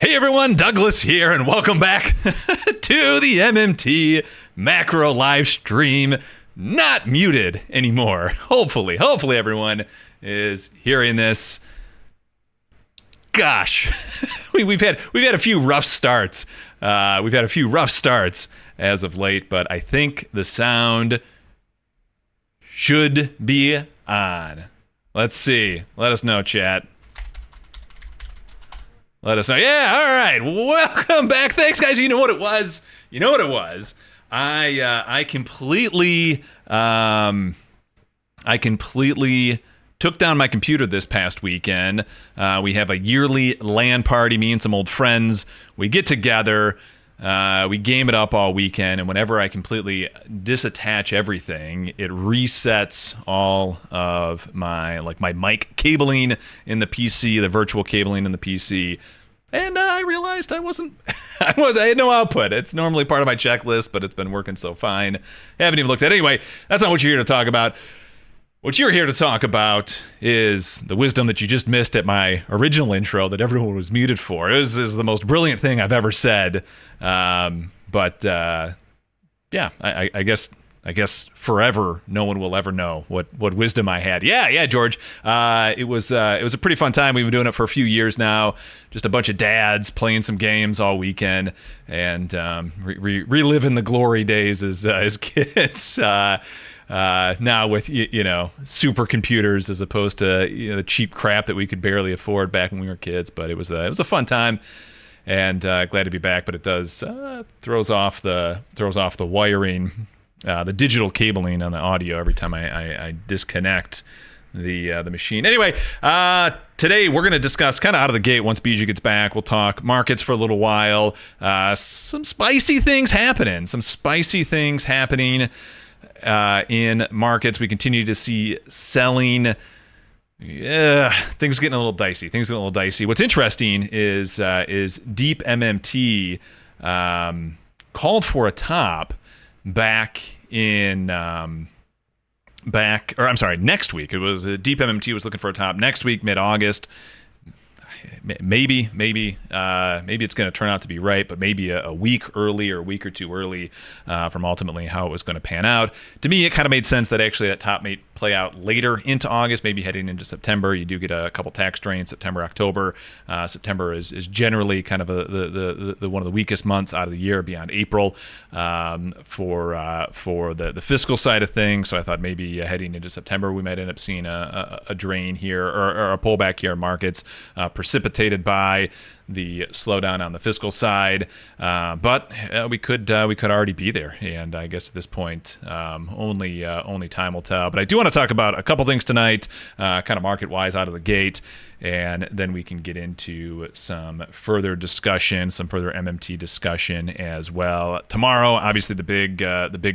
Hey everyone, Douglas here, and welcome back to the MMT macro live stream. Not muted anymore. Hopefully everyone is hearing this. Gosh, we've had a few rough starts. We've had a few rough starts as of late, but I think the sound should be on. Let's see. Let us know, chat. Let us know. Yeah, all right. Welcome back. Thanks, guys. You know what it was? I completely took down my computer this past weekend. We have a yearly LAN party. Me and some old friends. We get together. We game it up all weekend, and whenever I completely disattach everything, it resets all of my mic cabling in the PC, the virtual cabling in the PC, and I realized I had no output. It's normally part of my checklist, but it's been working so fine. I haven't even looked at it. Anyway, that's not what you're here to talk about. What you're here to talk about is the wisdom that you just missed at my original intro that everyone was muted for. It was the most brilliant thing I've ever said. Yeah, I guess forever no one will ever know what wisdom I had. Yeah, George. It was a pretty fun time. We've been doing it for a few years now. Just a bunch of dads playing some games all weekend and reliving the glory days as kids. Now with supercomputers as opposed to the cheap crap that we could barely afford back when we were kids, but it was a fun time, and glad to be back. But it does throws off the wiring, the digital cabling on the audio every time I disconnect the machine. Anyway, today we're going to discuss kind of out of the gate. Once Bijou gets back, we'll talk markets for a little while. Some spicy things happening. In markets. We continue to see selling. Things getting a little dicey. What's interesting is deep MMT called for a top next week. It was deep MMT was looking for a top next week, mid-August. Maybe it's going to turn out to be right, but maybe a week early or a week or two early from ultimately how it was going to pan out. To me, it kind of made sense that actually that top may play out later into August, maybe heading into September. You do get a couple tax drains, September, October. September is generally kind of the one of the weakest months out of the year beyond April for the fiscal side of things. So I thought maybe heading into September we might end up seeing a drain here or a pullback here in markets, precipitated by the slowdown on the fiscal side, but we could already be there, and I guess at this point only time will tell. But I do want to talk about a couple things tonight, kind of market wise out of the gate, and then we can get into some further discussion, some further MMT discussion as well. Tomorrow, obviously the big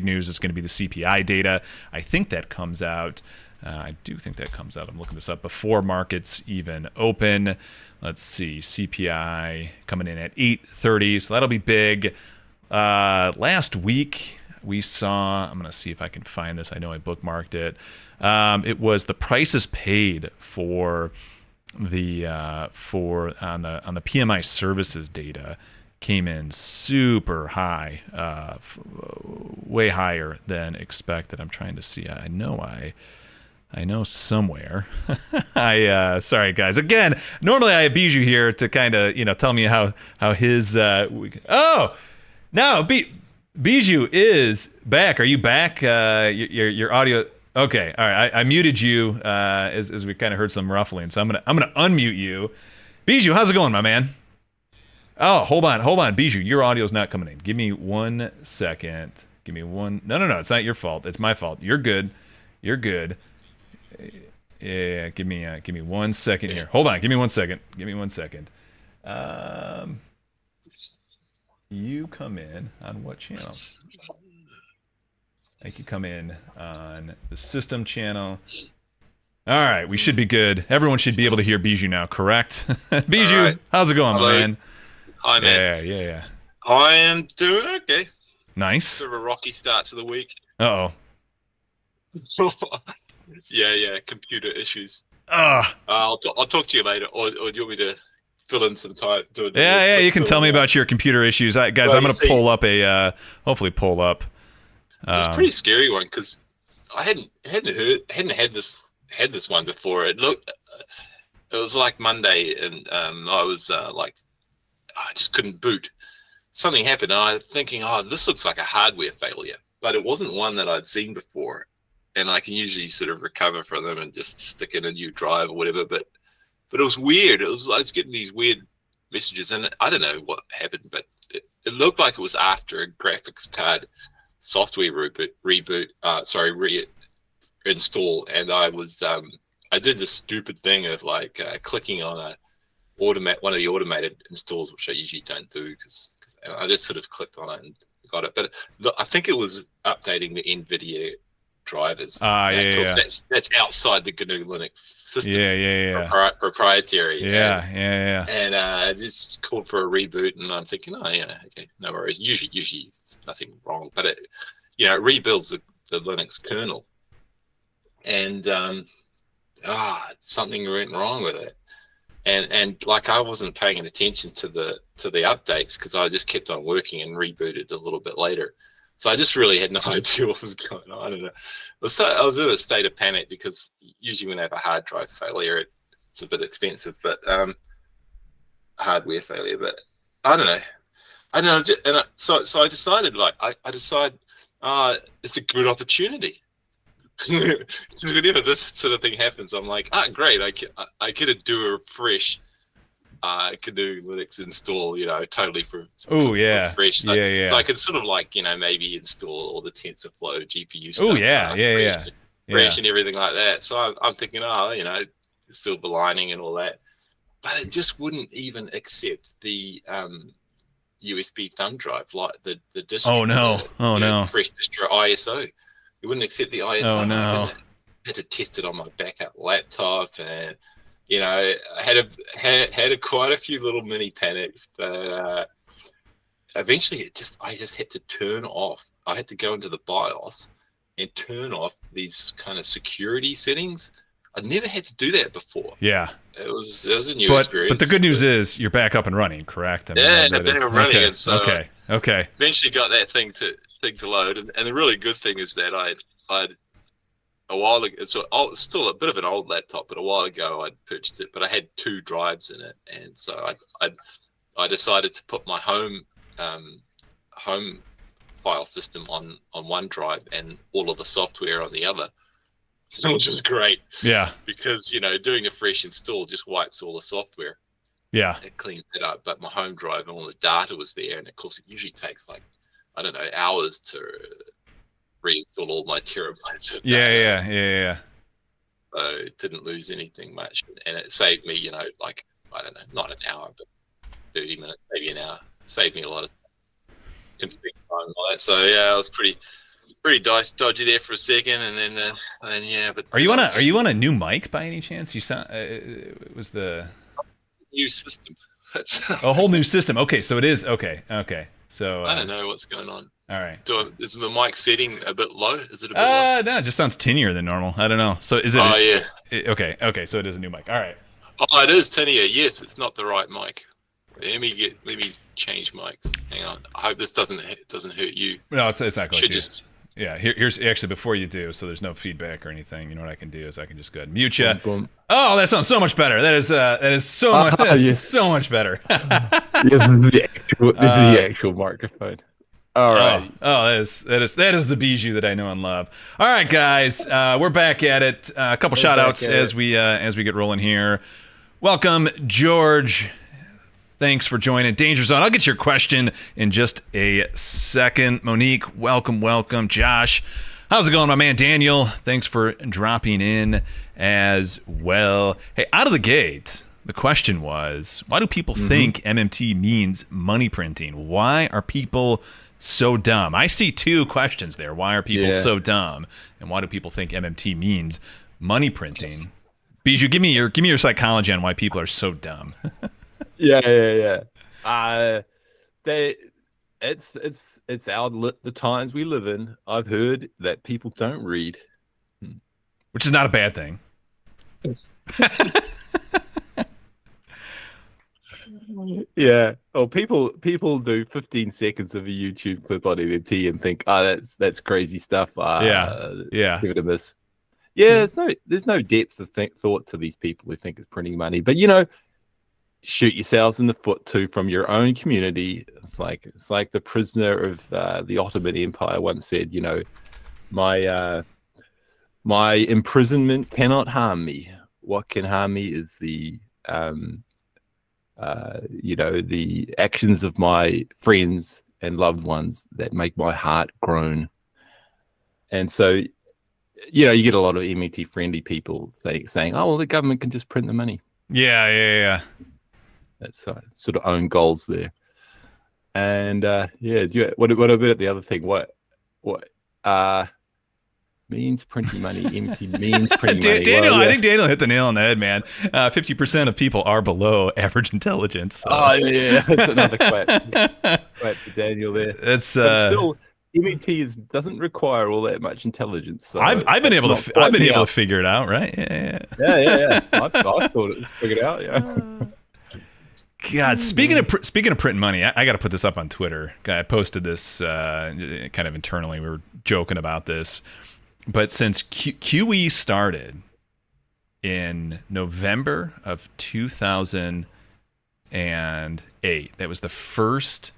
news is going to be the CPI data. I think that comes out. I do think that comes out. I'm looking this up before markets even open. Let's see, CPI coming in at 8:30, so that'll be big. Last week we saw. I'm going to see if I can find this. I know I bookmarked it. It was the prices paid for on the PMI services data came in super high, way higher than expected. I'm trying to see. I know somewhere. Sorry guys. Again, normally I have Bijou here to kind of tell me how his Bijou is back. Are you back? Your audio. Okay. All right. I muted you as we kind of heard some ruffling. So I'm gonna unmute you. Bijou, how's it going, my man? Oh, hold on, Bijou. Your audio's not coming in. Give me 1 second. No. It's not your fault. It's my fault. You're good. Yeah, give me 1 second here. Hold on, give me 1 second. You come in on what channel? I think you come in on the system channel. All right, we should be good. Everyone should be able to hear Bijou now, correct? Bijou, right. How's it going, my man? Hi, man. Yeah. I am doing okay. Nice. Sort of a rocky start to the week. Uh-oh. Yeah, computer issues. I'll talk to you later, or do you want me to fill in some time. Yeah. You can tell me about your computer issues, guys. I'm going to pull up hopefully pull up. It's a pretty scary one because I hadn't had this one before. It was like Monday, and I was I just couldn't boot. Something happened, and I was thinking, oh, this looks like a hardware failure, but it wasn't one that I'd seen before, and I can usually sort of recover from them and just stick in a new drive or whatever. But it was weird. I was getting these weird messages, and I don't know what happened, but it looked like it was after a graphics card software reinstall, and I did this stupid thing of clicking on one of the automated installs, which I usually don't do because I just sort of clicked on it and got it. But look, I think it was updating the NVIDIA drivers. That's outside the GNU Linux system. Proprietary. And I just called for a reboot, and I'm thinking, oh yeah, okay, no worries. Usually it's nothing wrong, but it rebuilds the Linux kernel, and something went wrong with it. And I wasn't paying attention to the updates because I just kept on working and rebooted a little bit later. So I just really had no idea what was going on. And I was in a state of panic because usually when I have a hard drive failure, it's a bit expensive, but hardware failure. But I don't know. So I decided it's a good opportunity. Whenever this sort of thing happens, I'm like, great, I get to do a fresh GNU Linux install, totally from fresh. So I could sort of maybe install all the TensorFlow GPU stuff. Fresh and everything like that. So I'm thinking, silver lining and all that, but it just wouldn't even accept the USB thumb drive, like the distro. Fresh distro ISO. It wouldn't accept the ISO. Oh no! I had to test it on my backup laptop, and I had quite a few little mini panics. But eventually, I just had to turn off. I had to go into the BIOS and turn off these kind of security settings. I'd never had to do that before. Yeah, it was a new experience. But the good news is you're back up and running, correct? Back up and running. And so okay. Eventually got that thing to load, and the really good thing is that I'd a while ago, it's still a bit of an old laptop, but a while ago I'd purchased it, but I had 2 drives in it, and so I decided to put my home file system on one drive and all of the software on the other, which was great. Yeah, because doing a fresh install just wipes all the software. Yeah, it cleans it up, but my home drive and all the data was there, and of course it usually takes hours to reinstall all my terabytes of data. Yeah. So it didn't lose anything much, and it saved me, I don't know, not an hour, but 30 minutes, maybe an hour. It saved me a lot of config time and all that. So yeah, I was pretty dodgy there for a second, and then But are you on a new mic by any chance? You sound it was the new system. A whole new system. Okay, so it is okay. So I don't know what's going on. All right. Is the mic setting a bit low? Is it a bit low? No, it just sounds tinier than normal. I don't know. So is it? Oh, yeah. Okay. So it is a new mic. All right. Oh, it is tinier. Yes, it's not the right mic. Let me change mics. Hang on. I hope this doesn't hurt you. No, it's not going to. Just. Yeah, here's actually before you do, so there's no feedback or anything. You know what I can do is I can just go ahead and mute you. Boom, boom. Oh, that sounds so much better. That is so much. So much better. This is the actual microphone. All right. That is the Bijou that I know and love. All right, guys, we're back at it. A couple shout outs as we get rolling here. Welcome, George. Thanks for joining Danger Zone. I'll get your question in just a second. Monique, welcome. Josh, how's it going, my man? Daniel, thanks for dropping in as well. Hey, out of the gate, the question was, why do people think MMT means money printing? Why are people so dumb? I see 2 questions there. Why are people so dumb? And why do people think MMT means money printing? Bijou, give me your psychology on why people are so dumb. Yeah. It's the times we live in. I've heard that people don't read, which is not a bad thing. Yeah. Oh, people do 15 seconds of a YouTube clip on MMT and think, oh, that's crazy stuff. Yeah. Give it a miss. Yeah, there's no depth of thought to these people who think it's printing money. But shoot yourselves in the foot too from your own community. It's like the prisoner of the Ottoman Empire once said, my imprisonment cannot harm me. What can harm me is the the actions of my friends and loved ones that make my heart groan. And so, you get a lot of MMT friendly people saying, "Oh, well, the government can just print the money." Yeah. That's sort of own goals there. And what about the other thing? What means printing money? MMT means printing money. Daniel, I think Daniel hit the nail on the head, man. 50% of people are below average intelligence. So. Oh yeah, that's another clap for Daniel there. It's still. MMT doesn't require all that much intelligence. So I've been able to figure it out, right? Yeah. I thought it was figured out. Yeah. God, speaking of printing money, I got to put this up on Twitter. I posted this kind of internally. We were joking about this, but since QE started in November of 2008, that was the first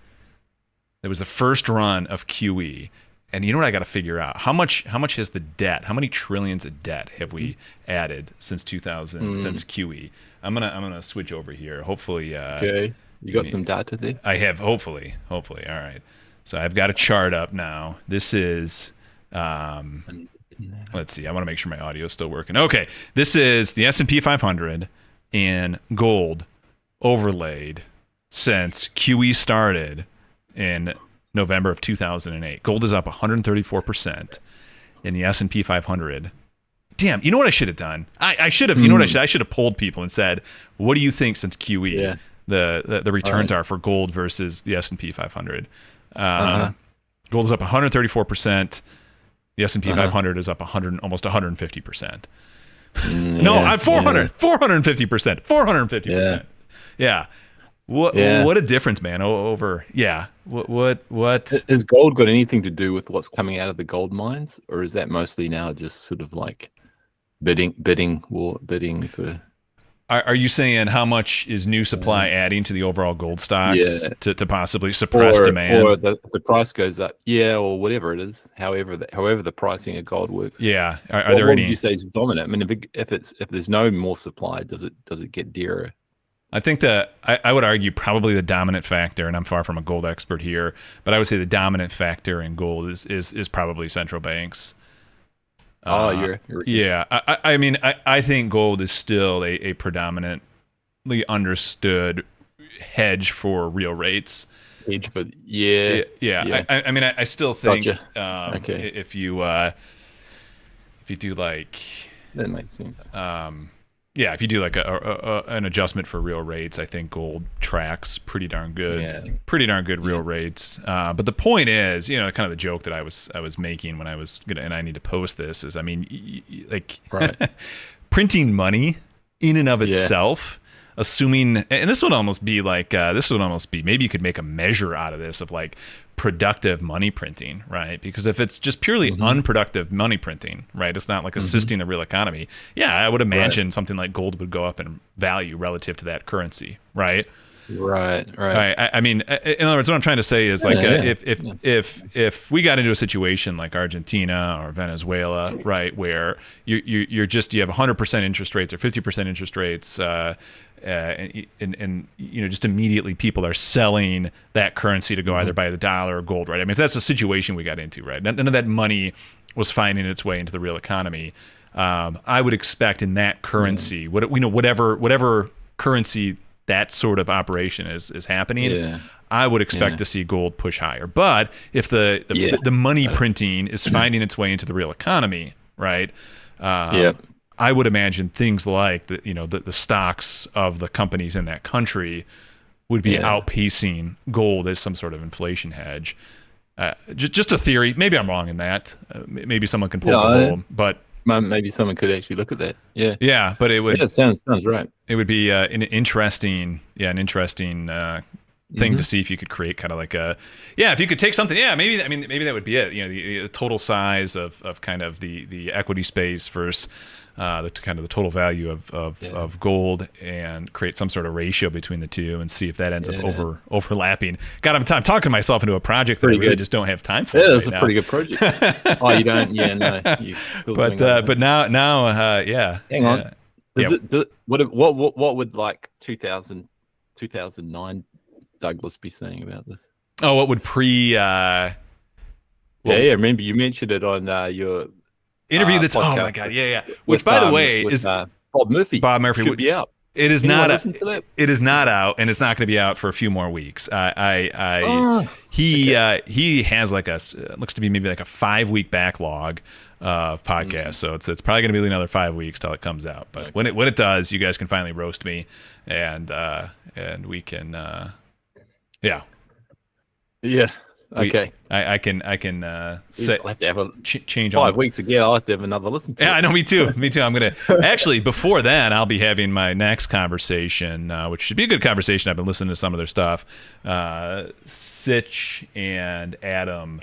run of QE. And you know what I got to figure out? How much has the debt? How many trillions of debt have we added since 2000 since QE? I'm gonna switch over here. Hopefully, okay. You got some data there? I have. Hopefully. All right. So I've got a chart up now. This is. Let's see. I want to make sure my audio is still working. Okay. This is the S&P 500 in gold overlaid since QE started in November of 2008. Gold is up 134% in the S&P 500. Damn, you know what I should have done? I should have. You know what I should have polled people and said, "What do you think since QE the returns are for gold versus the S&P 500?" Gold is up 134%. The S&P 500 is up almost 150%. No, 450%. 450%. Yeah. What a difference, man. What has gold got anything to do with what's coming out of the gold mines, or is that mostly now just sort of like bidding for? Are you saying how much is new supply adding to the overall gold stocks to possibly suppress demand, or the price goes up, or whatever it is, however the pricing of gold works? Yeah. What would you say is dominant? I mean, if there's no more supply, does it get dearer? I think that I would argue probably the dominant factor, and I'm far from a gold expert here, but I would say the dominant factor in gold is probably central banks. Yeah. I think gold is still a predominantly understood hedge for real rates. Hedge, but I still think okay. if you do like that makes sense. If you do like an adjustment for real rates, I think gold tracks pretty darn good. Yeah. Pretty darn good real rates. But the point is, kind of the joke that I was making when I was gonna, and I need to post this is, I mean, printing money in and of itself, assuming, and this would almost be maybe you could make a measure out of this of like productive money printing, right? Because if it's just purely unproductive money printing, right, it's not like assisting the real economy. I would imagine something like gold would go up in value relative to that currency, right? Right. I mean, in other words, what I'm trying to say is like if we got into a situation like Argentina or Venezuela, right, where you have 100% interest rates or 50% interest rates, and just immediately people are selling that currency to go either buy the dollar or gold, right? I mean, if that's the situation we got into, right, none of that money was finding its way into the real economy. I would expect in that currency, whatever currency that sort of operation is happening, I would expect to see gold push higher. But if the money printing is finding its way into the real economy, right? I would imagine things like the stocks of the companies in that country would be outpacing gold as some sort of inflation hedge. Just a theory. Maybe I'm wrong in that. Maybe someone can pull the gold, but maybe someone could actually look at that. Yeah. Yeah, but it would. Yeah, sounds right. It would be an interesting thing to see if you could create kind of like if you could take something, maybe that would be it. The total size of kind of the equity space versus the kind of the total value of gold, and create some sort of ratio between the two and see if that ends up overlapping. God, I'm talking to myself into a project that I really just don't have time for. Yeah, that's a pretty good project. Oh, you don't? Yeah, no. But now, yeah. Hang on. What would like 2009 Douglas be saying about this? Oh, what would remember you mentioned it on your interview that's podcast. Oh my god, yeah. Which, by the way, is Bob Murphy. Bob Murphy should be out. It is not. It is not out, and it's not going to be out for a few more weeks. He has like looks to be maybe like a 5-week backlog of podcasts, so it's probably going to be another 5 weeks till it comes out. But when it does, you guys can finally roast me, and we can Okay. I can say I'll have to have change 5 weeks again. I'll have to have another listen to it. Yeah, I know. Me too. I'm gonna actually, before then, I'll be having my next conversation, which should be a good conversation. I've been listening to some of their stuff. Sitch and Adam.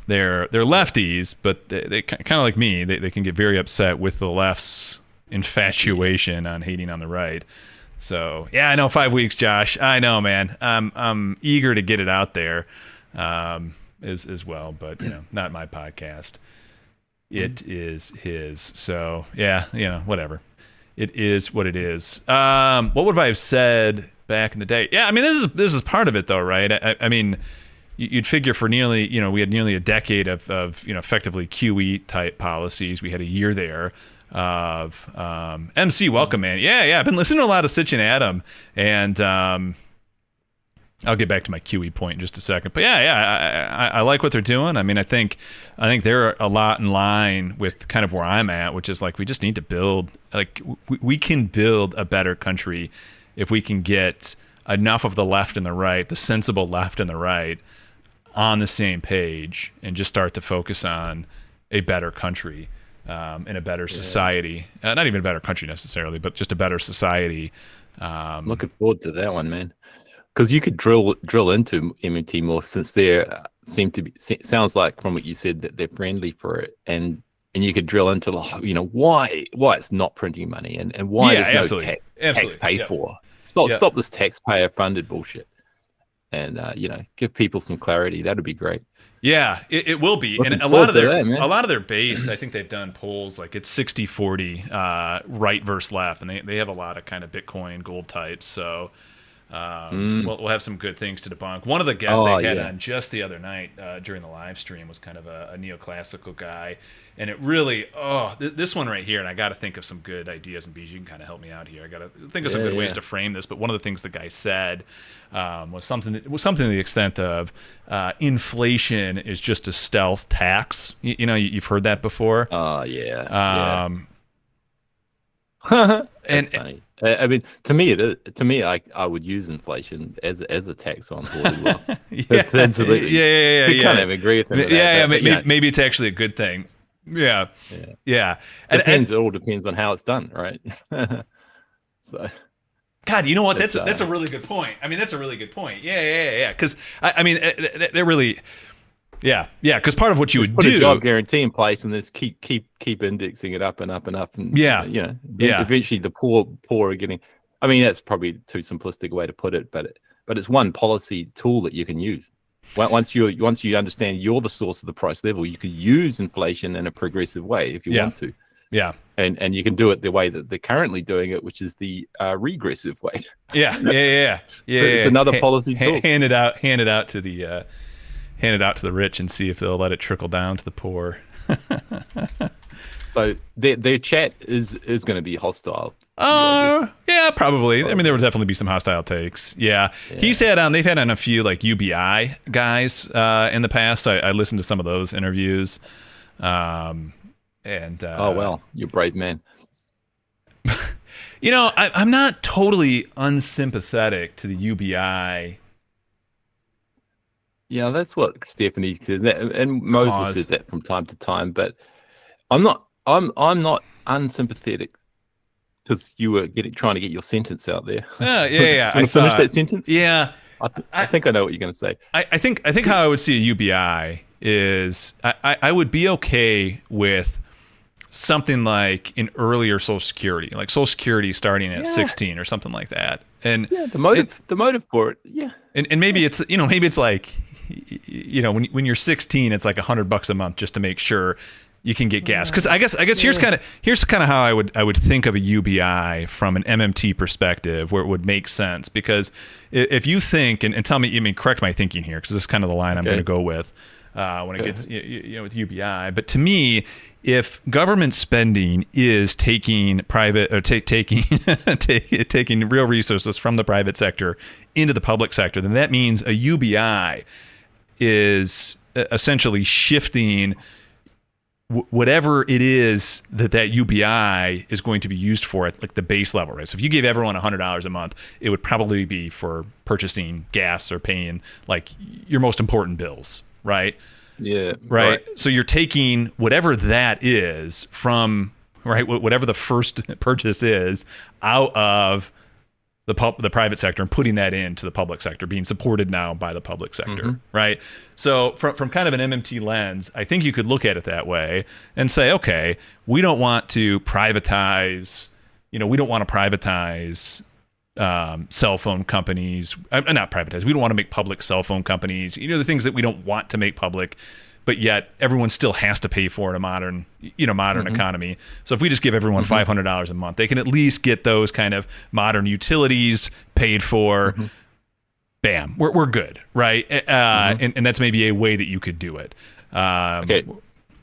They're lefties, but they kind of like me. They can get very upset with the left's infatuation on hating on the right. So yeah, I know 5 weeks, Josh. I know, man. I'm eager to get it out there, as well. But not my podcast. It is his. So yeah, whatever. It is what it is. What would I have said back in the day? Yeah, I mean this is part of it though, right? I mean, you'd figure for nearly we had nearly a decade of effectively QE type policies. We had a year there of MC. Welcome, man. Yeah. I've been listening to a lot of Sitch and Adam, and I'll get back to my QE point in just a second. But I like what they're doing. I mean, I think they're a lot in line with kind of where I'm at, which is like we just need to build. Like we can build a better country if we can get enough of the left and the right, the sensible left and the right, on the same page and just start to focus on a better country. In a better society, not even a better country necessarily, but just a better society. Looking forward to that one, man. Because you could drill into MMT more, since they sounds like from what you said that they're friendly for it, and you could drill into why it's not printing money and why there's no tax paid for. Stop this taxpayer funded bullshit, and give people some clarity. That'd be great. Yeah, it will be. And a lot of their base, I think they've done polls like it's 60-40 right versus left, and they have a lot of kind of Bitcoin gold types. So we'll have some good things to debunk. One of the guests they had on just the other night during the live stream was kind of a neoclassical guy, and it really this one right here. And I got to think of some good ideas, and Bijou, you can kind of help me out here. I got to think of some good ways to frame this. But one of the things the guy said was something to the extent of inflation is just a stealth tax. You've heard that before. That's funny. I mean, to me, I would use inflation as a tax on board as well. You kind of agree with him. Maybe it's actually a good thing. Yeah. It all depends on how it's done, right? So. God, you know what? That's a really good point. I mean, that's a really good point. Yeah. Because I mean, they're really. Yeah. Because part of what you would put do, a job guarantee in place, and just keep indexing it up and up and up, and eventually the poor are getting. I mean, that's probably too simplistic a way to put it, but it's one policy tool that you can use. Once you understand you're the source of the price level, you can use inflation in a progressive way if you want to. Yeah. And you can do it the way that they're currently doing it, which is the regressive way. Yeah. It's another policy tool. Hand it out to the rich and see if they'll let it trickle down to the poor. So their chat is going to be hostile. Yeah, probably. I mean, there would definitely be some hostile takes. Yeah. He's had they've had on a few like UBI guys in the past. I listened to some of those interviews. Well, you're a brave man. I'm not totally unsympathetic to the UBI. Yeah, that's what Stephanie says, and Moses says that from time to time. But I'm not unsympathetic because you were trying to get your sentence out there. Yeah. Want to finish that sentence? Yeah. I think I know what you're going to say. I think how I would see a UBI is I would be okay with something like an earlier Social Security, like Social Security starting at 16 or something like that. And the motive for it, yeah. And maybe it's like, when you're 16, it's like $100 a month just to make sure you can get gas. Because I guess here's kind of how I would think of a UBI from an MMT perspective, where it would make sense. Because if you think, and tell me, correct my thinking here, because this is kind of the line I'm going to go with when it gets with UBI. But to me, if government spending is taking private or taking real resources from the private sector into the public sector, then that means a UBI is essentially shifting whatever it is that UBI is going to be used for at like the base level, right? So if you gave everyone $100 a month, it would probably be for purchasing gas or paying like your most important bills, right? Yeah. Right. So you're taking whatever that is from, right, whatever the first purchase is, out of the private sector and putting that into the public sector, being supported now by the public sector, right? So from kind of an MMT lens, I think you could look at it that way and say, okay, we don't want to privatize, cell phone companies, not privatize. We don't want to make public cell phone companies, the things that we don't want to make public, but yet everyone still has to pay for in a modern economy. So if we just give everyone $500 a month, they can at least get those kind of modern utilities paid for. Bam, we're good, right? And that's maybe a way that you could do it. Okay,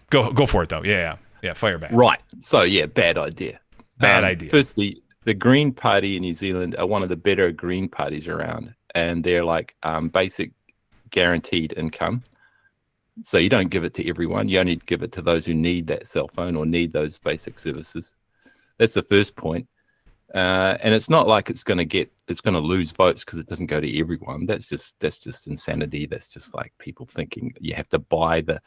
go for it though. Yeah, fire back. Right. So yeah, bad idea. Bad idea. Firstly, the Green Party in New Zealand are one of the better Green parties around, and they're like basic guaranteed income. So you don't give it to everyone. You only give it to those who need that cell phone or need those basic services. That's the first point. And it's not like it's going to lose votes because it doesn't go to everyone. That's just insanity. That's just like people thinking you have to buy the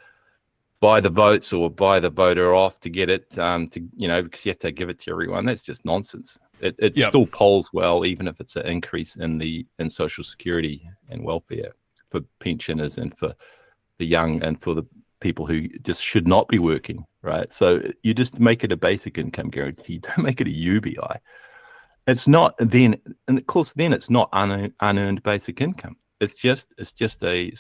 votes or buy the voter off to get it, because you have to give it to everyone. That's just nonsense. It still polls well, even if it's an increase in Social Security and welfare for pensioners and for the young and for the people who just should not be working, right? So you just make it a basic income guarantee. Don't make it a UBI. It's not then, and of course, then it's not unearned basic income. It's just a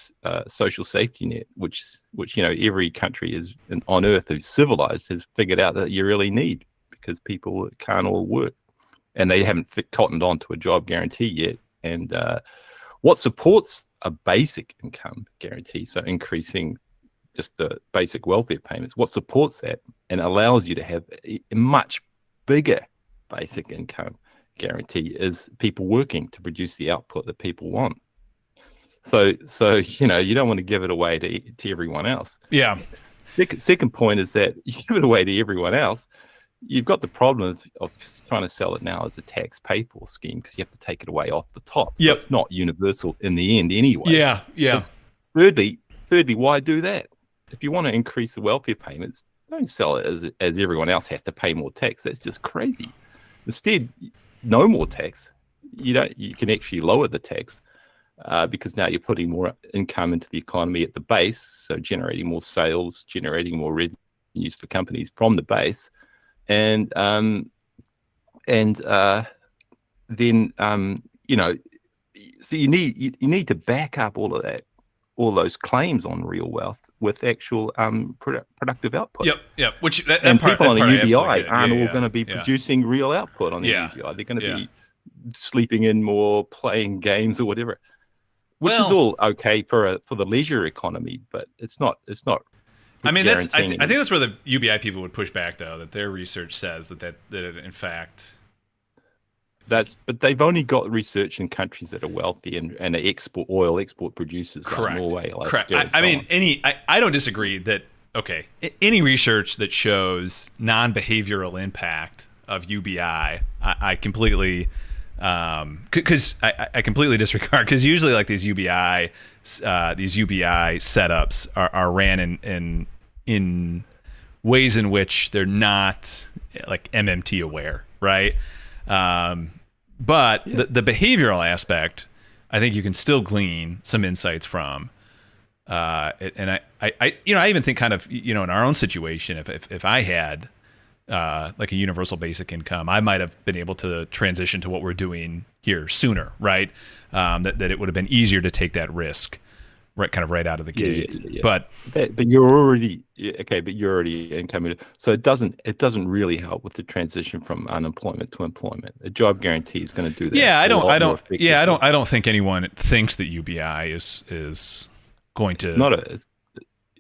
social safety net, which every country on earth who's civilized has figured out that you really need, because people can't all work, and they haven't cottoned on to a job guarantee yet. And what supports a basic income guarantee, so increasing just the basic welfare payments, what supports that and allows you to have a much bigger basic income guarantee is people working to produce the output that people want. So you don't want to give it away to everyone else. Yeah. Second point is that you give it away to everyone else, you've got the problem of trying to sell it now as a tax pay for scheme, because you have to take it away off the top. So it's not universal in the end anyway. Yeah. Thirdly, why do that? If you want to increase the welfare payments, don't sell it as everyone else has to pay more tax. That's just crazy. Instead, no more tax. You can actually lower the tax, because now you're putting more income into the economy at the base, so generating more sales, generating more revenues for companies from the base. And then so you need to back up all of that, all those claims on real wealth with actual productive output. Yep. Which and people on a UBI aren't all going to be producing real output on the UBI. They're going to be sleeping in more, playing games or whatever, which is all okay for the leisure economy, but it's not. I mean, I think that's where the UBI people would push back, though, that their research says that it, in fact, but they've only got research in countries that are wealthy and oil export producers, like Norway, Australia. Correct. I don't disagree that. Okay, any research that shows non-behavioral impact of UBI, I completely, because I completely disregard, because usually like these UBI setups are ran in ways in which they're not like MMT aware, right? But the behavioral aspect, I think you can still glean some insights from. And I even think kind of, in our own situation, if I had like a universal basic income, I might have been able to transition to what we're doing here sooner, right? That it would have been easier to take that risk, right out of the gate. Yeah. But you're already but you're already income, so it doesn't really help with the transition from unemployment to employment. A job guarantee is going to do that. Yeah, I don't think anyone thinks that UBI is going to.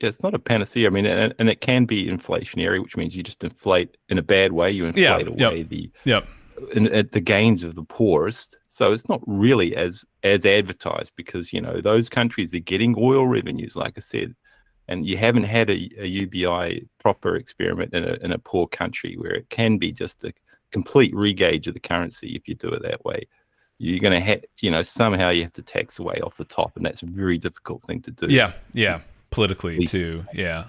It's not a panacea. I mean, and it can be inflationary, which means you just inflate in a bad way. You inflate away the gains of the poorest. So it's not really as advertised, because those countries are getting oil revenues, like I said, and you haven't had a UBI proper experiment in a poor country where it can be just a complete regauge of the currency. If you do it that way, you're going to have somehow you have to tax away off the top, and that's a very difficult thing to do. Yeah. Politically too. Yeah.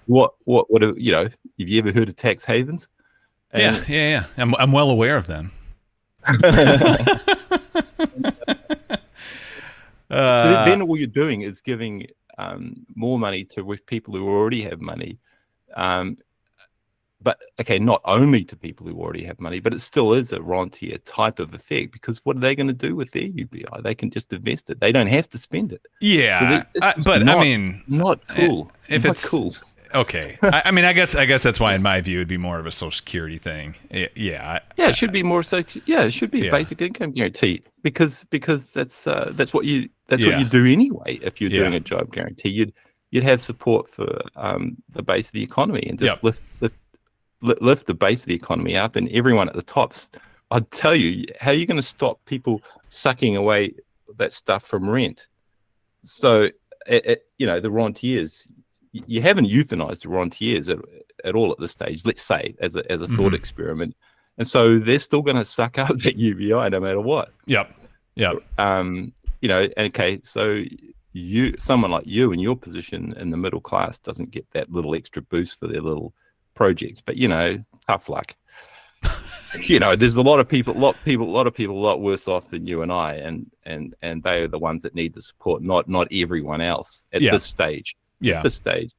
What have you ever heard of tax havens? Yeah. I'm well aware of them. Then all you're doing is giving more money to people who already have money. But not only to people who already have money, but it still is a rentier type of effect, because what are they going to do with their UBI? They can just invest it. They don't have to spend it. Yeah, so not cool. If not it's cool. Okay, I guess that's why, in my view, it'd be more of a Social Security thing. It should be more so. Yeah, it should be a basic income guarantee, because that's what you do anyway. If you're doing a job guarantee, you'd have support for the base of the economy, and just lift the base of the economy up, and everyone at the tops. I'd tell you, how are you going to stop people sucking away that stuff from rent? So, the rentiers, you haven't euthanized the rentiers at all at this stage, let's say, as a thought experiment. And so they're still going to suck up that UBI no matter what. Yep. So someone like you in your position in the middle class doesn't get that little extra boost for their little projects, but tough luck. There's a lot of people a lot worse off than you and I, and they are the ones that need the support, not everyone else at this stage. At this stage.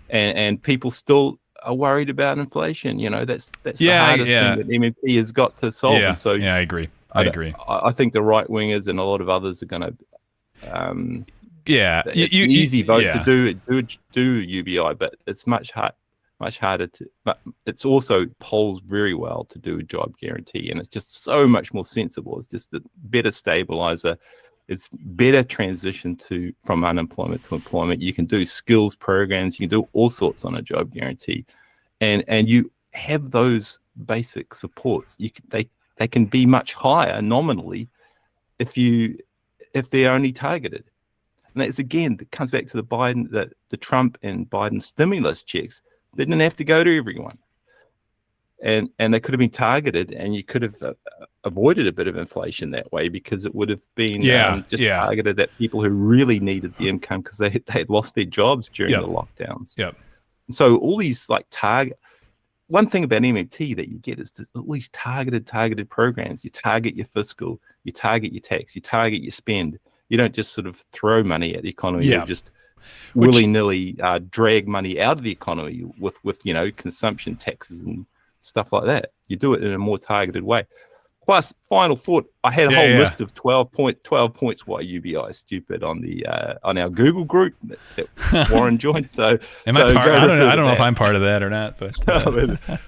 And people still are worried about inflation. That's the hardest thing that MMT has got to solve. And so I agree. I think the right wingers and a lot of others are going to it's an easy vote to do UBI, but it's much harder to, but it's also polls very well to do a job guarantee, and it's just so much more sensible. It's just a better stabilizer. It's better transition from unemployment to employment. You can do skills programs. You can do all sorts on a job guarantee, and you have those basic supports. They can be much higher nominally if they're only targeted. And that's, again, that comes back to the Trump and Biden stimulus checks. They didn't have to go to everyone, and they could have been targeted, and you could have avoided a bit of inflation that way, because it would have been targeted at people who really needed the income because they had lost their jobs during the lockdowns. So all these one thing about MMT that you get is all these targeted programs. You target your fiscal, you target your tax, you target your spend. You don't just sort of throw money at the economy. You just willy-nilly drag money out of the economy with consumption taxes and stuff like that. You do it in a more targeted way. Plus, final thought, I had a whole list of 12 points why UBI is stupid on our Google group that Warren joined. So, I don't know if I'm part of that or not, but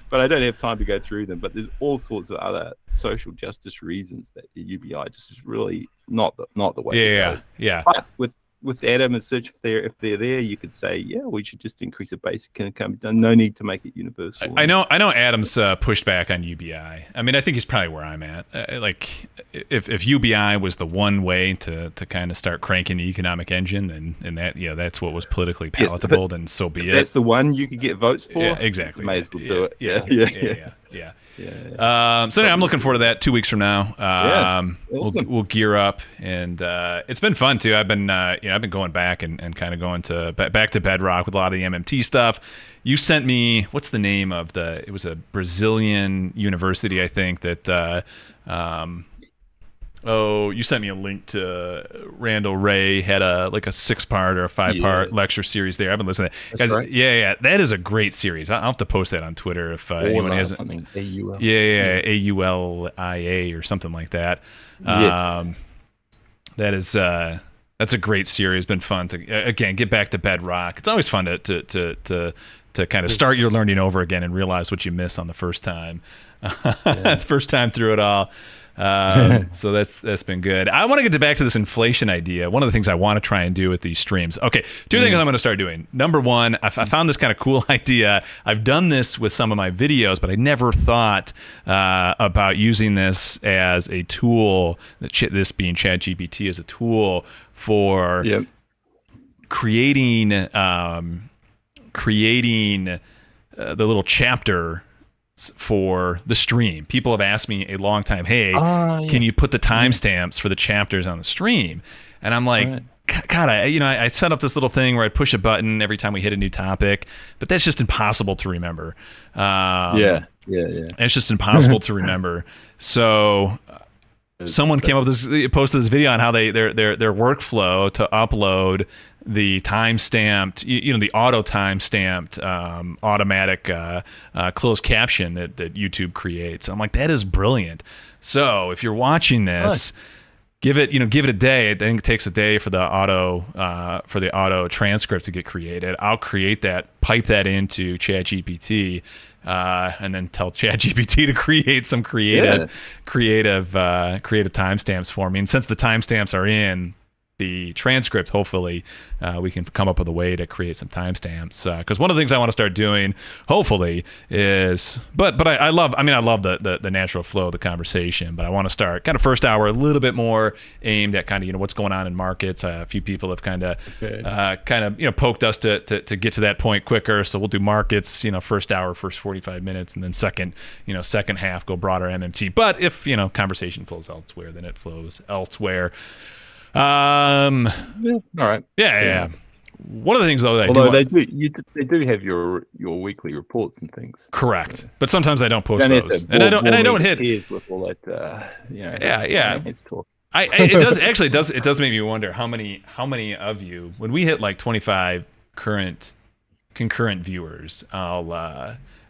but I don't have time to go through them. But there's all sorts of other social justice reasons that the UBI just is really not the way to go. But with Adam and such, if they're there, you could say, we should just increase the basic income. No need to make it universal. I know Adam's pushed back on UBI. I mean, I think he's probably where I'm at. If UBI was the one way to kind of start cranking the economic engine, and that's what was politically palatable, then so be it. That's the one you could get votes for. Yeah, exactly. May as well do it. Yeah. So anyway, I'm looking forward to that 2 weeks from now. Awesome. We'll gear up, and it's been fun too. I've been I've been going back and kind of going to back to bedrock with a lot of the MMT stuff. You sent me, what's the name of it was a Brazilian university, I think, that you sent me a link to Randall Ray had a 6-part or a 5-part lecture series there. I've been listening to that. Guys, right. Yeah. That is a great series. I'll have to post that on Twitter if anyone has something. AUL. AULIA or something like that. Yes. That's a great series. Been fun to again get back to bedrock. It's always fun to kind of start your learning over again and realize what you missed on the first time. The first time through it all. So that's been good. I want to get back to this inflation idea. One of the things I want to try and do with these streams. Okay, 2 things I'm going to start doing. Number one, I found this kind of cool idea. I've done this with some of my videos, but I never thought about using this as a tool. This being ChatGPT as a tool for creating the little chapter for the stream. People have asked me a long time, hey, can you put the timestamps for the chapters on the stream? And I'm like, God, I set up this little thing where I push a button every time we hit a new topic, but that's just impossible to remember. It's just impossible to remember. So someone came up with this, posted this video on how their workflow to upload the time-stamped, the auto time-stamped automatic closed caption that YouTube creates. I'm like, that is brilliant. So if you're watching this, give it a day. I think it takes a day for the auto transcript to get created. I'll create that, pipe that into ChatGPT, and then tell ChatGPT to create some creative timestamps for me. And since the timestamps are in the transcript, hopefully we can come up with a way to create some timestamps. Because one of the things I want to start doing, hopefully, is but I love the natural flow of the conversation. But I want to start kind of first hour a little bit more aimed at kind of what's going on in markets. A few people have kind of poked us to get to that point quicker. So we'll do markets, first hour, first 45 minutes, and then second half go broader MMT. But if conversation flows elsewhere, then it flows elsewhere. All right. Yeah. One of the things though that they do have your weekly reports and things. Correct, but sometimes I don't post those, and I don't hit with all that. It does make me wonder how many of you, when we hit like 25 concurrent viewers,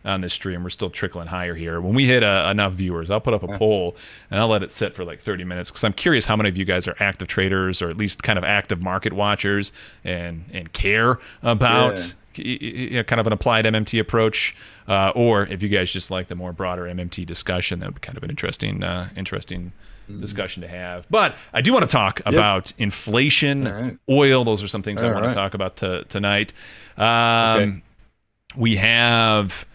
on this stream, we're still trickling higher here. When we hit enough viewers, I'll put up a poll and I'll let it sit for like 30 minutes because I'm curious how many of you guys are active traders or at least kind of active market watchers and care about kind of an applied MMT approach, or if you guys just like the more broader MMT discussion. That would be kind of an interesting discussion to have. But I do want to talk about inflation, oil. Those are some things I want to talk about tonight. We have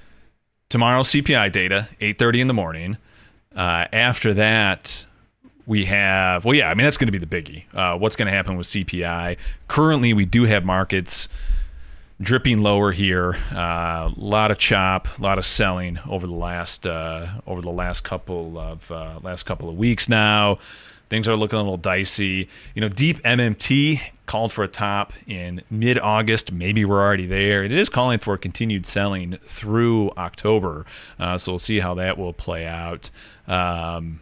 tomorrow's CPI data, 8:30 in the morning. After that, we have, that's going to be the biggie. What's going to happen with CPI? Currently, we do have markets dripping lower here. A lot of chop, a lot of selling over the last couple of weeks now. Things are looking a little dicey. Deep MMT called for a top in mid-August. Maybe we're already there. It is calling for continued selling through October. So we'll see how that will play out. Things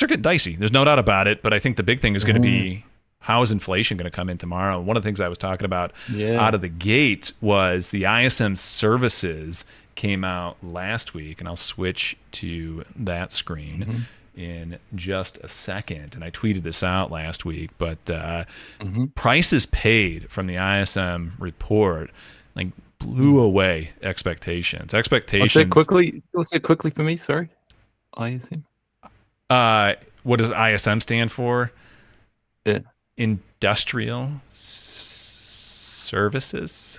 are getting dicey. There's no doubt about it. But I think the big thing is going to be, how is inflation going to come in tomorrow? One of the things I was talking about out of the gate was the ISM services came out last week. And I'll switch to that screen in just a second, and I tweeted this out last week, but prices paid from the ISM report blew away expectations. What's that quickly for me? Sorry, ISM. What does ISM stand for? Industrial services.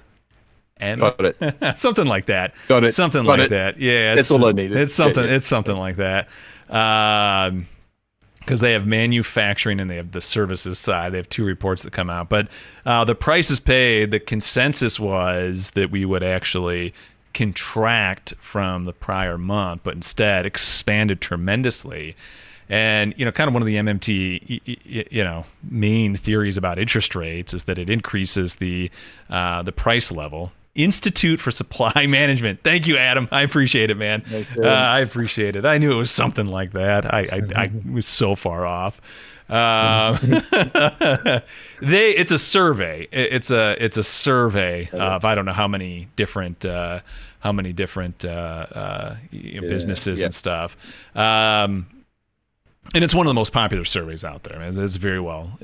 Got it. Something like that. Got it. Something Got like it. that. Yeah, that's all I needed. It's something. It's something like that. Because they have manufacturing and they have the services side. They have two reports that come out. But the prices paid, the consensus was that we would actually contract from the prior month, but instead expanded tremendously. And, kind of one of the MMT, main theories about interest rates is that it increases the price level. Institute for Supply Management. Thank you, Adam. I appreciate it, man. I appreciate it. I knew it was something like that. I was so far off. It's a survey. It's a survey of I don't know how many different businesses and stuff. And it's one of the most popular surveys out there. I mean, it's very well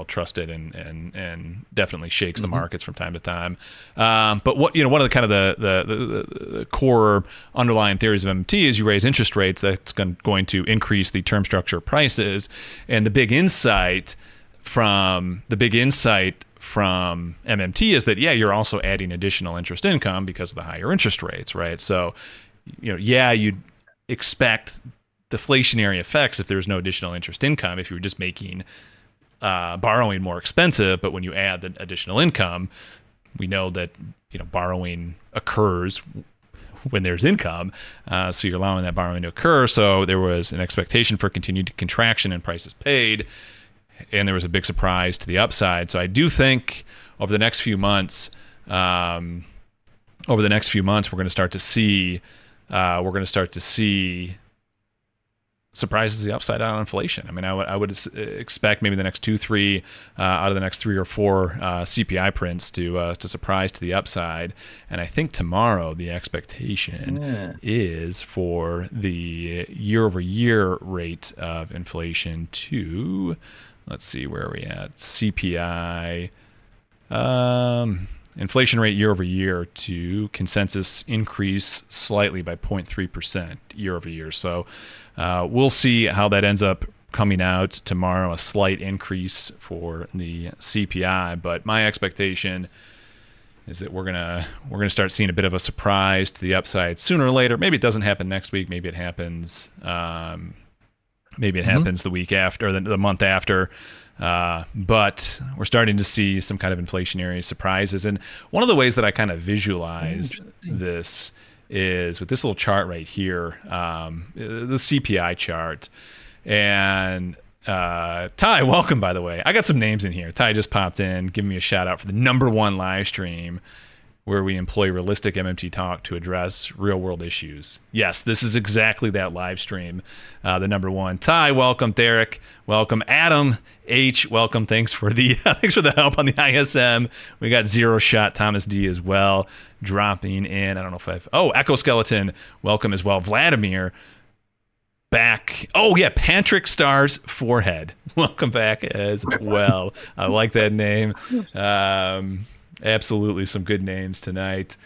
trusted and definitely shakes the markets from time to time. But one of the kind of the core underlying theories of MMT is you raise interest rates, that's going to increase the term structure prices. And the big insight from MMT is that you're also adding additional interest income because of the higher interest rates, right? So, you'd expect deflationary effects if there's no additional interest income, if you were just making borrowing more expensive. But when you add the additional income, we know that borrowing occurs when there's income, so you're allowing that borrowing to occur. So there was an expectation for continued contraction in prices paid, and there was a big surprise to the upside. So I do think over the next few months we're going to start to see surprises to the upside on inflation. I mean, I would expect maybe the next 2-3 out of the next 3 or 4 CPI prints to surprise to the upside. And I think tomorrow the expectation is for the year-over-year rate of inflation to, let's see, where are we at? CPI. Inflation rate year over year to consensus increase slightly by 0.3% year over year. So we'll see how that ends up coming out tomorrow. A slight increase for the CPI, but my expectation is that we're gonna start seeing a bit of a surprise to the upside sooner or later. Maybe it doesn't happen next week. Maybe it happens. Happens the week after, or the month after. But we're starting to see some kind of inflationary surprises. And one of the ways that I kind of visualize this is with this little chart right here, the CPI chart. And Ty, welcome, by the way. I got some names in here. Ty just popped in, giving me a shout out for the #1 live stream where we employ realistic MMT talk to address real-world issues. Yes, this is exactly that live stream, the #1. Ty, welcome. Derek, welcome. Adam H, welcome. Thanks for the help on the ISM. We got Zero Shot Thomas D as well dropping in. I don't know if Echo Skeleton, welcome as well. Vladimir back. Oh yeah, Patrick Star's Forehead, welcome back as well. I like that name. Absolutely some good names tonight.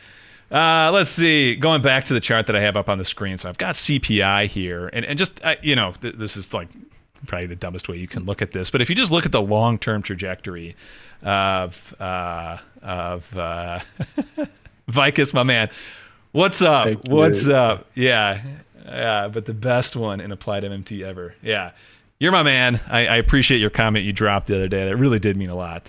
Let's see. Going back to the chart that I have up on the screen. So I've got CPI here. And just, this is like probably the dumbest way you can look at this. But if you just look at the long-term trajectory of Vicus, my man. What's up? What's up? Yeah. But the best one in applied MMT ever. Yeah. You're my man. I appreciate your comment you dropped the other day. That really did mean a lot.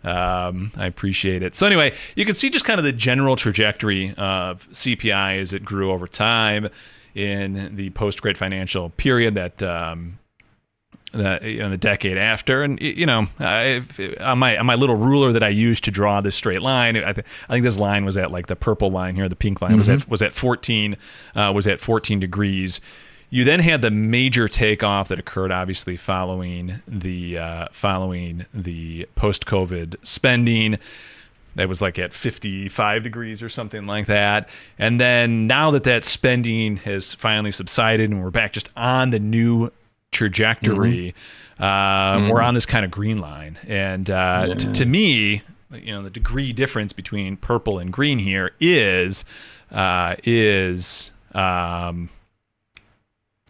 I appreciate it. So anyway, you can see just kind of the general trajectory of CPI as it grew over time in the post-Great Financial period that the decade after. And on my little ruler that I used to draw this straight line, I think this line was at like the purple line here. The pink line was at 14 degrees. You then had the major takeoff that occurred, obviously, following the post-COVID spending. That was like at 55 degrees or something like that. And then now that spending has finally subsided and we're back just on the new trajectory, we're on this kind of green line. And to me, the degree difference between purple and green here is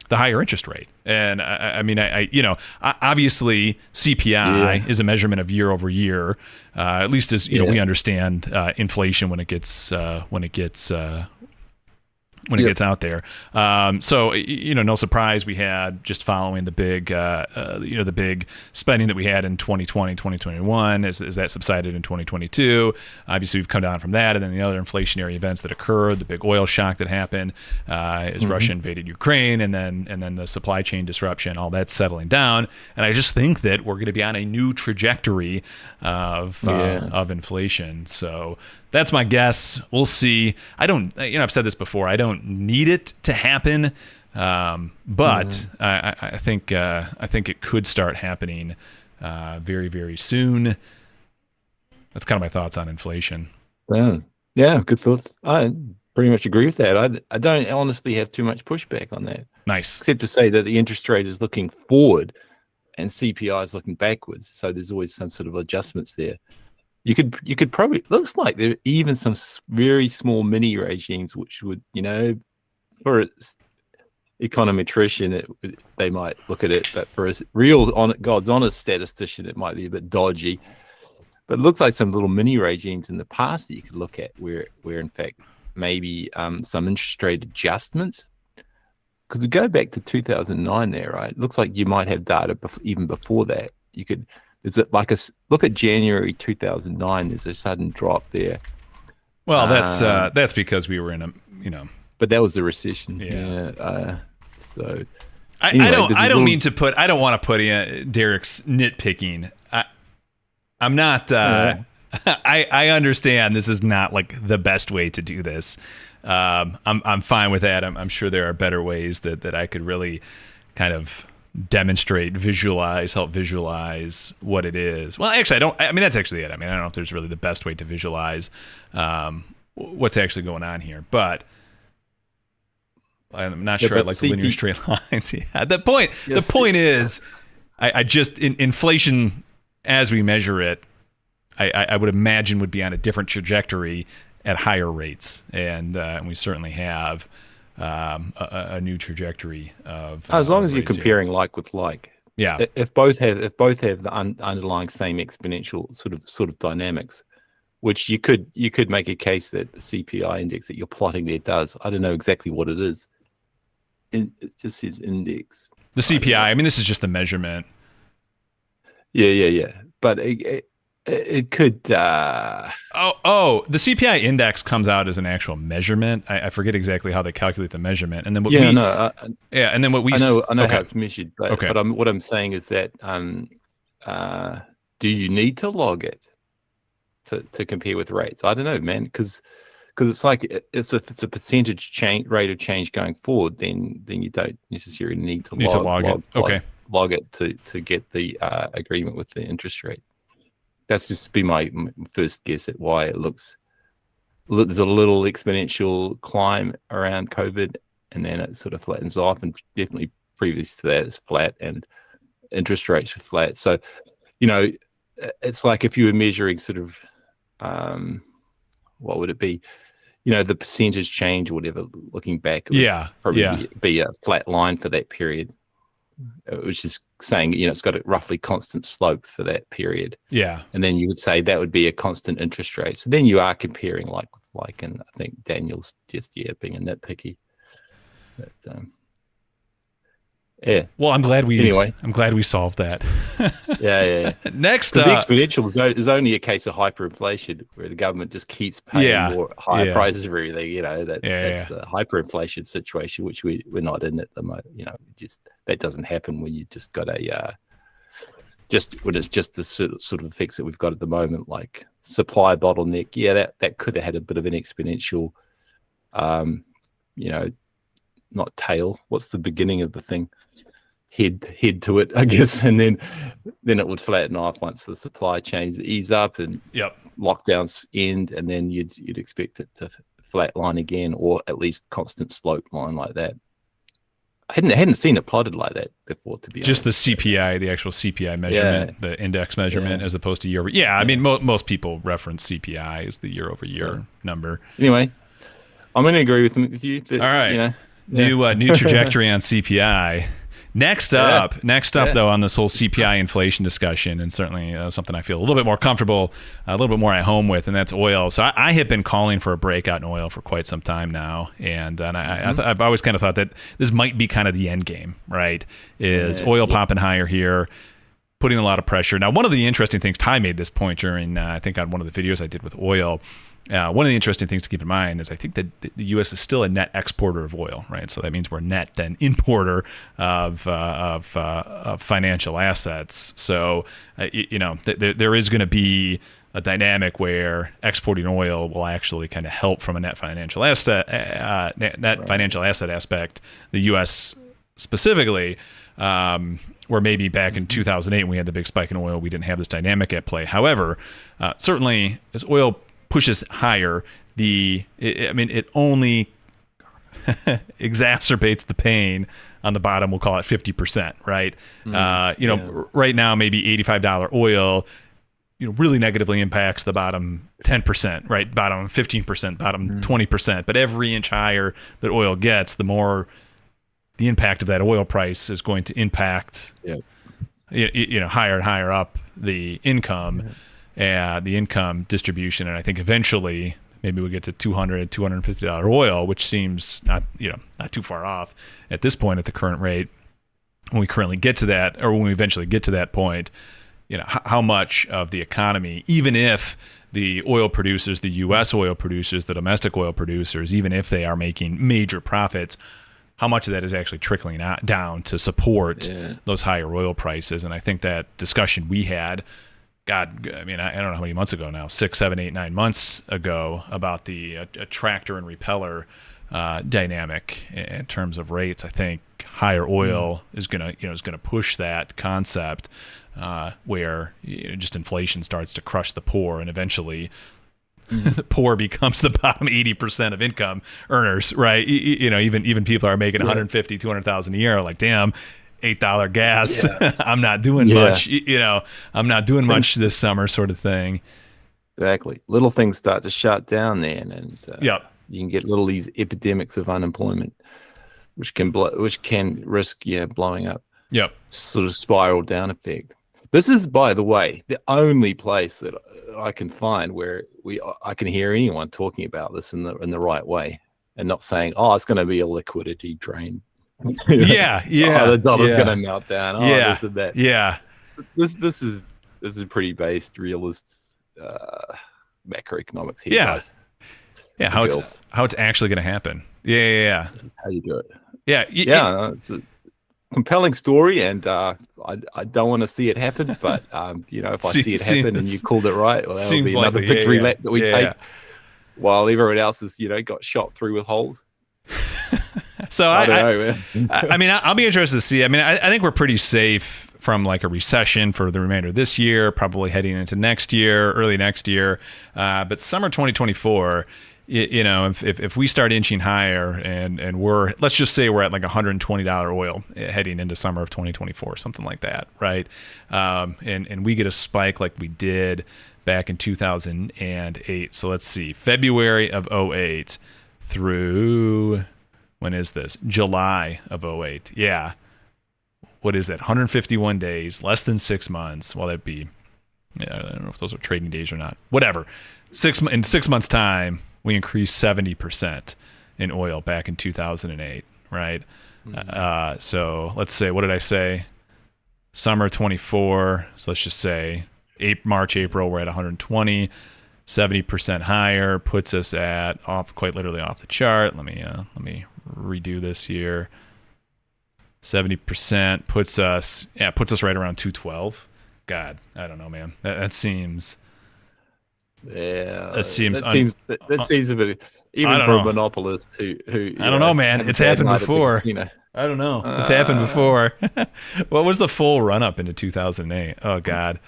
the higher interest rate. And I mean, obviously CPI is a measurement of year over year, at least as we understand inflation when it gets when it gets out there. So, no surprise we had just following the big, the big spending that we had in 2020, 2021 as that subsided in 2022. Obviously, we've come down from that, and then the other inflationary events that occurred, the big oil shock that happened as Russia invaded Ukraine, and then the supply chain disruption, all that's settling down. And I just think that we're going to be on a new trajectory of inflation. So that's my guess. We'll see. I don't, I've said this before. I don't need it to happen, but I think it could start happening very, very soon. That's kind of my thoughts on inflation. Yeah, good thoughts. I pretty much agree with that. I don't honestly have too much pushback on that. Nice. Except to say that the interest rate is looking forward and CPI is looking backwards. So there's always some sort of adjustments there. You could probably, looks like there are even some very small mini regimes which would, for an econometrician, they might look at it, but for a real God's honest statistician, it might be a bit dodgy. But it looks like some little mini regimes in the past that you could look at where in fact maybe some interest rate adjustments. Because we go back to 2009 there, right? It looks like you might have data even before that. You could, look at January 2009. There's a sudden drop there. Well, that's because we were in a, But that was the recession. Yeah. So anyway, I don't want to put in Derek's nitpicking. I'm not. I understand this is not like the best way to do this. I'm fine with that. I'm sure there are better ways that I could really kind of demonstrate, help visualize what it is. Well, actually, that's actually it. I don't know if there's really the best way to visualize what's actually going on here, but I'm not sure I like the linear straight lines. Yeah. The point is, I just inflation as we measure it, I would imagine would be on a different trajectory at higher rates, and we certainly have a new trajectory of. As long as you're comparing like with like, yeah. If both have the underlying same exponential sort of dynamics, which you could make a case that the CPI index that you're plotting there does. I don't know exactly what it is. It just says index. The CPI. This is just the measurement. Yeah. But it could. The CPI index comes out as an actual measurement. I forget exactly how they calculate the measurement, and then and then what we. I know how it's measured, but what I'm saying is that do you need to log it to compare with rates? I don't know, man, because it's like if it's a percentage rate of change going forward, then you don't necessarily need to log it. Log it to get the agreement with the interest rate. That's just be my first guess at why there's a little exponential climb around COVID, and then it sort of flattens off, and definitely previous to that it's flat and interest rates are flat. So, it's like if you were measuring sort of, what would it be? The percentage change or whatever, looking back, it would probably be a flat line for that period. It was just saying, it's got a roughly constant slope for that period. Yeah. And then you would say that would be a constant interest rate. So then you are comparing like with like, and I think Daniel's just, being a nitpicky. But, yeah. Well, I'm glad we solved that. Yeah. Next, the exponential is only a case of hyperinflation where the government just keeps paying more higher prices for everything. That's the hyperinflation situation, which we're not in at the moment. Just that doesn't happen when you just got when it's just the sort of effects that we've got at the moment, like supply bottleneck. Yeah, that could have had a bit of an exponential, not tail. What's the beginning of the thing? Head to it, I guess, and then it would flatten off once the supply chains ease up and lockdowns end, and then you'd expect it to flatline again, or at least constant slope line like that. I hadn't seen it plotted like that before, to be honest. Just the CPI, the actual CPI measurement, the index measurement, as opposed to year over. Yeah, I mean, most people reference CPI as the year over year number. Anyway, I'm going to agree with you. That, all right, new trajectory on CPI. Next up, though, on this whole CPI inflation discussion, and certainly something I feel a little bit more comfortable, a little bit more at home with, and that's oil. So I have been calling for a breakout in oil for quite some time now, and I've always kind of thought that this might be kind of the end game, right? Is oil popping higher here, putting a lot of pressure. Now, one of the interesting things, Ty made this point during, I think on one of the videos I did with oil, one of the interesting things to keep in mind is I think that the U.S. is still a net exporter of oil, right? So that means we're net then importer of financial assets. So, there is going to be a dynamic where exporting oil will actually kind of help from a net financial asset aspect. The U.S. specifically, where maybe back in 2008 when we had the big spike in oil, we didn't have this dynamic at play. However, certainly as oil pushes higher, it only exacerbates the pain on the bottom. We'll call it 50%, right? Right now maybe $85 oil, really negatively impacts the bottom 10%, right? Bottom 15%, bottom 20%. But every inch higher that oil gets, the more the impact of that oil price is going to impact, higher and higher up the income. The income distribution, and I think eventually maybe we get to $250 oil, which seems not too far off at this point at the current rate. When we currently get to that, or when we eventually get to that point, how much of the economy, even if the oil producers, the U.S. oil producers, the domestic oil producers, even if they are making major profits, how much of that is actually trickling down to support those higher oil prices? And I think that discussion we had, God, I don't know how many months ago now, 6, 7, 8, 9 months ago, about the attractor and repeller dynamic in terms of rates. I think higher oil is gonna push that concept where just inflation starts to crush the poor, and eventually the poor becomes the bottom 80% of income earners, right? Even people are making $150,000, $200,000 a year, like, damn, $8 gas. I'm not doing much. I'm not doing much this summer, sort of thing. Exactly. Little things start to shut down then, and you can get these epidemics of unemployment, which can risk blowing up. Sort of spiral down effect. This is, by the way, the only place that I can find where I can hear anyone talking about this in the right way, and not saying, "Oh, it's going to be a liquidity drain." The dollar's gonna melt down. This and that. This is pretty based realist macroeconomics here, guys. How it's actually gonna happen. This is how you do it. It's a compelling story, and I don't want to see it happen, but if I see it happen and you called it right, well, that'll be another victory lap that we take, while everyone else has got shot through with holes. So I don't know, man. I'll be interested to see. I think we're pretty safe from like a recession for the remainder of this year, probably heading into next year, early next year. But summer 2024, if we start inching higher and let's just say we're at like $120 oil heading into summer of 2024, something like that, right? And we get a spike like we did back in 2008. So let's see, February of 2008 through, when is this? July of 2008. Yeah. What is that? 151 days, less than 6 months. Well, that'd be, I don't know if those are trading days or not. Whatever. In 6 months' time, we increased 70% in oil back in 2008, right? So let's say, what did I say? Summer 24. So let's just say March, April, we're at 120. 70% higher puts us at quite literally off the chart. Let me redo this here. 70% puts us right around 212. God, I don't know, man. That seems. Yeah, that seems a bit, even for a monopolist who I don't know, man. It's happened before. I don't know. It's happened before. What was the full run up into 2008? Oh God.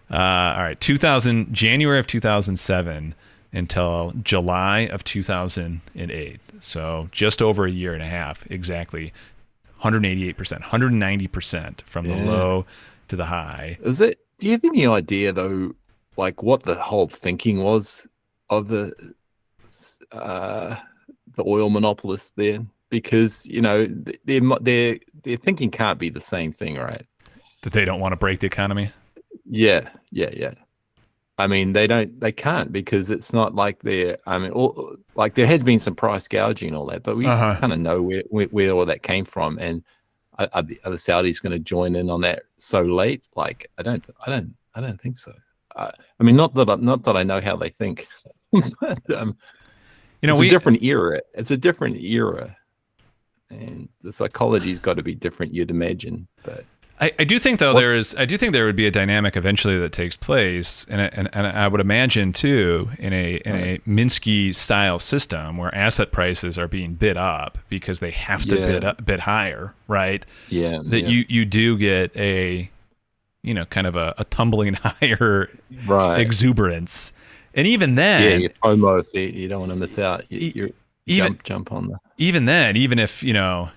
All right, January of 2007 until July of 2008. So just over a year and a half, exactly. 188%, 190% from the low to the high. Do you have any idea though, like what the whole thinking was of the oil monopolists then? because their thinking can't be the same thing, right? That they don't want to break the economy. Yeah. I mean, they can't, because it's not like there has been some price gouging and all that, but we kind of know where all that came from. And are the Saudis going to join in on that so late? Like, I don't think so. I mean, not that I know how they think. But, it's a different era. It's a different era, and the psychology's got to be different, you'd imagine. But I do think, though, there would be a dynamic eventually that takes place, and I would imagine too, in a Minsky style system where asset prices are being bid up because they have to bid higher, right? Yeah. That you do get a kind of a tumbling higher exuberance, and even then, you FOMO, you don't want to miss out. You jump on the. Even then, even if the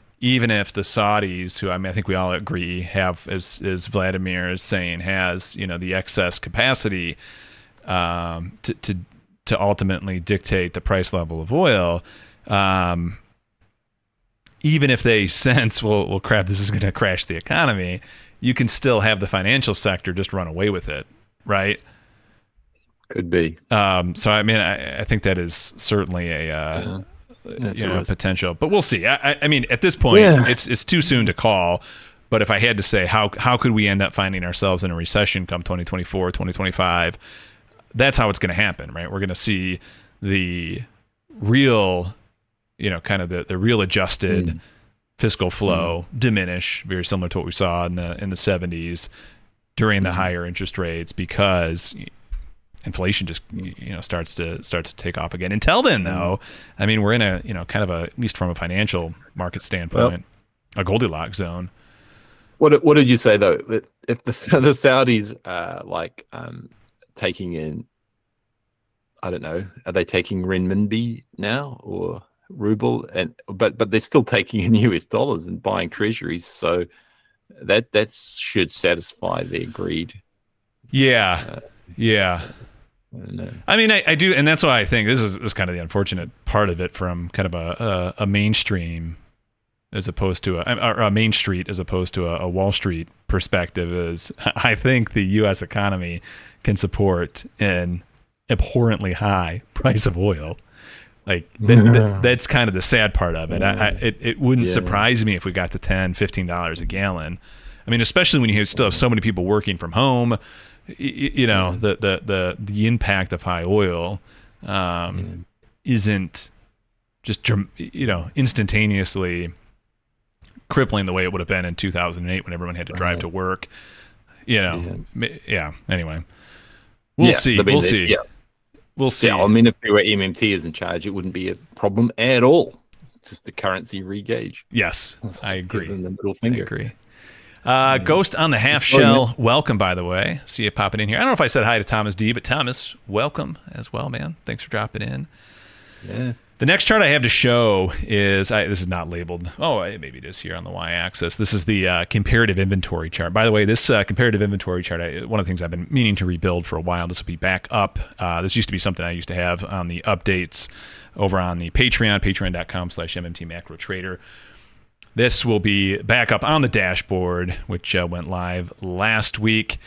Saudis, who I think we all agree have, as Vladimir is saying, has the excess capacity to ultimately dictate the price level of oil, even if they sense, well, crap, this is going to crash the economy, you can still have the financial sector just run away with it, right? Could be. So I mean, I think that is certainly a potential, but we'll see. I mean, at this point, it's too soon to call. But if I had to say, how could we end up finding ourselves in a recession come 2024, 2025? That's how it's going to happen, right? We're going to see the real, kind of the real adjusted fiscal flow diminish, very similar to what we saw in the 70s during the higher interest rates, because inflation just starts to take off again. Until then, though, I mean, we're in a kind of at least from a financial market standpoint, a Goldilocks zone. What did you say, though? That if the Saudis taking in, I don't know, are they taking renminbi now or ruble, but they're still taking in US dollars and buying treasuries, so that should satisfy their greed. I mean, I do, and that's why I think this is kind of the unfortunate part of it from kind of a mainstream as opposed to a Main Street as opposed to a Wall Street perspective. Is I think the U.S. economy can support an abhorrently high price of oil. Like that's kind of the sad part of it. It wouldn't surprise me if we got to $10, $15 a gallon. I mean, especially when you still have so many people working from home. The impact of high oil isn't just instantaneously crippling the way it would have been in 2008 when everyone had to drive to work. Anyway, we'll see. We'll see. I mean, if there were MMT is in charge, it wouldn't be a problem at all. It's just the currency regauge. Yes, I agree. Give them the middle finger. I agree. Ghost on the half shell. Welcome, by the way. See you popping in here. I don't know if I said hi to Thomas D, but Thomas, welcome as well, man. Thanks for dropping in. Yeah. The next chart I have to show is, this is not labeled. Oh, maybe it is here on the y-axis. This is the comparative inventory chart. By the way, this comparative inventory chart, one of the things I've been meaning to rebuild for a while. This will be back up. This used to be something I used to have on the updates over on the Patreon, patreon.com/MMT Macro Trader. This will be back up on the dashboard, which went live last week.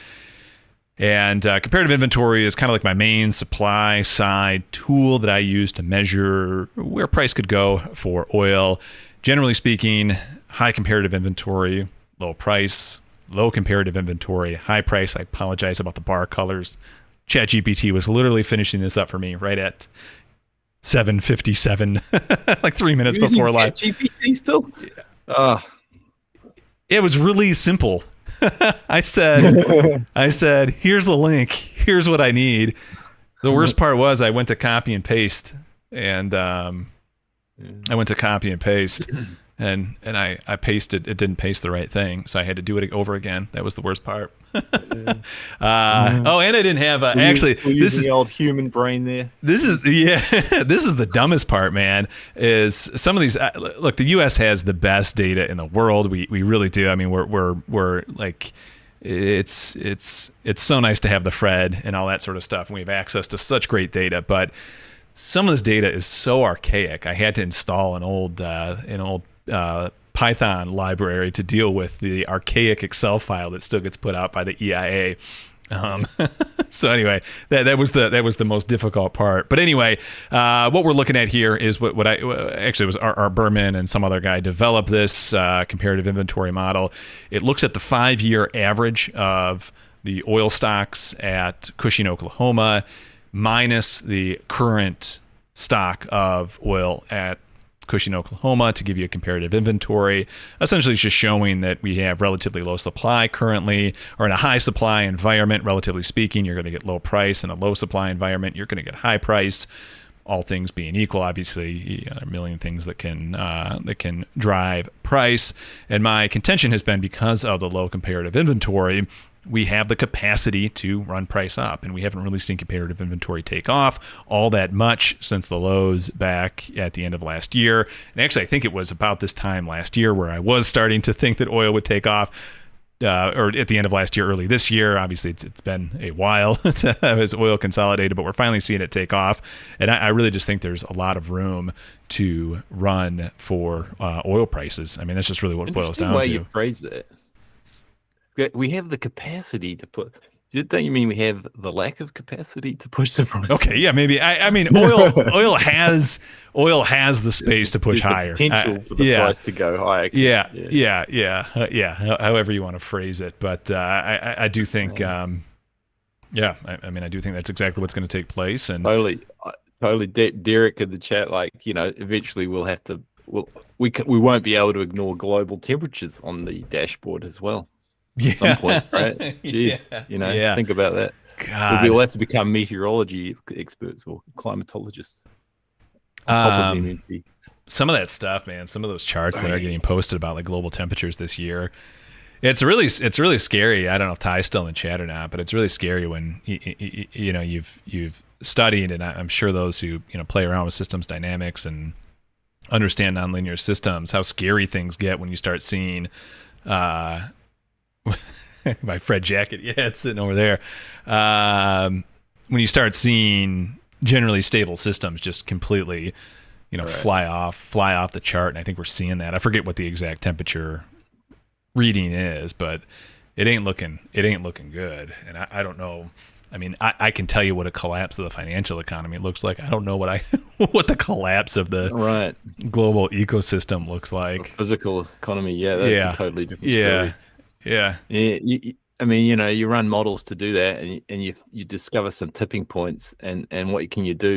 And comparative inventory is kind of like my main supply side tool that I use to measure where price could go for oil. Generally speaking, high comparative inventory, low price, low comparative inventory, high price. I apologize about the bar colors. ChatGPT was literally finishing this up for me right at 7:57, like 3 minutes before live. ChatGPT still? It was really simple. I said, here's the link. Here's what I need. The worst part was I went to copy and paste, and and I pasted. It didn't paste the right thing, so I had to do it over again. That was the worst part. And I didn't have actually. This is the old human brain there. This is this is the dumbest part, man. Is some of these look? The U.S. has the best data in the world. We really do. I mean, we're like. It's so nice to have the Fred and all that sort of stuff, and we have access to such great data. But some of this data is so archaic. I had to install an old Python library to deal with the archaic Excel file that still gets put out by the EIA. So anyway, that was the most difficult part. But anyway, what we're looking at here is what I actually was our Berman and some other guy developed this comparative inventory model. It looks at the 5-year average of the oil stocks at Cushing, Oklahoma, minus the current stock of oil at Cushing, Oklahoma, to give you a comparative inventory. Essentially, it's just showing that we have relatively low supply currently, or in a high supply environment, relatively speaking, you're going to get low price. In a low supply environment, you're going to get high price. All things being equal, obviously, there are a million things that can drive price. And my contention has been, because of the low comparative inventory, we have the capacity to run price up, and we haven't really seen comparative inventory take off all that much since the lows back at the end of last year. And actually, I think it was about this time last year where I was starting to think that oil would take off, or at the end of last year, early this year. Obviously, it's been a while as oil consolidated, but we're finally seeing it take off. And I really just think there's a lot of room to run for oil prices. I mean, that's just really what it boils down to. Interesting way you phrase it. We have the capacity to put. Don't you mean we have the lack of capacity to push the price? Okay, yeah, maybe. I mean, oil has the space to push higher. Potential for the price to go higher. Yeah. However you want to phrase it, but I do think, I mean, I do think that's exactly what's going to take place. And totally. Derek in the chat, eventually we won't be able to ignore global temperatures on the dashboard as well. At some point, right? Jeez, think about that. God. We'll have to become meteorology experts or climatologists. Top of MMT. Some of that stuff, man. Some of those charts that are getting posted about like global temperatures this year. It's really scary. I don't know if Ty's still in chat or not, but it's really scary when you've studied, and I'm sure those who play around with systems dynamics and understand nonlinear systems, how scary things get when you start seeing. My Fred jacket, it's sitting over there. When you start seeing generally stable systems just completely, fly off the chart, and I think we're seeing that. I forget what the exact temperature reading is, but it ain't looking good. And I don't know. I mean, I can tell you what a collapse of the financial economy looks like. I don't know what the collapse of the global ecosystem looks like. The physical economy, that's a totally different story. Yeah. I mean, you run models to do that, and you discover some tipping points, and what can you do?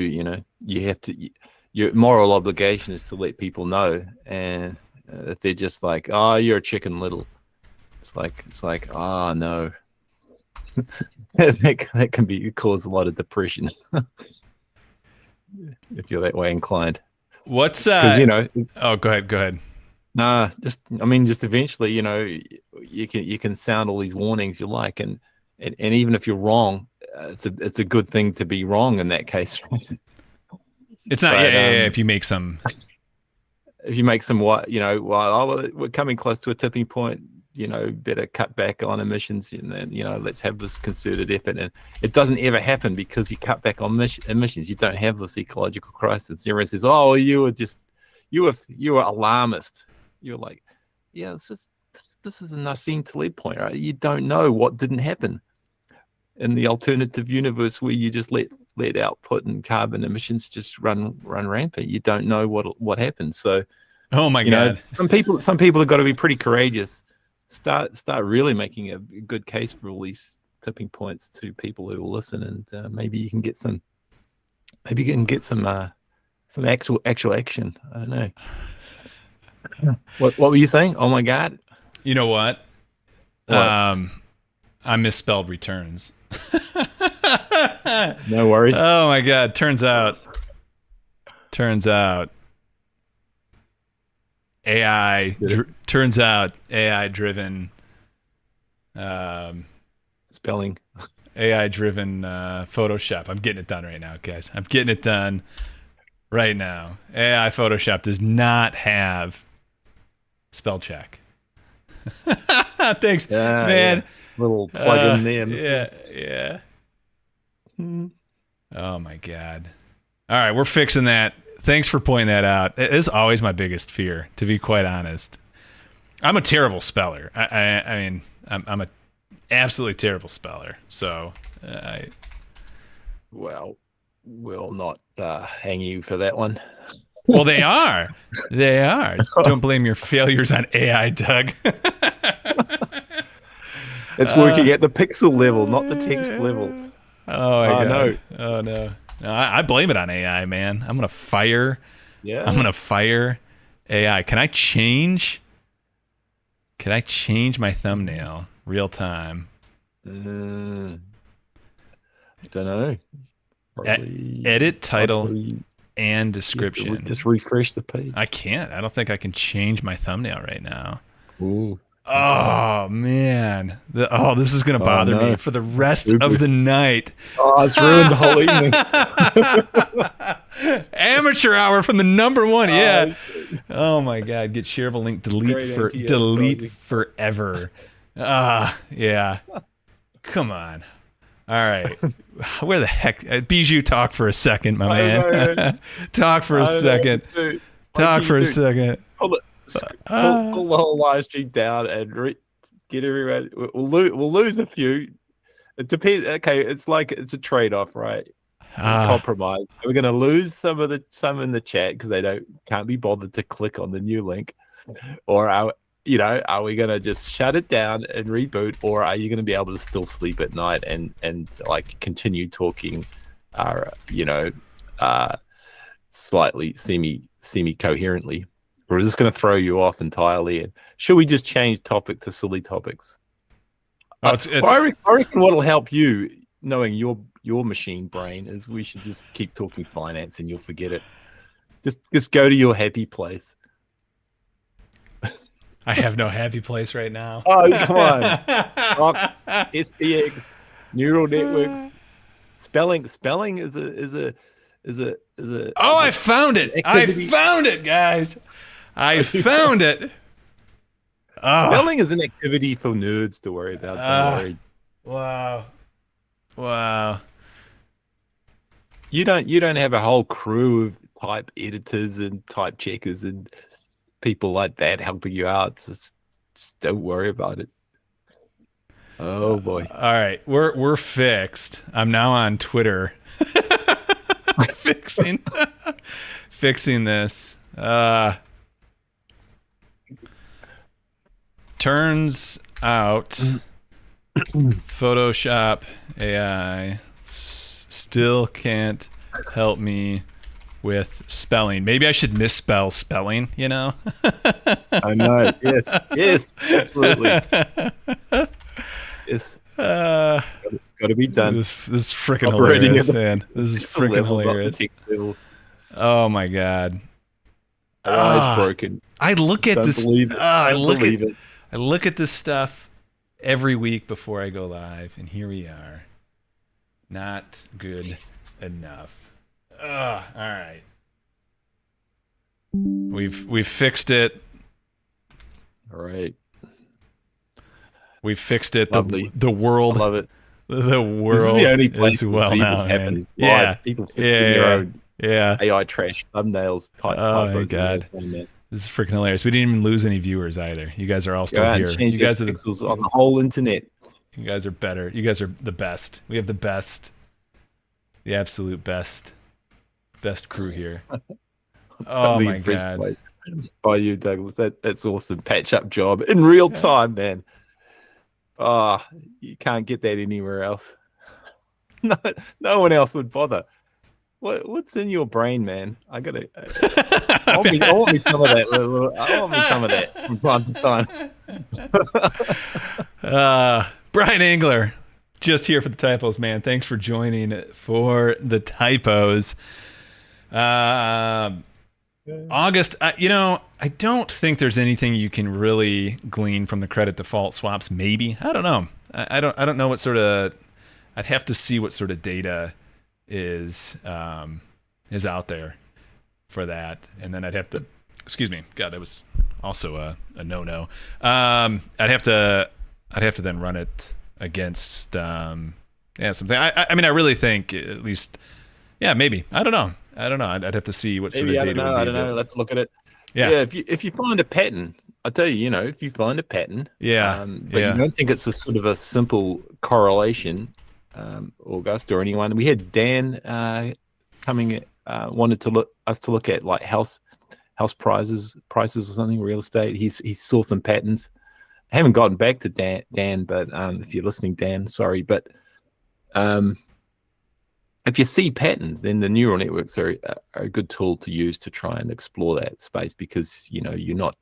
You have to. Your moral obligation is to let people know, and if they're just like, "Oh, you're a chicken little," it's like, "Oh no," that can cause a lot of depression if you're that way inclined. What's Oh, go ahead. Nah, just eventually, you can sound all these warnings you like, and even if you're wrong, it's a good thing to be wrong in that case. Right? It's not, if you make some, we're coming close to a tipping point. Better cut back on emissions, and then let's have this concerted effort. And it doesn't ever happen because you cut back on emissions. You don't have this ecological crisis. Everyone says, "Oh, you were alarmist." You're like, this is a Nassim Taleb point, right? You don't know what didn't happen in the alternative universe where you just let output and carbon emissions just run rampant. You don't know what happened. So, oh my God, some people have got to be pretty courageous. Start really making a good case for all these tipping points to people who will listen, and maybe you can get some actual action. I don't know. What were you saying? Oh my God! You know what? I misspelled returns. No worries. Oh my God! Turns out, AI driven spelling. AI driven Photoshop. I'm getting it done right now, guys. I'm getting it done right now. AI Photoshop does not have spell check. Thanks, man. Yeah. Little plug in there. Yeah. Oh my God. All right, we're fixing that. Thanks for pointing that out. It is always my biggest fear, to be quite honest. I'm a terrible speller. I mean, I'm a absolutely terrible speller. So, well, we'll not hang you for that one. Well, they are. They are. Don't blame your failures on AI, Doug. It's working at the pixel level, not the text level. Oh my God. No. Oh no. No, I blame it on AI, man. I'm gonna fire. Yeah. I'm gonna fire AI. Can I change my thumbnail real time? I don't know. Edit title and description. Just refresh the page. I can't. I don't think I can change my thumbnail right now. Ooh. Oh man! This is gonna bother me for the rest of the night. Oh, it's ruined the whole evening. Amateur hour from the number one. Yeah. Oh my God! Get shareable link. Delete forever. Yeah. Come on. All right. Where the heck? Bijou, talk for a second, my man. Talk for a second. Talk for a second. Pull the whole live stream down and get everyone. We'll lose a few. It depends. Okay, it's a trade-off, right? Compromise. We're gonna lose some in the chat because they can't be bothered to click on the new link, or are we gonna just shut it down and reboot, or are you gonna be able to still sleep at night and like continue talking, slightly semi coherently? Or is this going to throw you off entirely? And should we just change topic to silly topics? I reckon what'll help you, knowing your machine brain, is we should just keep talking finance and you'll forget it. Just go to your happy place. I have no happy place right now. Oh, come on. SPX, neural networks, spelling is a. I found it! Activity. I found it, guys. I found it. Spelling is an activity for nerds to worry about. Don't worry. Wow. You don't have a whole crew of type editors and type checkers and people like that helping you out. Just don't worry about it. Oh boy. All right, we're fixed. I'm now on Twitter. Fixing this. Turns out Photoshop AI still can't help me with spelling. Maybe I should misspell spelling, I know. Yes, absolutely. Yes. It's got to be done. This is freaking hilarious, man. This is freaking hilarious. Oh my God. It's broken. I look at this. I I look at this stuff every week before I go live, and here we are. Not good enough. All right. We've fixed it. All right. We've fixed it. Lovely. The world. I love it. The world this is the only place is well see now, this happen. Yeah. People their own Yeah. AI trash thumbnails. Oh my God. This is freaking hilarious. We didn't even lose any viewers either. You guys are all still here. You guys are pixels on the whole internet. You guys are better. You guys are the best. We have the best, the absolute best crew here. Oh my God. By you, Douglas. That's awesome. Patch up job in real time, man. You can't get that anywhere else. No one else would bother. What's in your brain, man? I want me some of that. I want me some of that from time to time. Brian Engler, just here for the typos, man. Thanks for joining for the typos. August, I don't think there's anything you can really glean from the credit default swaps. Maybe, I don't know. I don't know what sort of. I'd have to see what sort of data is out there for that, and then I'd have to. Excuse me, God, that was also a no-no. I'd have to then run it against something. I mean, I really think at least. Yeah, maybe. I don't know. I don't know. I'd have to see what sort Maybe, of data would be I don't know. available. Let's look at it. Yeah. If you find a pattern, I tell you, if you find a pattern, but you don't think it's a sort of a simple correlation, August or anyone. We had Dan coming, wanted to look at like house prices or something, real estate. He saw some patterns. I haven't gotten back to Dan, but if you're listening, Dan, sorry, but if you see patterns, then the neural networks are a good tool to use to try and explore that space, because you're not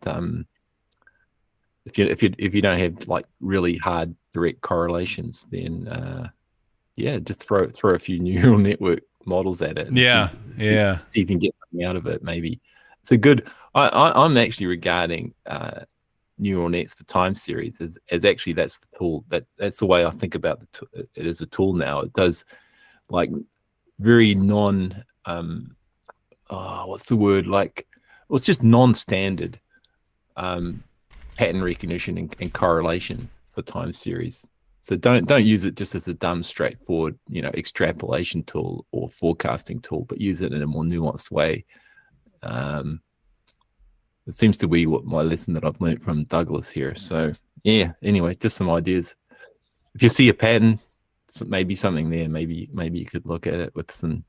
if you don't have like really hard direct correlations, then just throw a few neural network models at it. See if you can get something out of it. Maybe it's a good. I'm actually regarding neural nets for time series as actually that's the tool that's the way I think about it as a tool now. It does like very what's the word, like, well, it's just non-standard pattern recognition and correlation for time series. So don't use it just as a dumb straightforward extrapolation tool or forecasting tool, but use it in a more nuanced way. It seems to be what my lesson that I've learned from Douglas here. So yeah, anyway, just some ideas. If you see a pattern, maybe something there. Maybe you could look at it with some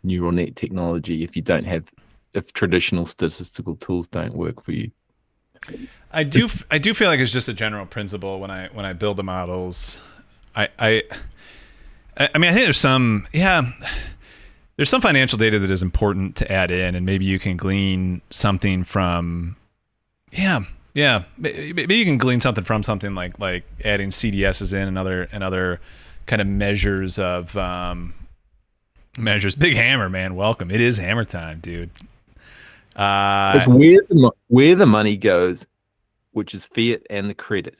neural net technology if traditional statistical tools don't work for you. I do feel like it's just a general principle when I build the models. I mean, I think there's some financial data that is important to add in, and maybe you can glean something from maybe you can glean something from something like adding CDSs in and other kind of measures of measures. Big Hammer, man, welcome. It is hammer time, dude. It's where the money goes, which is fiat and the credit,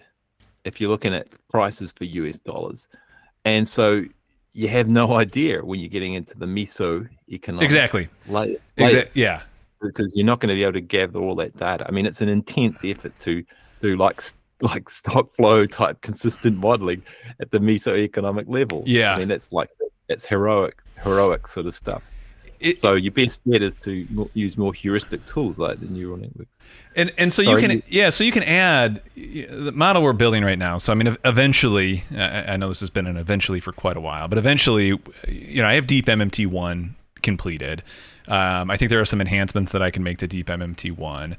if you're looking at prices for US dollars. And so you have no idea when you're getting into the meso economic layers, yeah, because you're not going to be able to gather all that data. I mean, it's an intense effort to do like stock flow type consistent modeling at the meso economic level. Yeah, I mean, that's heroic sort of stuff. So your best bet is to use more heuristic tools like the neural networks. And so you can add the model we're building right now. So I mean, eventually, I know this has been an eventually for quite a while, but eventually, I have Deep MMT1 completed. I think there are some enhancements that I can make to Deep MMT1.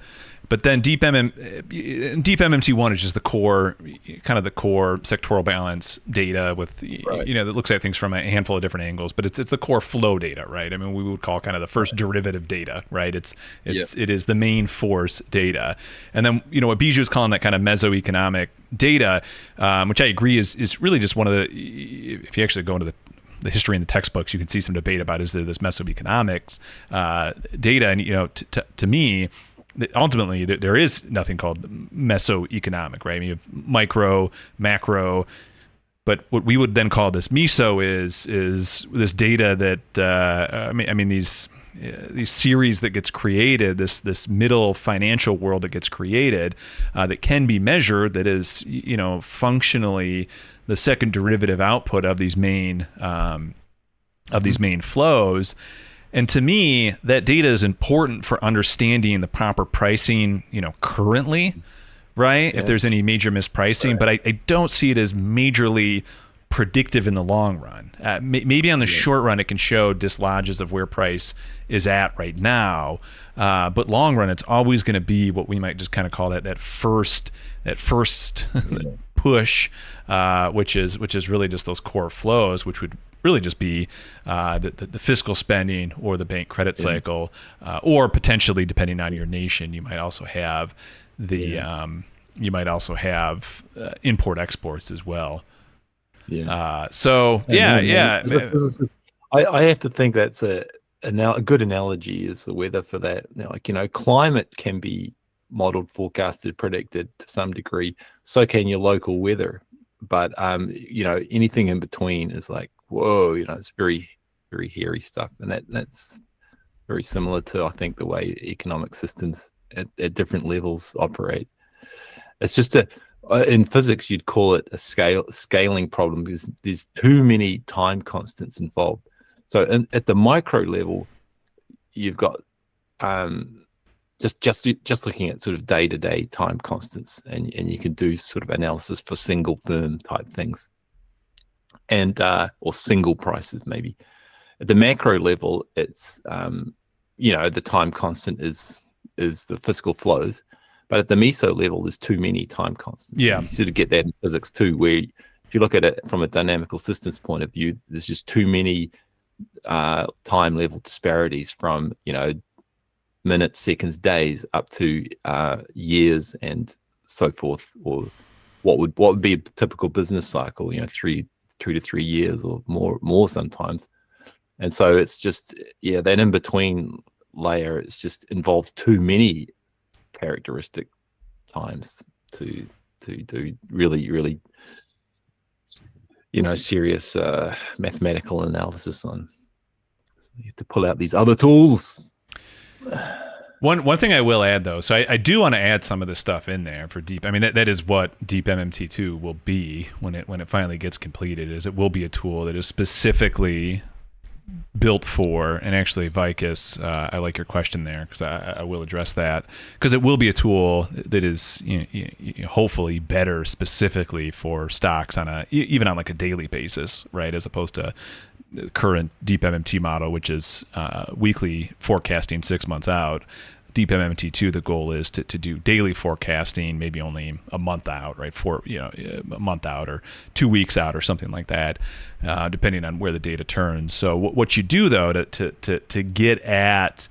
But then Deep MMT1 is just the core sectoral balance data with, that looks at things from a handful of different angles, but it's the core flow data, right? I mean, we would call kind of the first derivative data, right? It is the main force data. And then, what Bijou is calling that kind of mesoeconomic data, which I agree is really just one of the, if you actually go into the history in the textbooks, you can see some debate about is there this mesoeconomics data. And, to me, ultimately, there is nothing called mesoeconomic, right? I mean, you have micro, macro, but what we would then call this meso is this data that these series that gets created, this middle financial world that gets created, that can be measured, that is functionally the second derivative output of these main flows. And to me, that data is important for understanding the proper pricing, currently, right? Yeah. If there's any major mispricing, right. But I don't see it as majorly predictive in the long run. Maybe on the short run, it can show dislodges of where price is at right now. But long run, it's always going to be what we might just kind of call that first push, which is really just those core flows, which would really just be the fiscal spending or the bank credit cycle, or potentially, depending on your nation, you might also have import exports as well. Yeah. I have to think that's a good analogy is the weather for that. Climate can be modeled, forecasted, predicted to some degree. So can your local weather. But anything in between is like, whoa, it's very, very hairy stuff. And that's very similar to, I think, the way economic systems at different levels operate. It's just in physics, you'd call it a scaling problem because there's too many time constants involved. So at the micro level, you've got just looking at sort of day-to-day time constants, and you can do sort of analysis for single firm type things, and or single prices maybe. At the macro level, it's the time constant is the fiscal flows, but at the meso level, there's too many time constants. Yeah, you sort of get that in physics too, where if you look at it from a dynamical systems point of view, there's just too many time level disparities from minutes, seconds, days, up to years and so forth, or what would be a typical business cycle, 2 to 3 years or more sometimes. And so it's just that in between layer, it's just involves too many characteristic times to do really serious mathematical analysis on. So you have to pull out these other tools. One thing I will add, though, so I do want to add some of this stuff in there for deep. I mean, that is what deep MMT2 will be when it finally gets completed. Is it will be a tool that is specifically built for, and actually, Vicus, I like your question there, because I will address that, because it will be a tool that is hopefully better specifically for stocks on even on like a daily basis, right, as opposed to the current deep MMT model, which is weekly forecasting 6 months out. Deep MMT2, the goal is to do daily forecasting, maybe only a month out, right? A month out or 2 weeks out or something like that, depending on where the data turns. So what you do, though, to get at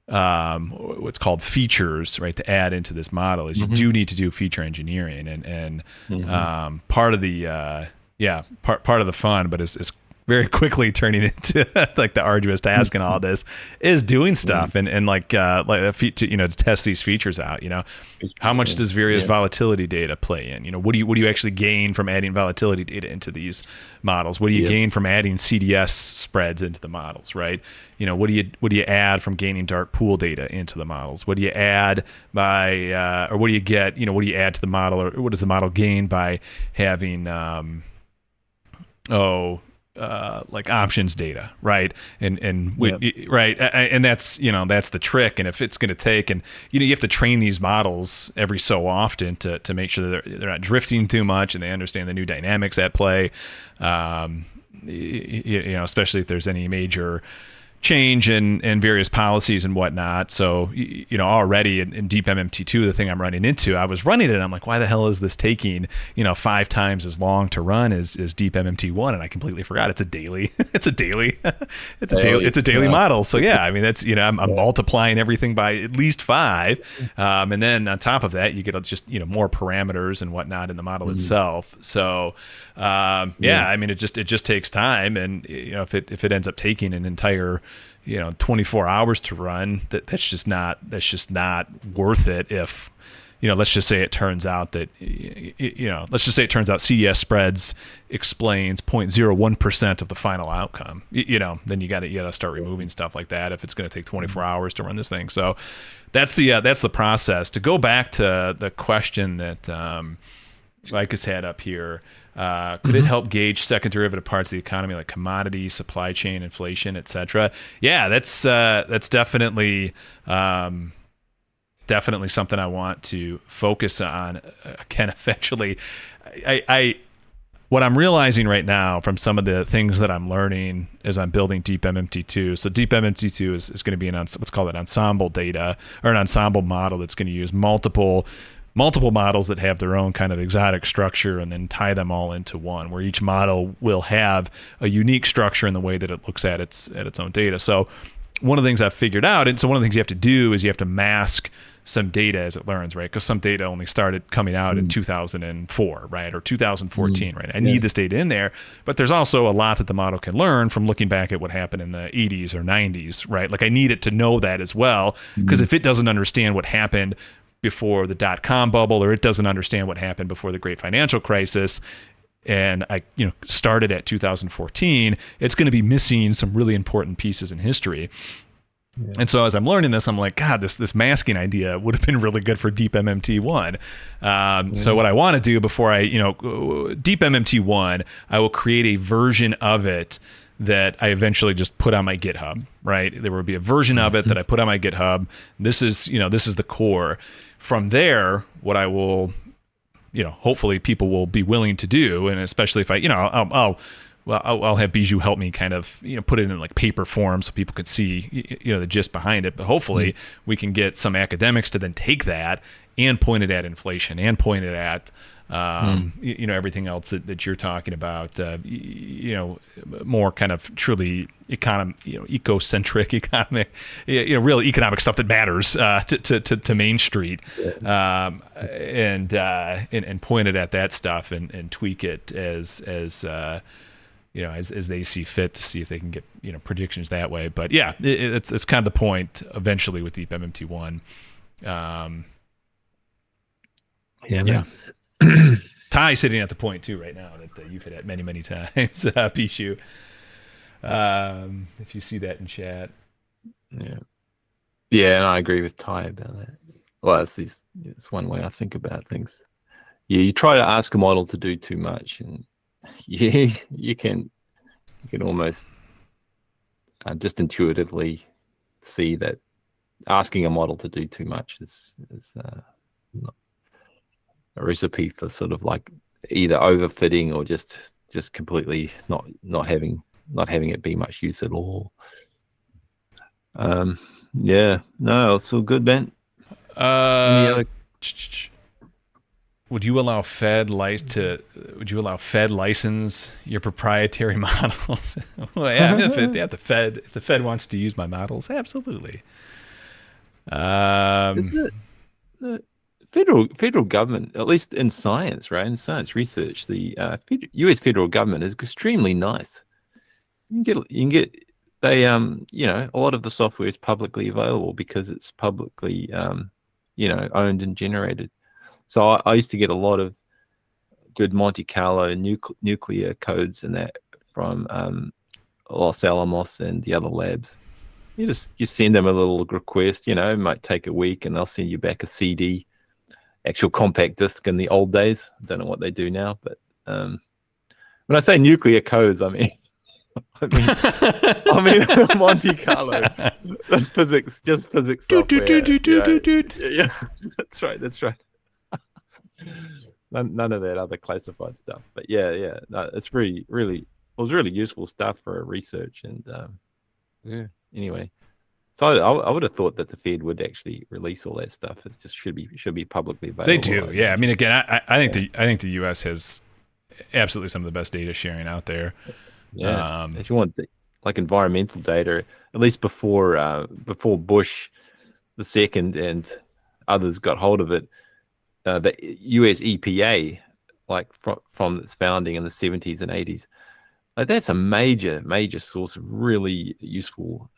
what's called features, right, to add into this model, is you do need to do feature engineering, and part of the part of the fun, but is very quickly turning into like the arduous task and all this, is doing stuff and to test these features out. How much does various volatility data play in? What do you actually gain from adding volatility data into these models? What do you gain from adding CDS spreads into the models, right? What do you add from gaining dark pool data into the models? What do you add by or what do you get? What do you add to the model, or what does the model gain by having like options data, right? Right, and that's that's the trick. And if it's going to take, and you have to train these models every so often to make sure that they're not drifting too much, and they understand the new dynamics at play. Especially if there's any major change in various policies and whatnot. So, already in deep MMT2, the thing I'm running into, I was running it, and I'm like, why the hell is this taking, 5 times as long to run as deep MMT1? And I completely forgot it's a daily model. So I mean, that's, I'm multiplying everything by at least 5. And then on top of that, you get just, more parameters and whatnot in the model itself. So, I mean, it just takes time. And, if it ends up taking an entire 24 hours to run, that's just not worth it. If let's just say it turns out that CDS spreads explains 0.01% of the final outcome, then you got to start removing stuff like that if it's going to take 24 hours to run this thing. So that's the process. To go back to the question that Vicus had up here, could it help gauge second derivative parts of the economy, like commodity, supply chain, inflation, etc.? Yeah, that's definitely something I want to focus on. Again, eventually, what I'm realizing right now from some of the things that I'm learning as I'm building deep MMT2. So deep MMT2 is going to be what's called an ensemble data, or an ensemble model that's going to use multiple models that have their own kind of exotic structure, and then tie them all into one, where each model will have a unique structure in the way that it looks at its own data. So one of the things I've figured out, and so one of the things you have to do is you have to mask some data as it learns, right? Because some data only started coming out in 2004, right? Or 2014, right? I need this data in there, but there's also a lot that the model can learn from looking back at what happened in the 80s or 90s, right? Like I need it to know that as well, because if it doesn't understand what happened before the dot-com bubble, or it doesn't understand what happened before the great financial crisis, and I started at 2014, it's going to be missing some really important pieces in history. And so as I'm learning this, I'm like, God, this masking idea would have been really good for deep MMT1. So what I want to do before deep MMT1, I will create a version of it that I eventually just put on my GitHub, right? There would be a version of it that I put on my GitHub. This is the core. From there, what I will, hopefully people will be willing to do, and especially if I'll have Bijou help me kind of, put it in like paper form so people could see, the gist behind it. But hopefully we can get some academics to then take that and point it at inflation and point it at, everything else that you're talking about, more kind of truly ecocentric economic, real economic stuff that matters to Main Street, and point it at that stuff and tweak it as they see fit to see if they can get predictions that way. But yeah, it's kind of the point eventually with Deep MMT1. Ty's sitting at the point too right now that you've hit at many times, Bijou. If you see that in chat. And I agree with Ty about that. Well, it's one way I think about things. You try to ask a model to do too much, and you can almost just intuitively see that asking a model to do too much is not a recipe for sort of like either overfitting or just completely not having it be much use at all. It's all good, Ben. Would you allow Fed license your proprietary models? Well, yeah, if the Fed wants to use my models, absolutely. Federal government, at least in science, right? In science research, the U.S. federal government is extremely nice. You can get a lot of the software is publicly available because it's publicly owned and generated. So I used to get a lot of good Monte Carlo nuclear codes and that from Los Alamos and the other labs. You send them a little request, it might take a week, and they'll send you back a CD. Actual compact disc in the old days. I don't know what they do now, but when I say nuclear codes, I mean Monte Carlo, physics software. Yeah, that's right. None of that other classified stuff. But no, it's it was really useful stuff for research, and anyway. So I would have thought that the Fed would actually release all that stuff. It just should be publicly available. They do, yeah. I mean, again, I think the U.S. has absolutely some of the best data sharing out there. Yeah, if you want like environmental data, at least before Bush the second and others got hold of it, the U.S. EPA, like from its founding in the 70s and 80s. Like that's a major source of really useful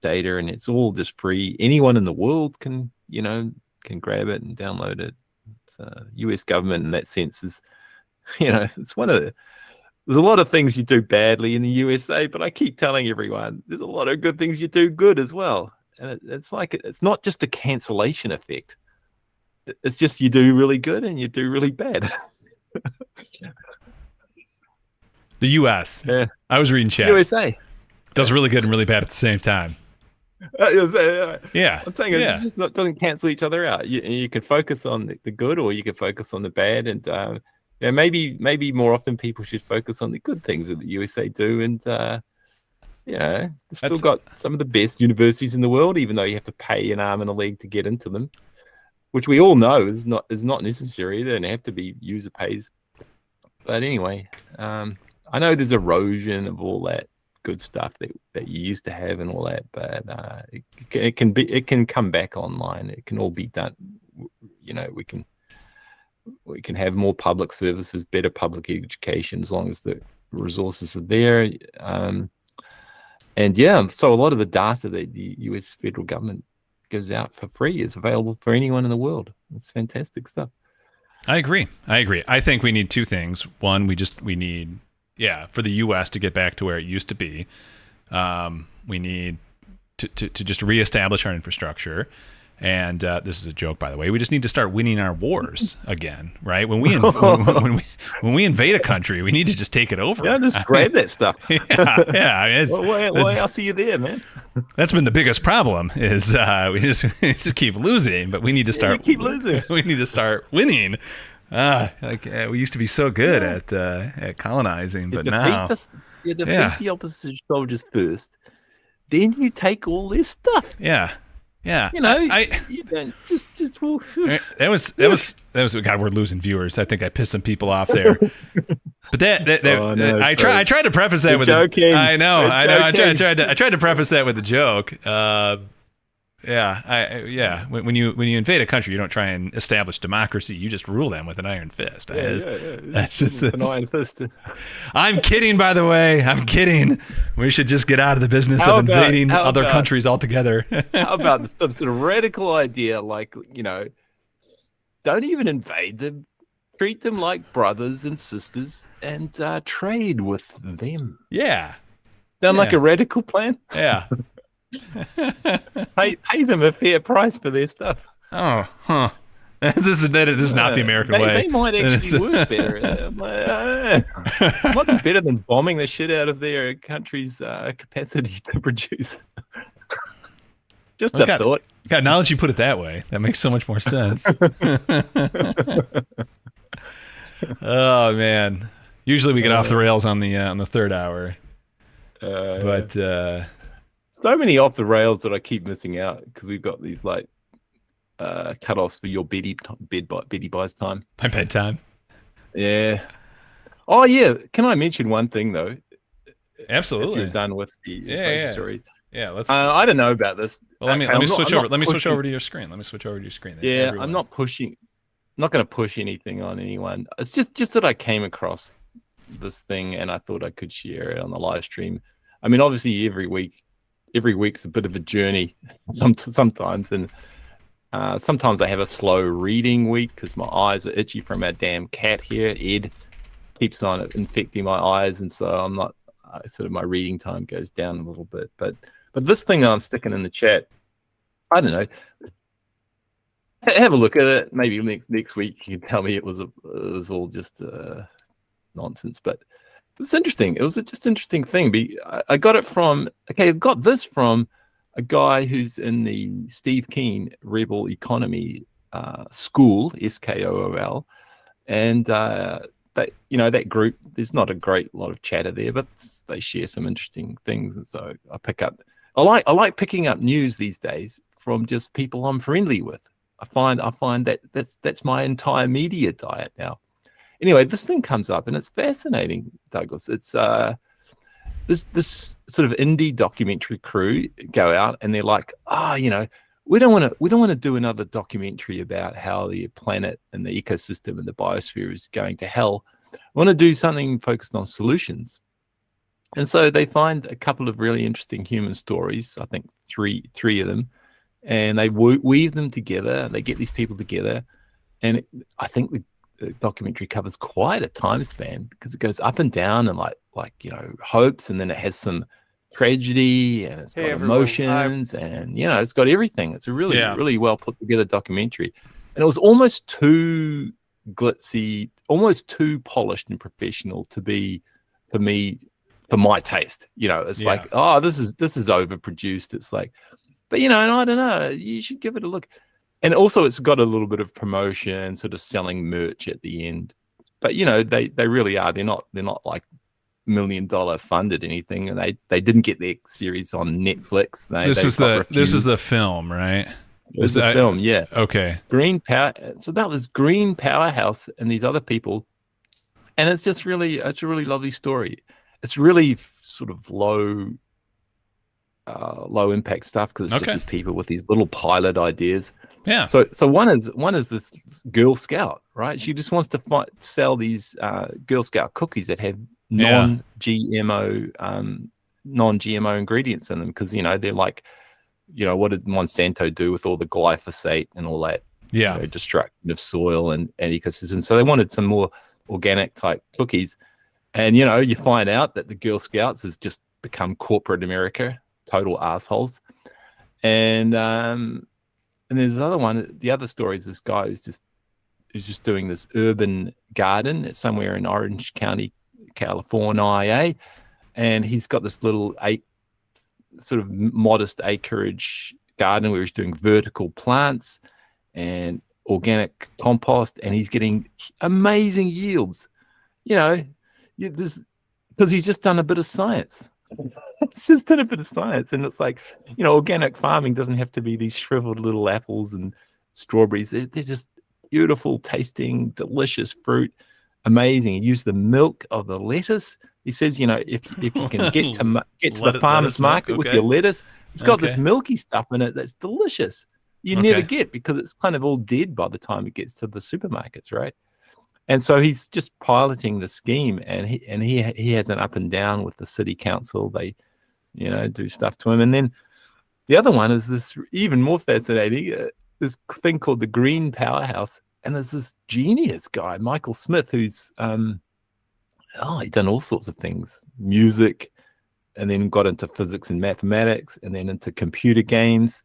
data, and it's all just free. Anyone in the world can grab it and download it. U.S. government in that sense is, it's one of there's a lot of things you do badly in the USA, but I keep telling everyone there's a lot of good things you do good as well. And it's like it's not just a cancellation effect. It's just you do really good and you do really bad. The U.S. Yeah. I was reading chat. USA does really good and really bad at the same time. Yeah. I'm saying it just doesn't cancel each other out. You can focus on the good, or you can focus on the bad, and maybe more often people should focus on the good things that the USA do, and they've still got some of the best universities in the world, even though you have to pay an arm and a leg to get into them, which we all know is not necessary. They don't have to be user pays. But anyway, I know there's erosion of all that good stuff that you used to have and all that, but it can come back online. It can all be done. We can have more public services, better public education, as long as the resources are there. So a lot of the data that the U.S. federal government gives out for free is available for anyone in the world. It's fantastic stuff. I agree. I think we need two things. One, we need for the U.S. to get back to where it used to be. We need to just reestablish our infrastructure. And this is a joke, by the way. We just need to start winning our wars again, right? When we invade a country, we need to just take it over. Yeah, just grab that stuff. Yeah. I mean, why else are you there, man? That's been the biggest problem. Is we just keep losing, but we need to start. Keep losing. We need to start winning. We used to be so good at colonizing, but now defeat the opposition soldiers first, then you take all their stuff. Yeah. You know, you don't just walk. That was. God, we're losing viewers. I think I pissed some people off there. But I tried to preface that with joking. I know. I tried to preface that with a joke. When you invade a country, you don't try and establish democracy. You just rule them with an iron fist. That's just an iron fist. I'm kidding, by the way. I'm kidding. We should just get out of the business of invading other countries altogether. How about some sort of radical idea, like, you know, don't even invade them. Treat them like brothers and sisters and trade with them. Yeah. Sound like a radical plan? Yeah. pay them a fair price for their stuff. Oh, huh. This is not the American way. They might actually work better. Might be better than bombing the shit out of their country's capacity to produce. Just a thought. God, now that you put it that way, that makes so much more sense. Oh man! Usually we get off the rails on the third hour, but so many off the rails that I keep missing out because we've got these like cutoffs for your Betty buys time. My bedtime. Yeah. Oh yeah. Can I mention one thing though? Absolutely. If you're done with the story. Yeah. Let's. I don't know about this. Well, let me switch over. Let me switch over to your screen. Yeah, everyone. I'm not pushing. I'm not going to push anything on anyone. It's just that I came across this thing and I thought I could share it on the live stream. I mean, obviously every week's a bit of a journey sometimes, and sometimes I have a slow reading week because my eyes are itchy from our damn cat here. Ed keeps on infecting my eyes, and so I'm not sort of my reading time goes down a little bit. But this thing I'm sticking in the chat, I don't know. Have a look at it. Maybe next week you can tell me it was all just nonsense. But it's interesting. It was just an interesting thing. I got it from. Okay, I got this from a guy who's in the Steve Keen Rebel Economy School, SKOOL, and that group. There's not a great lot of chatter there, but they share some interesting things, and so I pick up. I like picking up news these days from just people I'm friendly with. I find that that's my entire media diet now. Anyway, this thing comes up and it's fascinating, Douglas. It's this sort of indie documentary crew go out and they're like, we don't want to do another documentary about how the planet and the ecosystem and the biosphere is going to hell. We want to do something focused on solutions. And so they find a couple of really interesting human stories. I think three of them. And they weave them together. They get these people together, and I think the documentary covers quite a time span because it goes up and down and like hopes, and then it has some tragedy, and it's got emotions, and it's got everything. It's a really well put together documentary, and it was almost too glitzy, almost too polished and professional to be for my taste. It's like, oh, this is overproduced. It's like. But, and I don't know, you should give it a look. And also it's got a little bit of promotion, sort of selling merch at the end. But, they really are. They're not like $1 million funded anything. And they didn't get their series on Netflix. This is the film, right? This is the film, yeah. Okay. Green power. It's about this green powerhouse and these other people. And it's a really lovely story. It's really sort of low impact stuff because it's just people with these little pilot ideas. Yeah. So one is this Girl Scout, right? She just wants to sell these Girl Scout cookies that have non-GMO ingredients in them because they're like, what did Monsanto do with all the glyphosate and all that? Yeah. Destruction of soil and ecosystem. So they wanted some more organic type cookies, and you find out that the Girl Scouts has just become corporate America. Total assholes, and And there's another one. The other story is this guy who's just doing this urban garden somewhere in Orange County, California, and he's got this little sort of modest acreage garden where he's doing vertical plants and organic compost, and he's getting amazing yields. Because he's just done a bit of science. It's just done a bit of science, and it's like, organic farming doesn't have to be these shriveled little apples and strawberries. They're just beautiful tasting, delicious fruit. Amazing. He used the milk of the lettuce. He says, if you can get to the farmer's market with your lettuce, it's got this milky stuff in it that's delicious. You never get, because it's kind of all dead by the time it gets to the supermarkets, right? And so he's just piloting the scheme, and he has an up and down with the city council. They, do stuff to him. And then the other one is this even more fascinating, this thing called the Green Powerhouse. And there's this genius guy, Michael Smith, who's he's done all sorts of things, music, and then got into physics and mathematics, and then into computer games.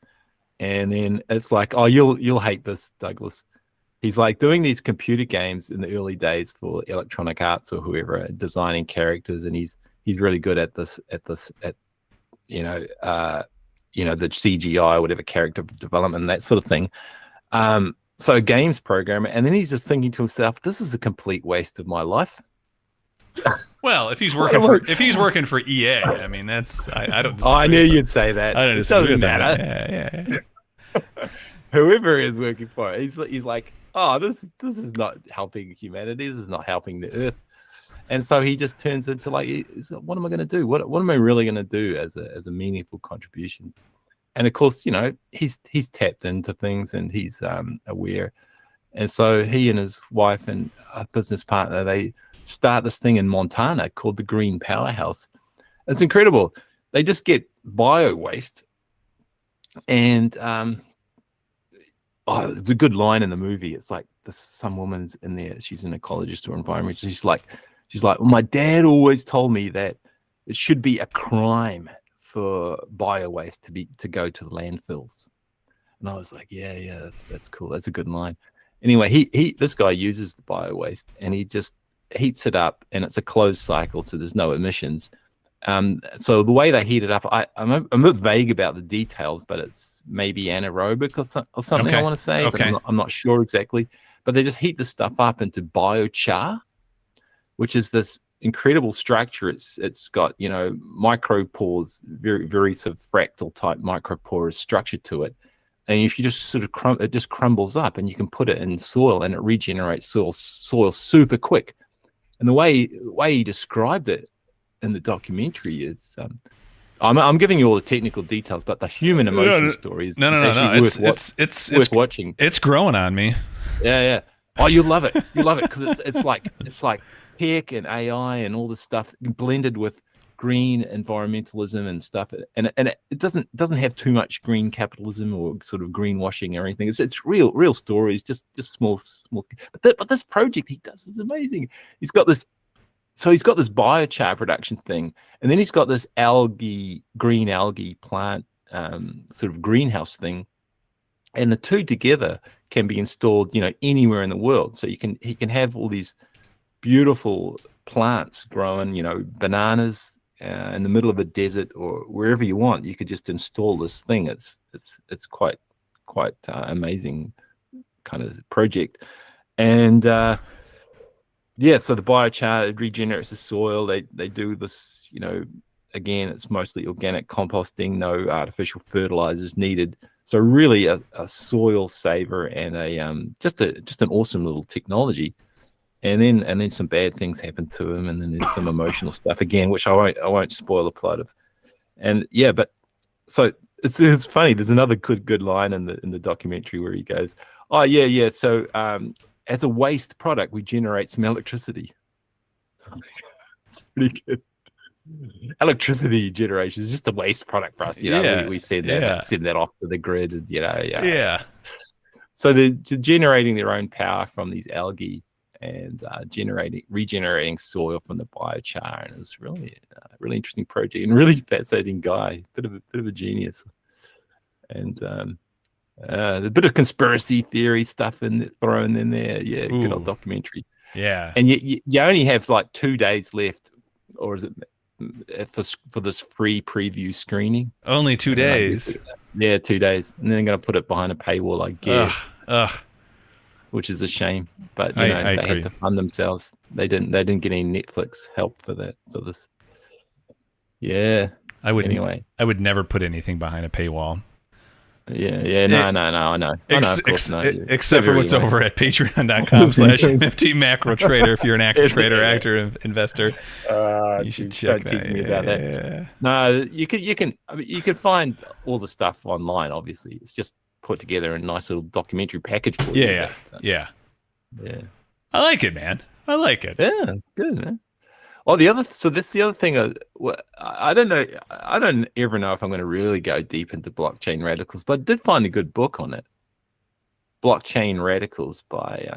And then it's like, oh, you'll hate this, Douglas. He's like doing these computer games in the early days for Electronic Arts or whoever, designing characters, and he's really good at the CGI, whatever, character development, that sort of thing. So games programmer, and then he's just thinking to himself, "This is a complete waste of my life." Well, if he's working for EA, I mean, that's I don't. I knew you'd say that. I don't disagree with that. Yeah. Whoever is working for it, he's like, "Oh, this is not helping humanity. This is not helping the Earth." And so he just turns into like, "What am I going to do? What am I really going to do as a meaningful contribution?" And of course, he's tapped into things, and he's aware. And so he and his wife and a business partner, they start this thing in Montana called the Green Powerhouse. It's incredible. They just get bio waste, and it's a good line in the movie. It's like some woman's in there. She's an ecologist or environmentalist. She's like, well, my dad always told me that it should be a crime for bio waste to go to the landfills. And I was like, yeah, that's cool. That's a good line. Anyway, this guy uses the bio waste, and he just heats it up, and it's a closed cycle, so there's no emissions. So the way they heat it up, I'm a bit vague about the details, but it's maybe anaerobic or something. Okay. I want to say, but I'm not sure exactly. But they just heat the stuff up into biochar, which is this incredible structure. It's got micropores, very very sort of fractal type microporous structure to it, and if you just sort of it just crumbles up, and you can put it in soil, and it regenerates soil super quick. And the way he described it in the documentary is, I'm giving you all the technical details, but the human emotion story is it's worth watching. It's growing on me. Yeah. Oh, you love it. You love it because it's like tech and AI and all this stuff blended with green environmentalism and stuff, and it doesn't have too much green capitalism or sort of greenwashing or anything. It's real stories, just small. But this project he does is amazing. He's got this biochar production thing, and then he's got this green algae plant sort of greenhouse thing, and the two together can be installed anywhere in the world. So he can have all these beautiful plants growing, bananas in the middle of a desert or wherever you want. You could just install this thing. It's quite amazing kind of project. And so the biochar, it regenerates the soil. They do this, again, it's mostly organic composting, no artificial fertilizers needed. So really a soil saver and just an awesome little technology. And then some bad things happen to him, and then there's some emotional stuff again, which I won't spoil the plot of. And but so it's funny. There's another good line in the documentary where he goes, "Oh yeah. So as a waste product, we generate some electricity." It's pretty good. Electricity generation is just a waste product for us. We send that off to the grid. And, Yeah. So they're generating their own power from these algae and regenerating soil from the biochar, and it was really really interesting project and really fascinating guy, bit of a genius. And There's a bit of conspiracy theory stuff thrown in there. Yeah, Ooh. Good old documentary. Yeah. And you only have like 2 days left, or is it for this free preview screening? Only 2 days. Yeah, 2 days, and then they're going to put it behind a paywall, I guess. Ugh. Which is a shame, but they agree. had to fund themselves. They didn't get any Netflix help for this. Yeah. I would never put anything behind a paywall. Yeah. No, I know. Except for what's over at patreon.com/MMT macro trader. If you're an active trader, actor, investor, you should check that. Don't tease me about that. Yeah. No, you can find all the stuff online. Obviously, it's just put together in a nice little documentary package for you. Yeah. I like it, man. I like it. Yeah, good, man. Oh, that's the other thing. I don't know. I don't ever know if I'm going to really go deep into blockchain radicals, but I did find a good book on it. Blockchain Radicals by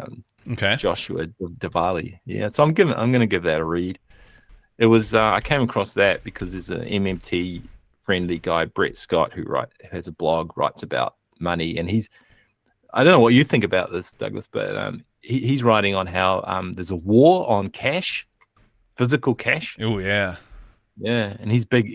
Joshua Diwali. Yeah, so I'm going to give that a read. It was I came across that because there's an MMT friendly guy, Brett Scott, who has a blog, writes about money, and I don't know what you think about this, Douglas, but he's writing on how there's a war on cash. Physical cash. Oh yeah, and he's big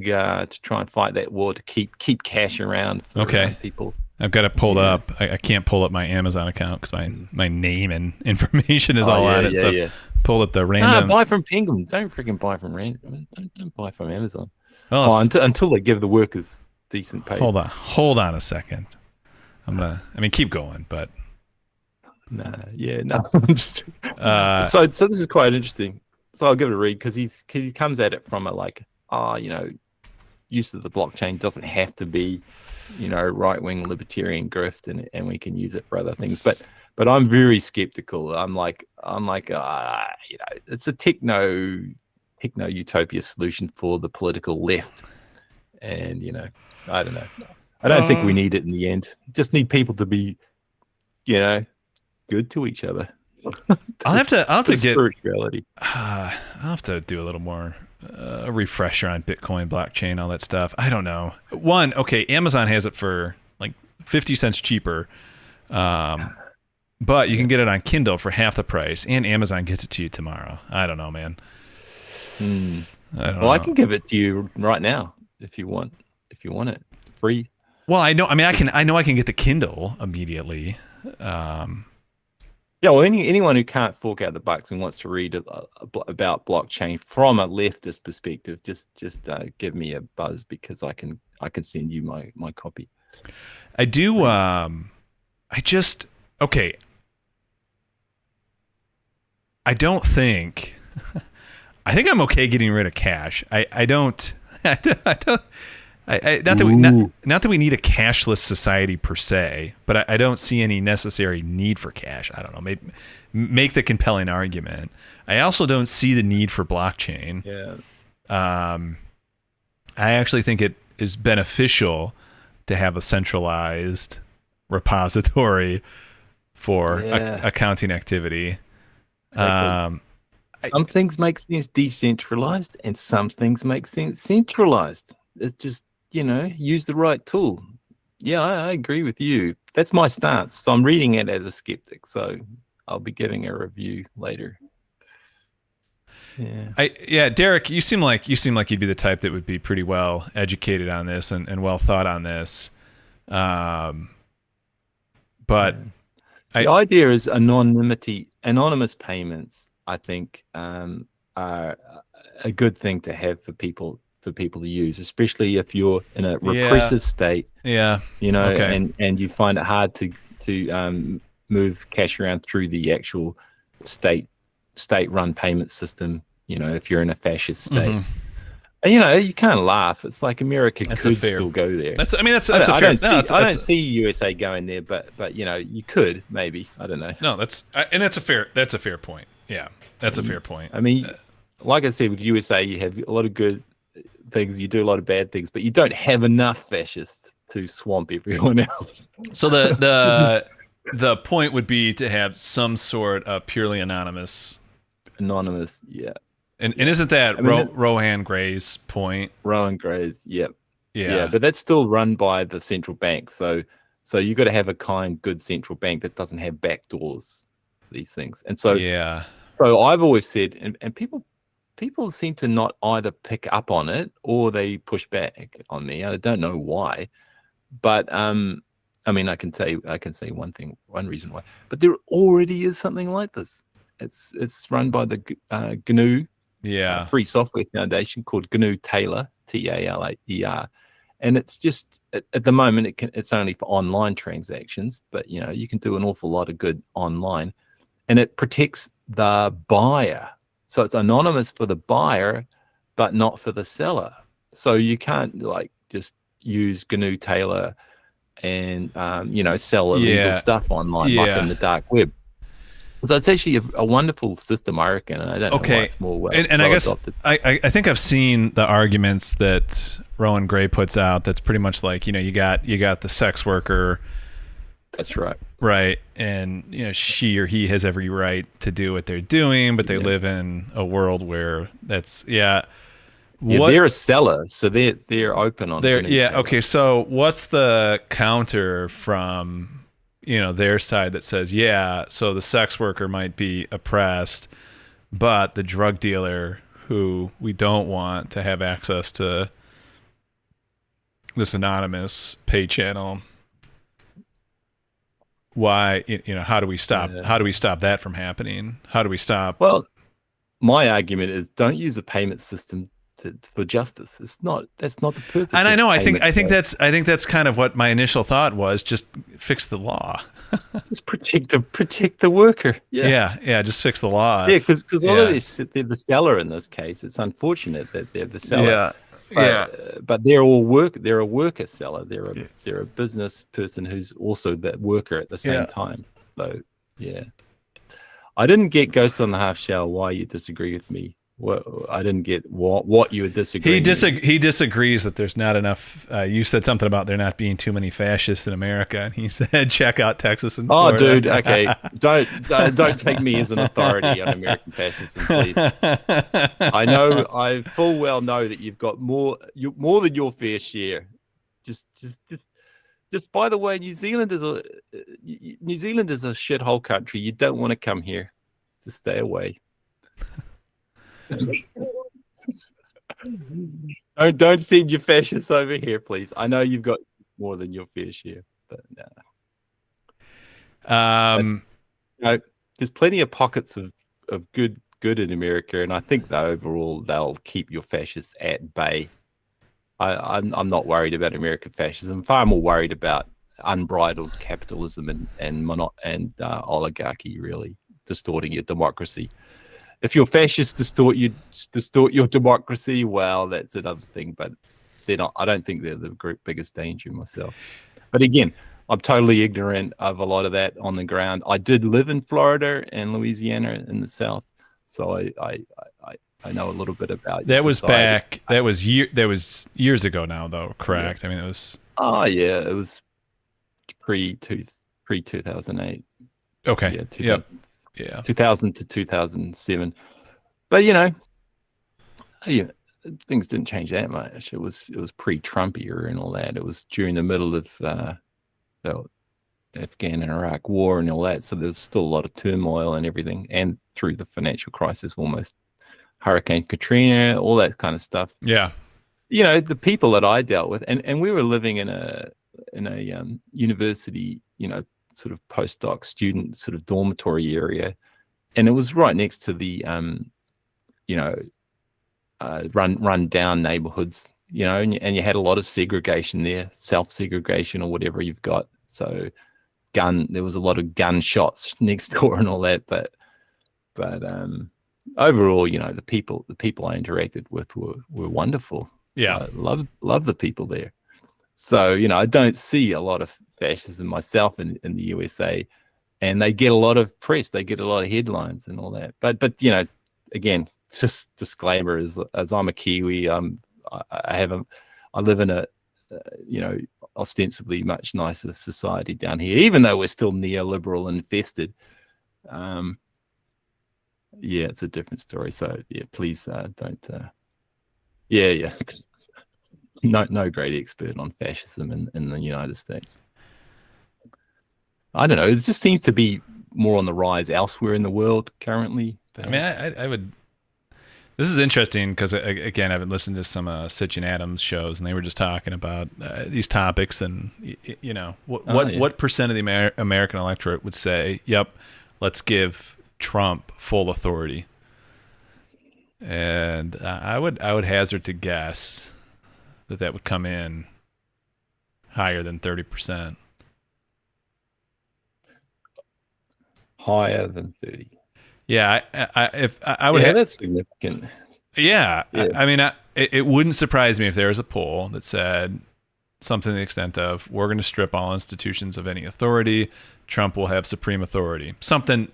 to try and fight that war to keep cash around for people. I've got it pulled up. I can't pull up my Amazon account because my name and information is all on it. So pull up the random. Buy from Penguin. Don't freaking buy from random. Don't buy from Amazon. Until they give the workers decent pay. Hold on a second. Keep going, but no. So this is quite interesting. So I'll give it a read because he comes at it from use of the blockchain doesn't have to be, right-wing libertarian grift, and we can use it for other things. But I'm very skeptical. I'm like, it's a techno utopia solution for the political left, and I don't know. I don't think we need it in the end. Just need people to be, good to each other. I'll have to get spirituality. I'll have to do a little more a refresher on Bitcoin, blockchain, all that stuff. I don't know. Amazon has it for like 50 cents cheaper, but you can get it on Kindle for half the price, and Amazon gets it to you tomorrow. I don't know, man. I can give it to you right now if you want. If you want it free. Well, I know. I know I can get the Kindle immediately. Yeah, well, anyone who can't fork out the bucks and wants to read about blockchain from a leftist perspective, just give me a buzz because I can send you my copy. I do. I don't think. I think I'm okay getting rid of cash. I don't. Not that we need a cashless society per se, but I don't see any necessary need for cash. I don't know. Maybe make the compelling argument. I also don't see the need for blockchain. Yeah. I actually think it is beneficial to have a centralized repository for accounting activity. Exactly. Some things make sense decentralized, and some things make sense centralized. It's just use the right tool. Yeah, I agree with you. That's my stance. So I'm reading it as a skeptic. So I'll be giving a review later. Yeah. Derek, you seem like you'd be the type that would be pretty well educated on this and well thought on this. But the idea is anonymous payments, I think, are a good thing to have for people to use, especially if you're in a repressive state. Yeah. And you find it hard to move cash around through the actual state-run payment system. If you're in a fascist state. Mm-hmm. And, you can't laugh. It's like America could still go there. I don't see USA going there, but you could maybe. I don't know. No, that's a fair point. Yeah, that's a fair point. Like I said, with USA, you have a lot of good things, you do a lot of bad things, but you don't have enough fascists to swamp everyone else. So the point would be to have some sort of purely anonymous, yeah. And isn't that Rohan Gray's point? Rohan Gray's, yep. Yeah, but that's still run by the central bank. So So you got to have a good central bank that doesn't have backdoors for these things. And so, so I've always said, and people seem to not either pick up on it or they push back on me. I don't know why, but I mean, I can say one reason why. But there already is something like this. It's run by the GNU Free Software Foundation called GNU Taylor, TALER, and it's just at the moment it's only for online transactions, but you can do an awful lot of good online, and it protects the buyer. So it's anonymous for the buyer, but not for the seller. So you can't like just use GNU Taylor and sell illegal stuff online like in the dark web. So it's actually a wonderful system, I reckon, and I don't know why it's more well and I guess adopted. I think I've seen the arguments that Rowan Gray puts out. That's pretty much like you got the sex worker. That's right. Right, and she or he has every right to do what they're doing, but they live in a world where that's they're a seller, so they're open on there. Okay, so what's the counter from their side that says, so the sex worker might be oppressed, but the drug dealer who we don't want to have access to this anonymous pay channel, why, how do we stop that from happening? How do we stop? Well, my argument is don't use a payment system for justice. That's not the purpose. And I know, I think that's kind of what my initial thought was. Just fix the law. Just protect the worker. Yeah. Just fix the law. Yeah, because all of this, they're the seller in this case. It's unfortunate that they're the seller. But they're all They're a worker seller. They're a business person who's also that worker at the same time. So I didn't get Ghost on the Half Shell why you disagree with me. Well, I didn't get what you would disagree. He disagrees that there's not enough. You said something about there not being too many fascists in America, and he said, "Check out Texas and Florida." Oh, dude, okay, don't take me as an authority on American fascism, please. I full well know that you've got more than your fair share. Just by the way, New Zealand is a shithole country. You don't want to come here. Just stay away. Don't send your fascists over here, please. I know you've got more than your fair share, but no. There's plenty of pockets of good in America, and I think that overall they'll keep your fascists at bay. I'm not worried about American fascism. I'm far more worried about unbridled capitalism and oligarchy really distorting your democracy. If your fascists distort your democracy, well, that's another thing. But they're not. I don't think they're the biggest danger myself. But again, I'm totally ignorant of a lot of that on the ground. I did live in Florida and Louisiana in the South, so I know a little bit about that. Was back. That was years ago now, though. Correct. Yeah. I mean, it was. Oh yeah, it was pre 2008. Okay. Yeah, 2000 to 2007, but things didn't change that much. It was pre-Trump era and all that. It was during the middle of the Afghan and Iraq war and all that. So there's still a lot of turmoil and everything, and through the financial crisis, almost Hurricane Katrina, all that kind of stuff. Yeah, the people that I dealt with, and we were living in a university, sort of postdoc student sort of dormitory area, and it was right next to the run down neighborhoods, and you had a lot of segregation there, self-segregation or whatever you've got. So there was a lot of gunshots next door and all that, but overall, the people I interacted with were wonderful. Yeah, love the people there. So, I don't see a lot of fascism myself in the USA, and they get a lot of press, they get a lot of headlines and all that. But again, just disclaimer is, as I'm a Kiwi, I live in a ostensibly much nicer society down here, even though we're still neoliberal infested. It's a different story. So please don't. No great expert on fascism in the United States. I don't know. It just seems to be more on the rise elsewhere in the world currently. Perhaps. I mean, I would. This is interesting because, again, I've been listening to some Sitch and Adams shows, and they were just talking about these topics, and what percent of the American electorate would say, "Yep, let's give Trump full authority." And I would hazard to guess that would come in higher than 30%. Higher than 30. Yeah, I would. Yeah, that's significant. Yeah. I mean, it wouldn't surprise me if there was a poll that said something to the extent of, "We're going to strip all institutions of any authority. Trump will have supreme authority." Something,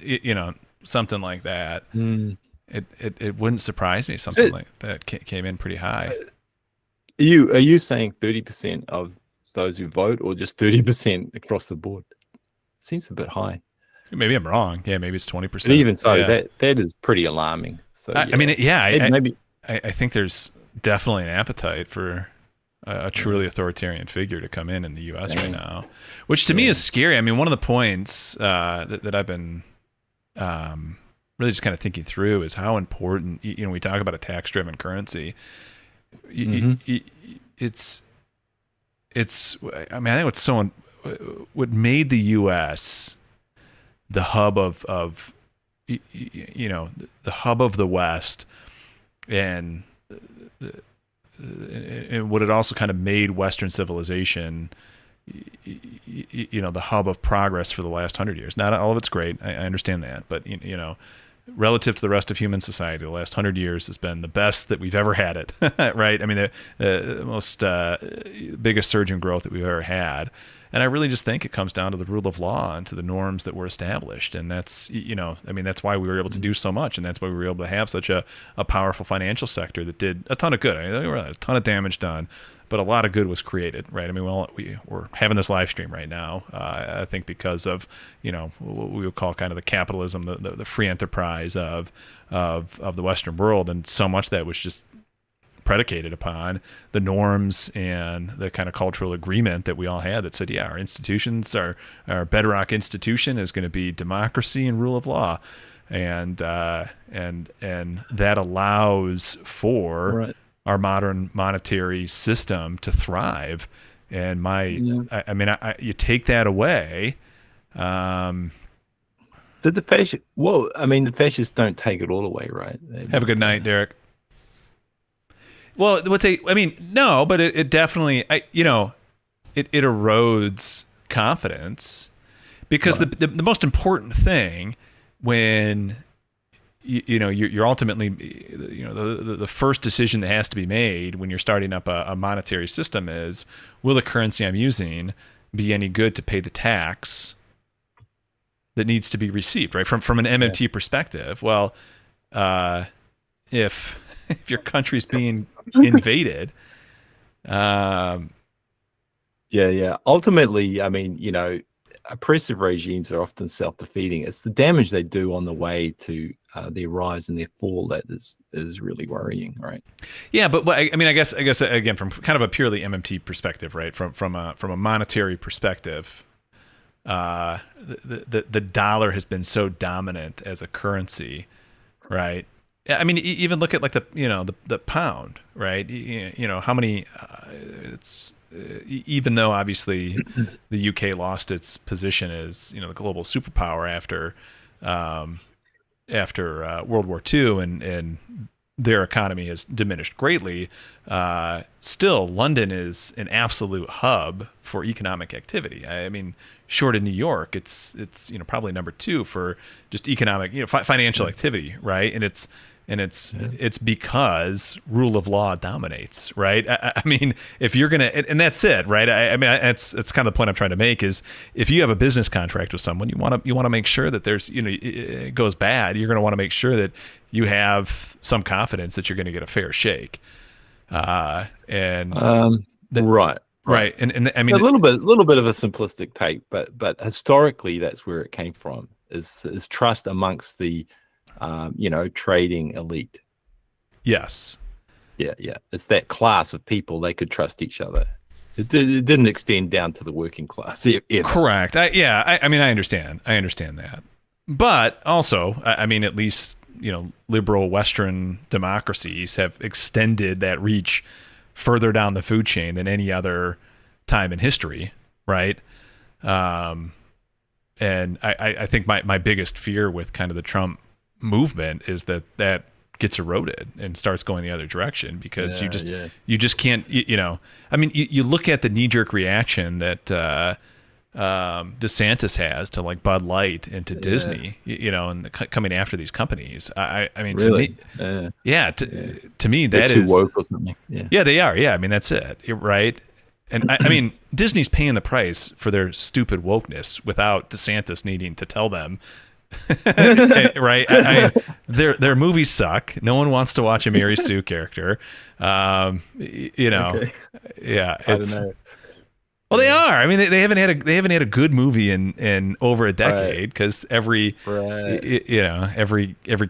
something like that. It wouldn't surprise me. Something like that came in pretty high. Are you saying 30% of those who vote, or just 30% across the board? Seems a bit high. Maybe I'm wrong. Yeah, maybe it's 20%. But even so, that is pretty alarming. So I mean, maybe I think there's definitely an appetite for a truly authoritarian figure to come in the U.S. right now, which to me is scary. I mean, one of the points that I've been really just kind of thinking through is how important, we talk about a tax-driven currency. It's. I mean, I think what made the U.S. the hub of the hub of the West, and what it also kind of made Western civilization, the hub of progress for the last 100 years. Not all of it's great. I understand that, but relative to the rest of human society, the last 100 years has been the best that we've ever had it. Right? I mean, the most biggest surge in growth that we've ever had. And I really just think it comes down to the rule of law and to the norms that were established. And that's, that's why we were able to do so much. And that's why we were able to have such a powerful financial sector that did a ton of good. I mean, there were a ton of damage done, but a lot of good was created, right? I mean, we're having this live stream right now, I think because of, what we would call kind of the capitalism, the free enterprise of the Western world. And so much that was just predicated upon the norms and the kind of cultural agreement that we all had that said, yeah, our institutions, our bedrock institution is going to be democracy and rule of law. And that allows for our modern monetary system to thrive. And you take that away. Did the fascists? Well, I mean, the fascists don't take it all away, right? Have a good night, Derek. Well, no, but it definitely, it erodes confidence, because the most important thing when you're ultimately, the first decision that has to be made when you're starting up a monetary system is, will the currency I'm using be any good to pay the tax that needs to be received, right? From an MMT perspective. Well, if your country's being invaded. Ultimately, I mean, oppressive regimes are often self-defeating. It's the damage they do on the way to their rise and their fall that is really worrying, right? Yeah, but I guess again, from kind of a purely MMT perspective, right? From a monetary perspective, the dollar has been so dominant as a currency, right? I mean, even look at like the pound, right? How many? Even though obviously the UK lost its position as the global superpower after World War II, and their economy has diminished greatly. Still, London is an absolute hub for economic activity. I mean, short of New York, it's probably number 2 for just economic financial activity, right? And it's because rule of law dominates, right? I mean, if you're gonna, and that's it, right? I mean, it's kind of the point I'm trying to make is, if you have a business contract with someone, you want to make sure that there's, it goes bad, you're going to want to make sure that you have some confidence that you're going to get a fair shake, right. And I mean, a little bit of a simplistic take, but historically, that's where it came from. Is trust amongst the trading elite. Yes. Yeah. It's that class of people, they could trust each other. It didn't extend down to the working class. Either. Correct. I mean, I understand that. But also, I mean, at least, liberal Western democracies have extended that reach further down the food chain than any other time in history, right? And I think my biggest fear with kind of the Trump movement is that gets eroded and starts going the other direction, because you just can't, I mean, you look at the knee-jerk reaction that DeSantis has to like Bud Light and to Disney, and coming after these companies. I mean, really? To me, to me they're that too is woke or something. Yeah, they are. Yeah, I mean, that's it, right? And I mean, Disney's paying the price for their stupid wokeness without DeSantis needing to tell them. Right? Their movies suck. No one wants to watch a Mary Sue character. Okay. Yeah, I don't know. Well, they are. I mean, they haven't had a good movie in over a decade, because every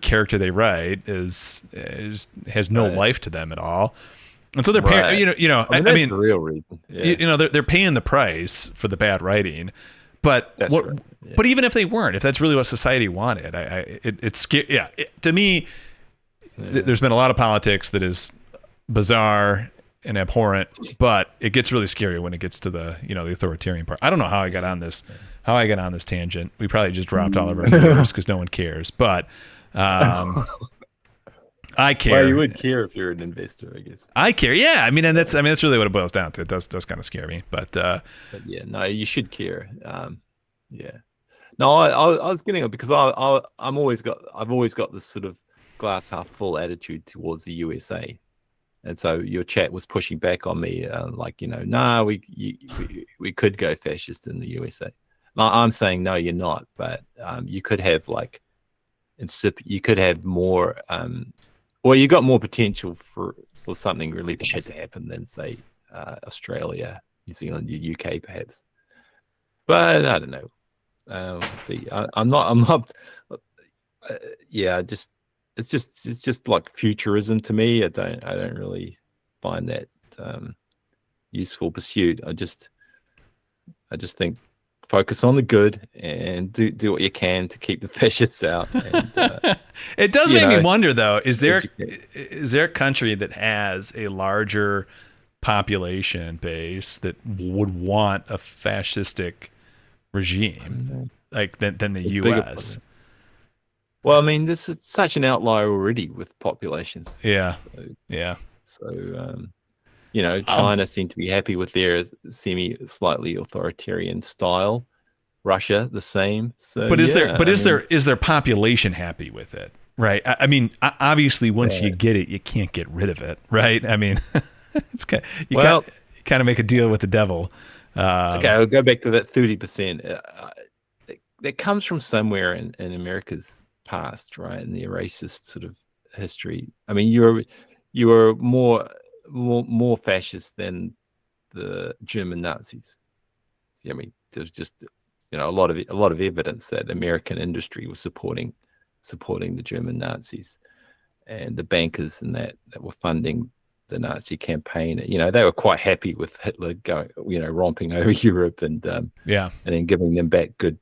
character they write has no life to them at all. And so they're paying, I mean, that's the real reason. Yeah. They're paying the price for the bad writing. But but even if they weren't, if that's really what society wanted, it's scary. Yeah, to me, there's been a lot of politics that is bizarre and abhorrent, but it gets really scary when it gets to the the authoritarian part. I don't know how I got on this tangent. We probably just dropped all of our viewers because no one cares. But I care. Well, you would care if you're an investor, I guess. I care. Yeah, I mean, that's really what it boils down to. It does kind of scare me, but yeah, no, you should care. Yeah, no, I was getting it because I've always got this sort of glass half full attitude towards the USA, and so your chat was pushing back on me, we could go fascist in the USA. I'm saying no, you're not, but you could have you could have more. Well, you got more potential for something really bad to happen than, say, Australia, New Zealand, the UK, perhaps. But I don't know. See, I'm not. It's just like futurism to me. I don't really find that useful pursuit. I just think focus on the good and do what you can to keep the fascists out. And, it does make me wonder, though, is there a country that has a larger population base that would want a fascistic regime than the U.S.? Well, I mean, this is such an outlier already with population. Yeah. So, China seemed to be happy with their slightly authoritarian style. Russia, the same. So, but is their population happy with it? Right. I mean, obviously, once you get it, you can't get rid of it. Right. I mean, you kind of make a deal with the devil. Okay, I'll go back to that 30%. That comes from somewhere in America's past, right? In the racist sort of history. I mean, you were more fascist than the German Nazis. I mean, there's just a lot of evidence that American industry was supporting the German Nazis, and the bankers and that were funding the Nazi campaign. They were quite happy with Hitler going, romping over Europe and then giving them back good,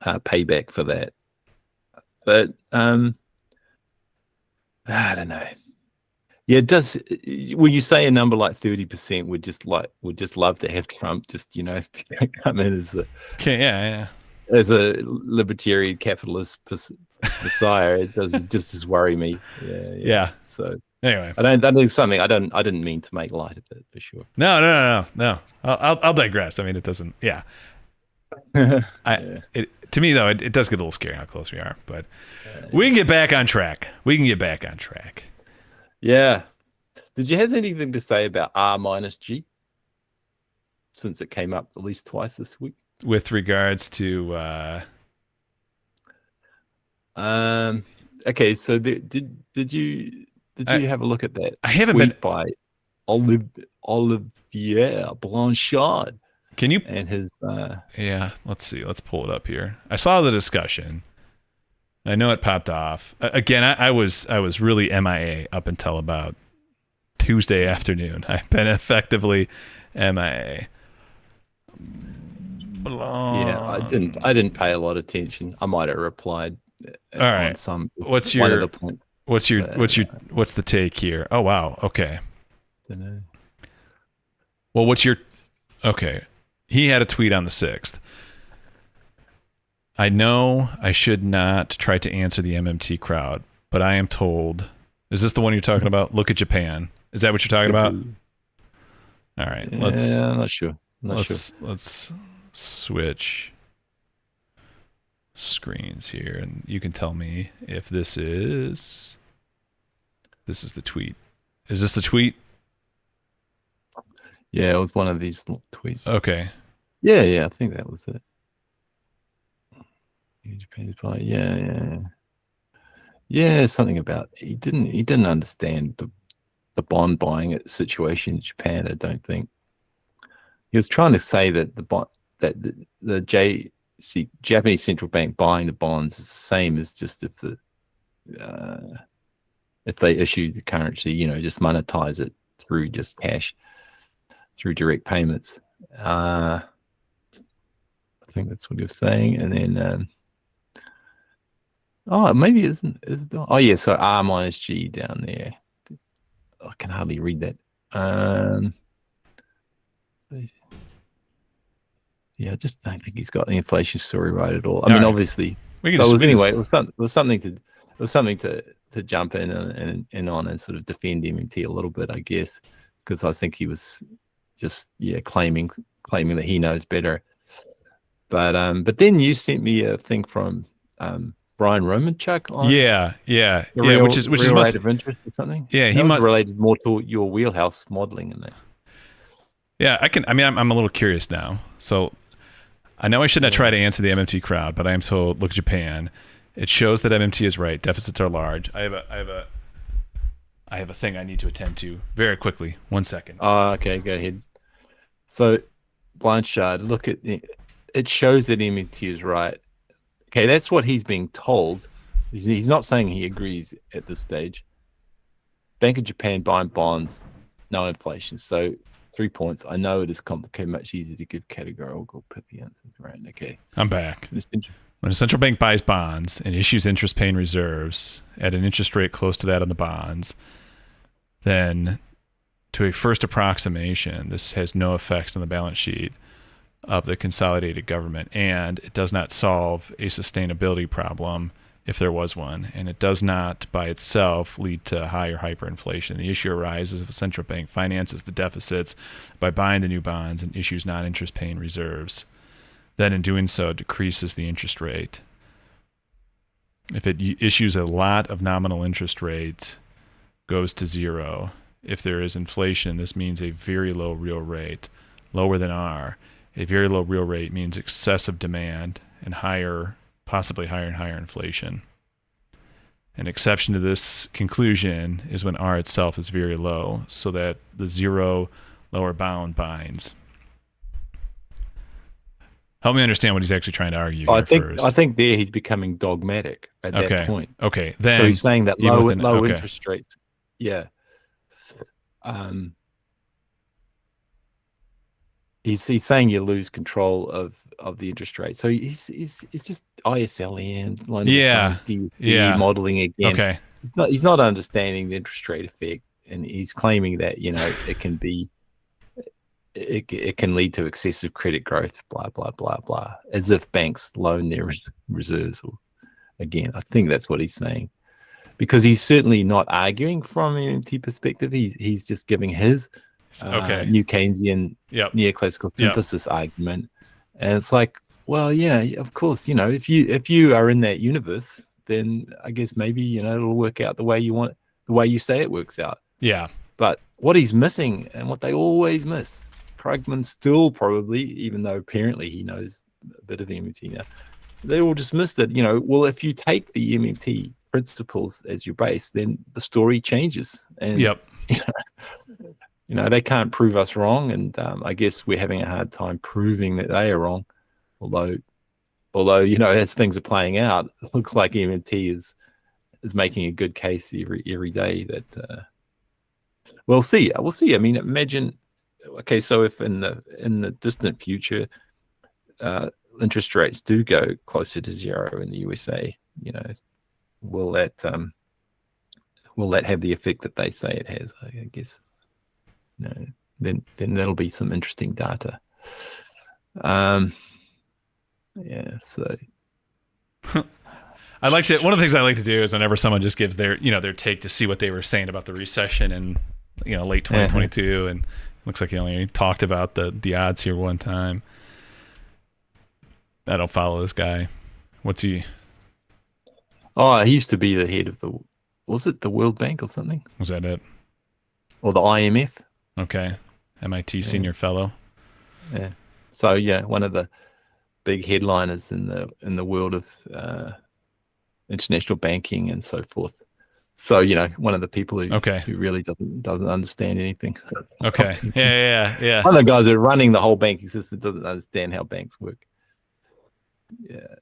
payback for that. But I don't know. Yeah, it does. When you say a number like 30%, would just love to have Trump just come in as as a libertarian capitalist messiah. It does just as worry me. Yeah. So anyway, I didn't mean to make light of it, for sure. No. I'll digress. I mean, it doesn't. Yeah. To me, though, it does get a little scary how close we are, but we can get back on track. Yeah. Did you have anything to say about R-G? Since it came up at least twice this week. With regards to okay, so did you have a look at that? I haven't been by Olivier Blanchard. Can you and his let's see, let's pull it up here. I saw the discussion. I know it popped off. Again, I was really MIA up until about Tuesday afternoon. I've been effectively MIA. Yeah, I didn't pay a lot of attention. I might have replied all right. on some what's one your of the points. What's the take here? Oh wow, okay. Dunno. Well, okay. He had a tweet on the 6th. I know I should not try to answer the MMT crowd, but I am told. Is this the one you're talking about? Look at Japan. Is that what you're talking about? All right. I'm not sure. Let's switch screens here, and you can tell me if this is the tweet. Is this the tweet? Yeah, it was one of these tweets. Okay. Yeah, I think that was it. Yeah, something about he didn't understand the bond buying situation in Japan. I don't think he was trying to say that the Japanese central bank buying the bonds is the same as just if they issue the currency, just monetize it through just cash, through direct payments. I think that's what he was saying. And then, maybe it isn't. Oh yeah, so R minus G down there. I can hardly read that. Yeah, I just don't think he's got the inflation story right at all. I mean, obviously. It was something to jump in and on and sort of defend MMT a little bit, I guess, because I think he was just claiming that he knows better. But then you sent me a thing from Brian Romanchuk on which is rate of interest or something. Yeah, he must related more to your wheelhouse modeling in there. Yeah, I'm a little curious now. So I know I should not try to answer the MMT crowd, but I am told look at Japan. It shows that MMT is right. Deficits are large. I have a thing I need to attend to very quickly. 1 second. Oh, okay, go ahead. So Blanchard, look at it shows that MMT is right. Okay, that's what he's being told. He's not saying he agrees at this stage. Bank of Japan buying bonds, no inflation. So 3 points. I know it is complicated, much easier to give categorical pithy answers. Right, okay. I'm back. When a central bank buys bonds and issues interest-paying reserves at an interest rate close to that of the bonds, then to a first approximation, this has no effects on the balance sheet of the consolidated government, and it does not solve a sustainability problem if there was one, and it does not by itself lead to higher hyperinflation. The issue arises if a central bank finances the deficits by buying the new bonds and issues non-interest paying reserves. Then in doing so, it decreases the interest rate. If it issues a lot of nominal interest rate, goes to zero. If there is inflation, this means a very low real rate, lower than R. A very low real rate means excessive demand and higher, possibly higher and higher inflation. An exception to this conclusion is when R itself is very low, so that the zero lower bound binds. Help me understand what he's actually trying to argue. I think there he's becoming dogmatic at that point. Okay, then so he's saying that low interest rates. Yeah. He's saying you lose control of the interest rate. So he's just ISLN, DSP modeling again. Okay. He's not understanding the interest rate effect, and he's claiming that it can lead to excessive credit growth, blah blah blah blah, as if banks loan their reserves. Again, I think that's what he's saying, because he's certainly not arguing from an MMT perspective. He's just giving his new Keynesian neoclassical synthesis argument, and it's like, well, yeah, of course, if you are in that universe, then I guess maybe it'll work out the way you want, the way you say it works out. Yeah. But what he's missing, and what they always miss, Krugman still probably, even though apparently he knows a bit of the MMT now, they all just missed it. Well, if you take the MMT principles as your base, then the story changes. And they can't prove us wrong, and I guess we're having a hard time proving that they are wrong. Although as things are playing out, it looks like MMT is making a good case every day that We'll see. We'll see. I mean, imagine. Okay, so if in the distant future, interest rates do go closer to zero in the USA, will that have the effect that they say it has? I guess. Then that'll be some interesting data. Yeah. So. I like to. One of the things I like to do is whenever someone just gives their their take to see what they were saying about the recession in late 2022, and looks like he only talked about the odds here one time. I don't follow this guy. What's he? Oh, he used to be the head of was it the World Bank or something? Was that it? Or the IMF? Okay, MIT senior fellow. Yeah. So one of the big headliners in the world of international banking and so forth. So one of the people who really doesn't understand anything. Okay. Yeah. One of the guys who are running the whole banking system doesn't understand how banks work. Yeah.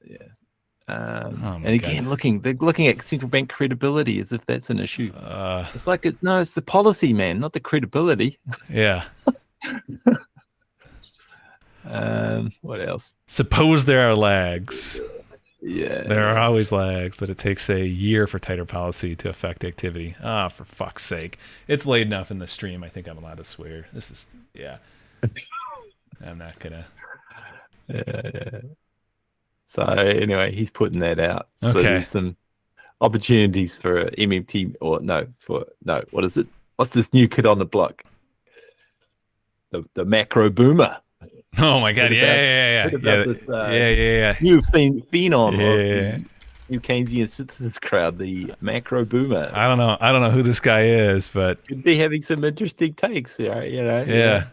And again, they're looking at central bank credibility as if that's an issue. It's like it's the policy, man, not the credibility. Yeah. What else? Suppose there are lags. Yeah. There are always lags that it takes a year for tighter policy to affect activity. For fuck's sake. It's late enough in the stream. I think I'm allowed to swear. This is, I'm not gonna. Yeah. So anyway, he's putting that out. So okay. There's some opportunities for MMT what is it? What's this new kid on the block? The macro boomer. Oh my god! Yeah. New phenom of the new Keynesian synthesis crowd, the macro boomer. I don't know who this guy is, but could be having some interesting takes. Yeah.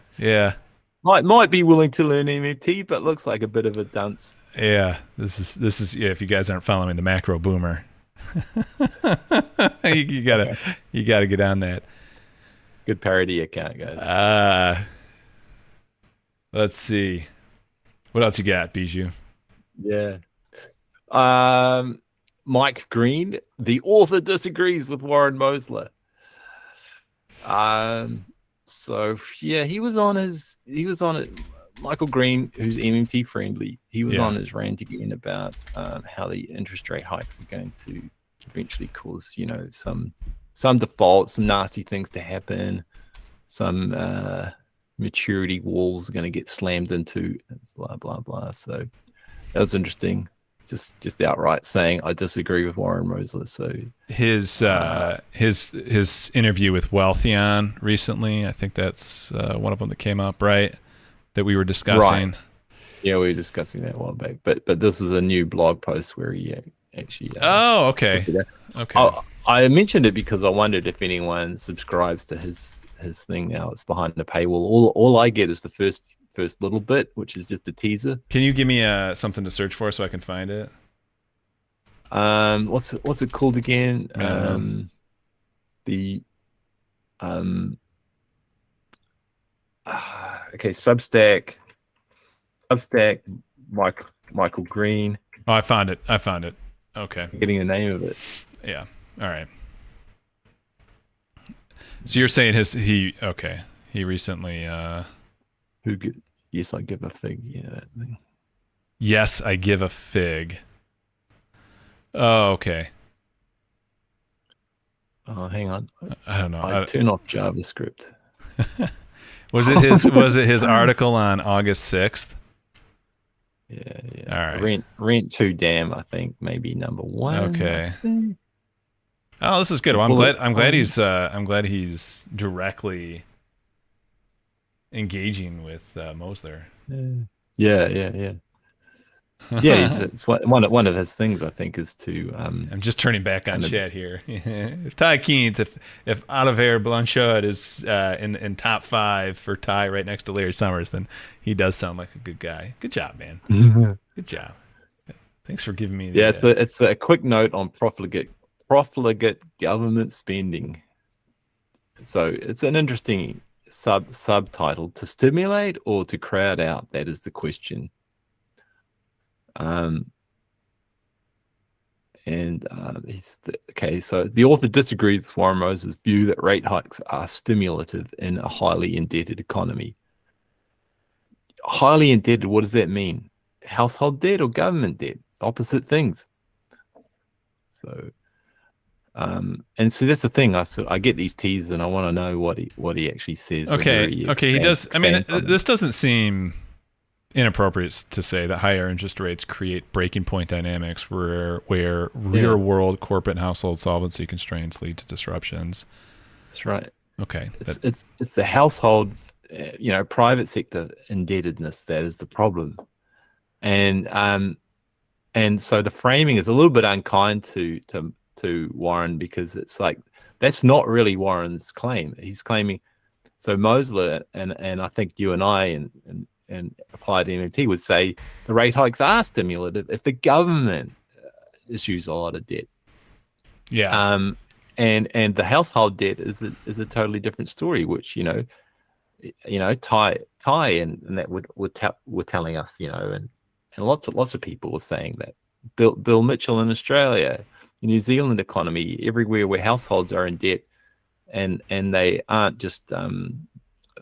Might be willing to learn MMT, but looks like a bit of a dunce. Yeah, this is if you guys aren't following the macro boomer, you gotta get on that. Good parody account, guys. Let's see. What else you got, Bijou? Yeah. Mike Green, the author, disagrees with Warren Mosler. So he was on it. Michael Green, who's MMT friendly, he was on his rant again about how the interest rate hikes are going to eventually cause, some default, some nasty things to happen, some maturity walls are going to get slammed into, blah blah blah. So that was interesting. Just outright saying I disagree with Warren Mosler. So his interview with Wealthion recently, I think that's one of them that came up, right? That we were discussing. Right. Yeah, we were discussing that a while back. But this is a new blog post where he actually. Oh, okay. Okay. I mentioned it because I wondered if anyone subscribes to his thing now. It's behind the paywall. All I get is the first little bit, which is just a teaser. Can you give me something to search for so I can find it? What's it called again? Substack, Michael Green. Oh, I found it. Okay. I'm getting the name of it. Yeah. All right. So you're saying he recently Yes, I give a fig. Yeah, that thing. Yes, I give a fig. Oh, okay. Oh, hang on. I don't know. I turn off JavaScript. Was it his article on August 6th? Yeah. All right. Rent too damn, I think maybe number one. Okay. Oh, this is good. Well, I'm glad he's directly engaging with Mosler. Yeah. Yeah, it's one of his things, I think, is to. I'm just turning back on chat here. If Ty Keynes, if Olivier Blanchard is in top 5 for Ty right next to Larry Summers, then he does sound like a good guy. Good job, man. Good job. Thanks for giving me. It's a quick note on profligate government spending. So it's an interesting subtitle: to stimulate or to crowd out. That is the question. And so the author disagrees with Warren Moses' view that rate hikes are stimulative in a highly indebted economy. Highly indebted, what does that mean? Household debt or government debt? Opposite things. So, and so that's the thing. I get these teasers, and I want to know what he actually says. Okay, he does. I mean, this doesn't seem inappropriate to say that higher interest rates create breaking point dynamics where real world corporate and household solvency constraints lead to disruptions. That's right. Okay, it's the household, private sector indebtedness that is the problem, and so the framing is a little bit unkind to Warren, because it's like that's not really Warren's claim. He's claiming, so Mosler and I think you and I and applied MMT would say the rate hikes are stimulative if the government issues a lot of debt. Yeah. And the household debt is a totally different story, which Ty and that were telling us, and lots of people were saying that. Bill Mitchell in Australia, New Zealand economy, everywhere where households are in debt, and they aren't just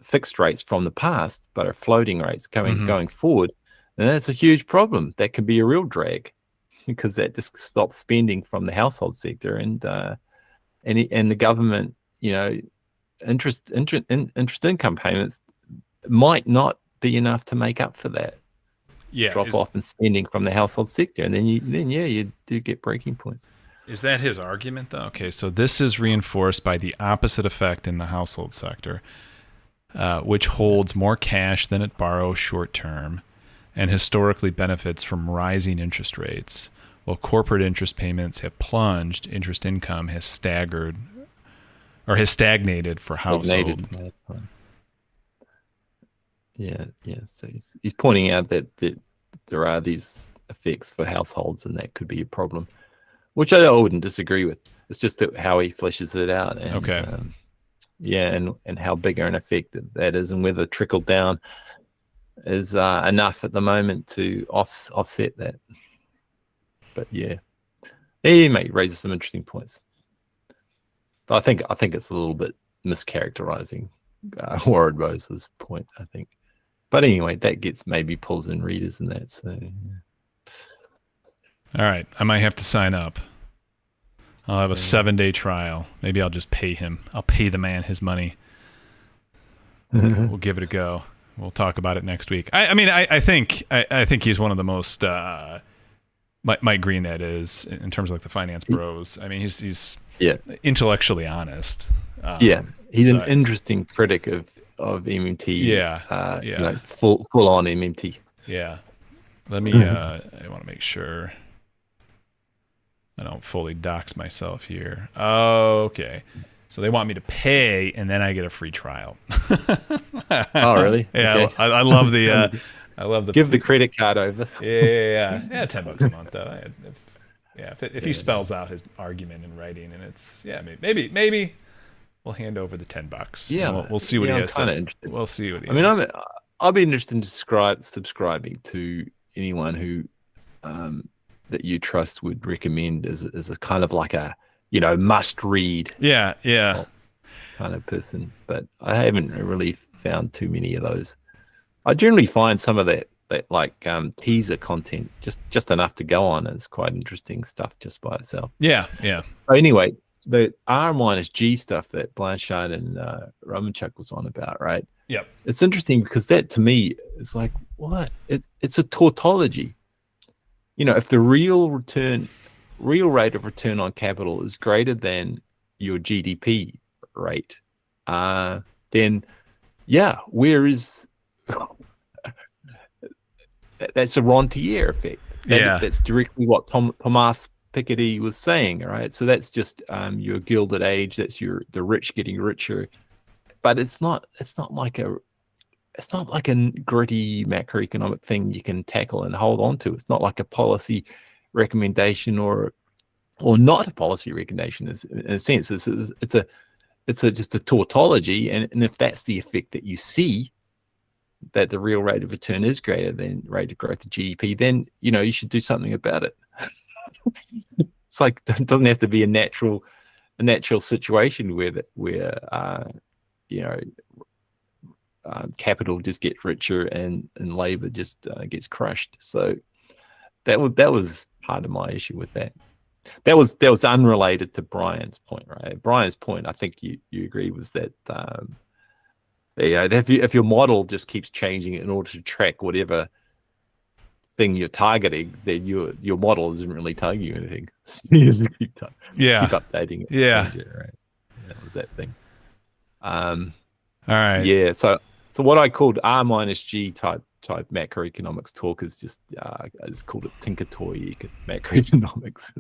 fixed rates from the past, but are floating rates going forward, and that's a huge problem. That can be a real drag, because that just stops spending from the household sector, and the government, interest income payments might not be enough to make up for that. Yeah, drop off in spending from the household sector, and then you do get breaking points. Is that his argument, though? Okay, so this is reinforced by the opposite effect in the household sector, which holds more cash than it borrows short term, and historically benefits from rising interest rates. While corporate interest payments have plunged, interest income has stagnated for household. Yeah. So he's pointing out that there are these effects for households, and that could be a problem, which I wouldn't disagree with. It's just how he fleshes it out. And, okay. And how big an effect that is, and whether trickle down is enough at the moment to offset that. But yeah, he raises some interesting points. But I think it's a little bit mischaracterizing Warren Moses' point, I think. But anyway, that gets maybe pulls in readers and that. So, all right, I might have to sign up. I'll have a 7-day trial. Maybe I'll just pay him. I'll pay the man his money. We'll give it a go. We'll talk about it next week. I think he's one of the most Mike Green, that is, in terms of like the finance bros. I mean, he's intellectually honest. He's an interesting critic of MMT. Full on MMT. Yeah. Let me. I want to make sure I don't fully dox myself here. Okay. So they want me to pay, and then I get a free trial. Oh, really? Yeah. Okay. I love the. I love the. Give the credit card over. Yeah. $10 a month though. If he spells out his argument in writing, and it's maybe we'll hand over the $10. Yeah, we'll see what he has to. We'll see what he. I'll be interested in subscribing to anyone who that you trust would recommend as a kind of like a must read. Yeah. Kind of person, but I haven't really found too many of those. I generally find some of that like teaser content just enough to go on. It's quite interesting stuff just by itself. Yeah. So anyway, the R minus G stuff that Blanchard and Romanchuk was on about, right? Yep. It's interesting because that to me is like, what? It's a tautology. If the real rate of return on capital is greater than your GDP rate, then where is that's a rentier effect. That's directly what Thomas Piketty was saying, right? So that's just your Gilded Age. That's the rich getting richer, but it's not like a gritty macroeconomic thing you can tackle and hold on to. It's not like a policy recommendation or not a policy recommendation. In a sense, it's just a tautology, and if that's the effect that you see, that the real rate of return is greater than rate of growth of GDP, then you should do something about it. It's like it doesn't have to be a natural situation where capital just gets richer and labor just gets crushed. So that was part of my issue with that. That was unrelated to Brian's point, right? Brian's point, I think you agree, was that if your model just keeps changing in order to track whatever thing you're targeting, then your model isn't really telling you anything. You just keep updating it. Yeah. It, right? That was that thing. All right. Yeah. So what I called R minus G type macroeconomics talk is just I just called it Tinker Toy macroeconomics.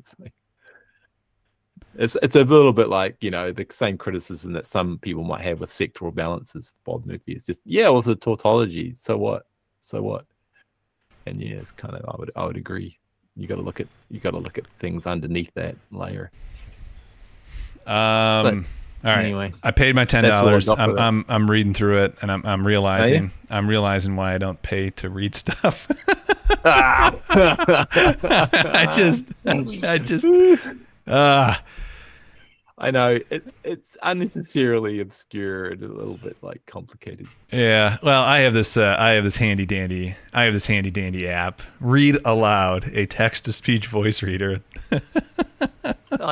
It's a little bit like, the same criticism that some people might have with sectoral balances. Bob Murphy is just, it was a tautology. So what? And it's kind of, I would agree. You got to look at things underneath that layer. All right. Anyway, I paid my $10. I'm reading through it, and I'm realizing why I don't pay to read stuff. I know it's unnecessarily obscure and a little bit like complicated. Yeah. Well, I have this handy dandy app. Read aloud, a text to speech voice reader.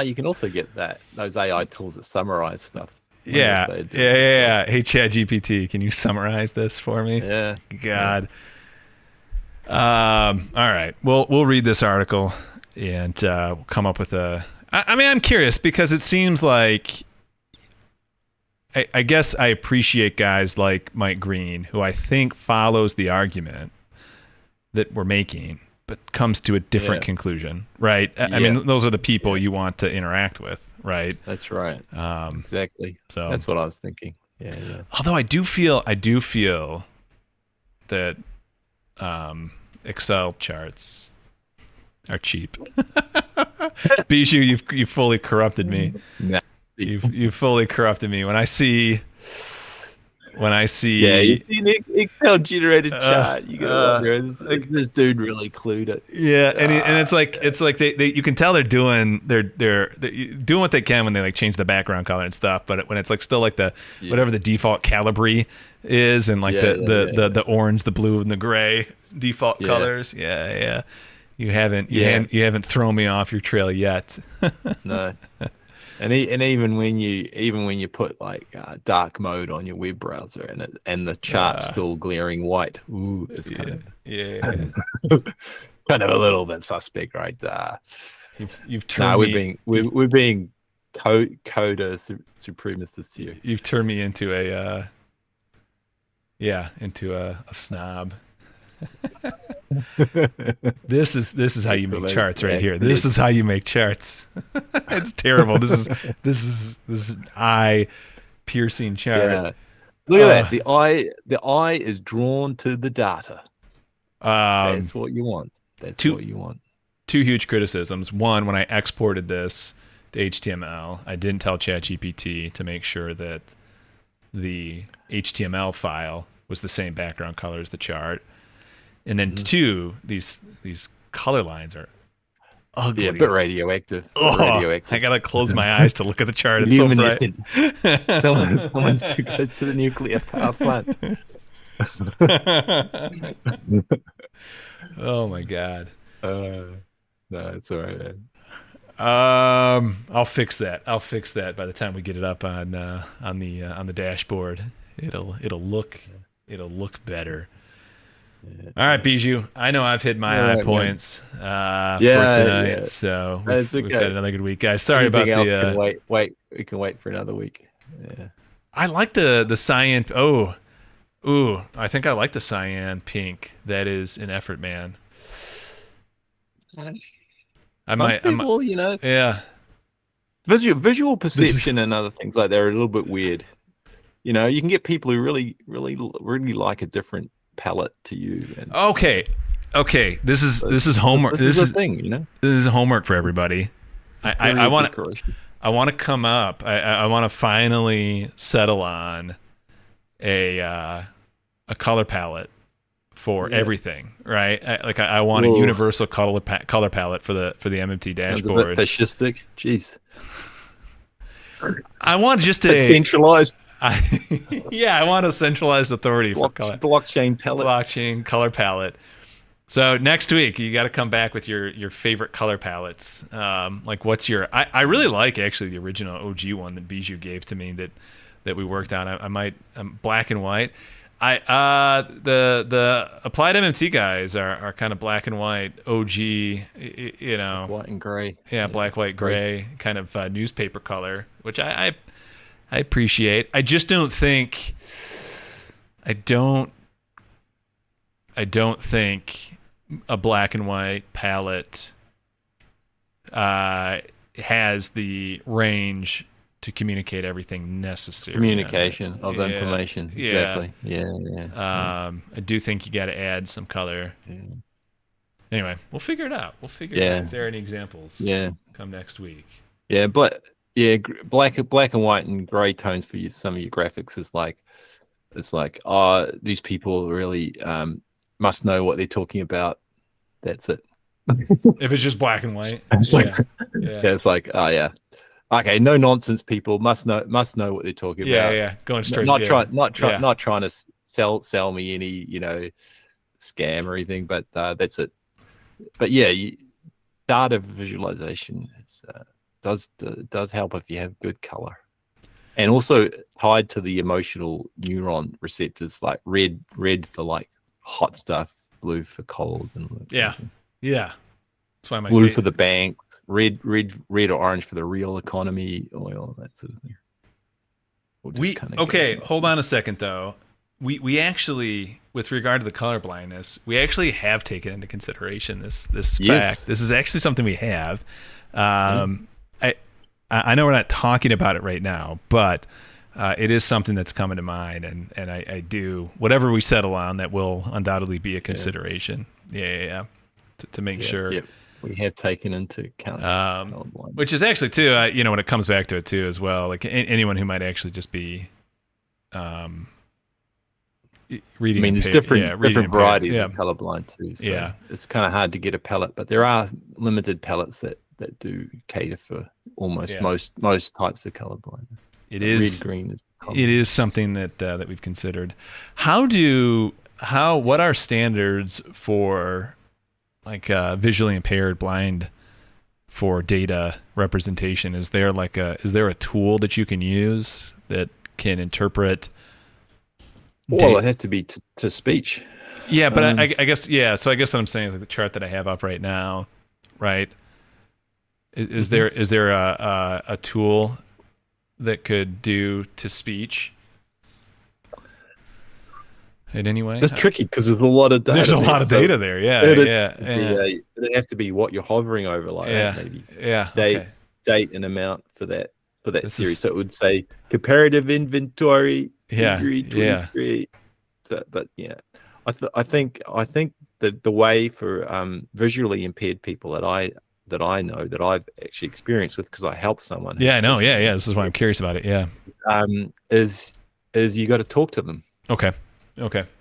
You can also get those AI tools that summarize stuff. Yeah. Hey, ChatGPT, can you summarize this for me? Yeah. God. All right. We'll read this article and come up with a. I'm curious because it seems like. I guess I appreciate guys like Mike Green, who I think follows the argument that we're making, but comes to a different conclusion, right? I mean, those are the people you want to interact with, right? That's right. Exactly. So that's what I was thinking. Yeah. Although I do feel that Excel charts are cheap. Bijou, you've fully corrupted me. Nah. You've fully corrupted me when I see. You see an Excel generated chart. You go, this dude really clued it. Yeah, and it's like they you can tell they're doing what they can when they like change the background color and stuff. But when it's like still like the whatever the default Calibri is, and like the orange, the blue, and the gray default colors. Yeah. You haven't thrown me off your trail yet. No. And even when you put like dark mode on your web browser and the chart's still glaring white, it's kind of kind of a little bit suspect, right? You've turned we're being coder supremacists here. You've turned me into a snob. This is how you make charts right here. This is how you make charts. It's terrible. This is eye piercing chart. Yeah. Look at that. The eye is drawn to the data. That's what you want. What you want. Two huge criticisms. One, when I exported this to HTML, I didn't tell ChatGPT to make sure that the HTML file was the same background color as the chart. And then two, these color lines are ugly. Yeah, but radioactive. I gotta close my eyes to look at the chart. It's so bright. Someone's too close to the nuclear power plant. Oh my god. No, it's all right, man. I'll fix that. By the time we get it up on the dashboard. It'll look better. Yeah. All right, Bijou. I know I've hit my high points for tonight, so we've had another good week, guys. Sorry about else can wait. We can wait for another week. Yeah. I like the cyan. I think I like the cyan pink. That is an effort, man. Yeah. Visual perception and other things like that are a little bit weird. You can get people who really like a different palette to you. And, okay. This is homework. This is a thing, This is homework for everybody. I want to come up. I want to finally settle on a color palette for everything, right? I want a universal color palette for the MMT dashboard. A bit fascistic. Jeez. I want just a centralized. I want a centralized authority for blockchain palette. Blockchain color palette. So next week you got to come back with your favorite color palettes. Like what's your? I really like actually the original OG one that Bijou gave to me that we worked on. I might black and white. The applied MMT guys are kind of black and white OG, you know, white and gray. Yeah, black, white, gray kind of newspaper color, which I appreciate. I just don't think I don't think a black and white palette has the range to communicate everything necessary. Communication of information. Exactly. Yeah. I do think you got to add some color. Yeah. Anyway, we'll figure it out. We'll figure out if there are any examples. Yeah. Come next week. Yeah, but black and white and gray tones for some of your graphics is like, it's like, these people really must know what they're talking about. That's it. If it's just black and white. It's like, okay, no nonsense. People must know what they're talking about. Yeah, going straight. Not trying to sell me any scam or anything. But that's it. But data visualization does help if you have good color, and also tied to the emotional neuron receptors, like red for like hot stuff, blue for cold, and yeah. That's why blue for the banks, red or orange for the real economy, oil, that sort of thing. Hold on a second though. We actually, with regard to the color blindness, we actually have taken into consideration this fact. This is actually something we have. I know we're not talking about it right now, but it is something that's coming to mind, and I do, whatever we settle on, that will undoubtedly be a consideration. To make sure. Yeah. We have taken into account, which is actually too, when it comes back to it too, as well, like anyone who might actually just be reading. I mean, there's different varieties of colorblind too. So it's kind of hard to get a palette, but there are limited palettes that do cater for almost most types of colorblindness. It is red, green is common. It is something that we've considered. What are standards for like visually impaired blind for data representation? Is there a tool that you can use that can interpret? Well, it has to be to speech. Yeah, but I guess So I guess what I'm saying is, like, the chart that I have up right now, right? Is there a tool that could do to speech in any way? It's tricky because there's a lot of data. There's a lot of data there. It'd have to be what you're hovering over, like maybe. Date and amount for that series. So it would say comparative inventory. So, but I think that the way for visually impaired people that I know, that I've actually experienced with, because I helped someone. Yeah, I know. Yeah. This is why I'm curious about it. Yeah. Is you got to talk to them. Okay.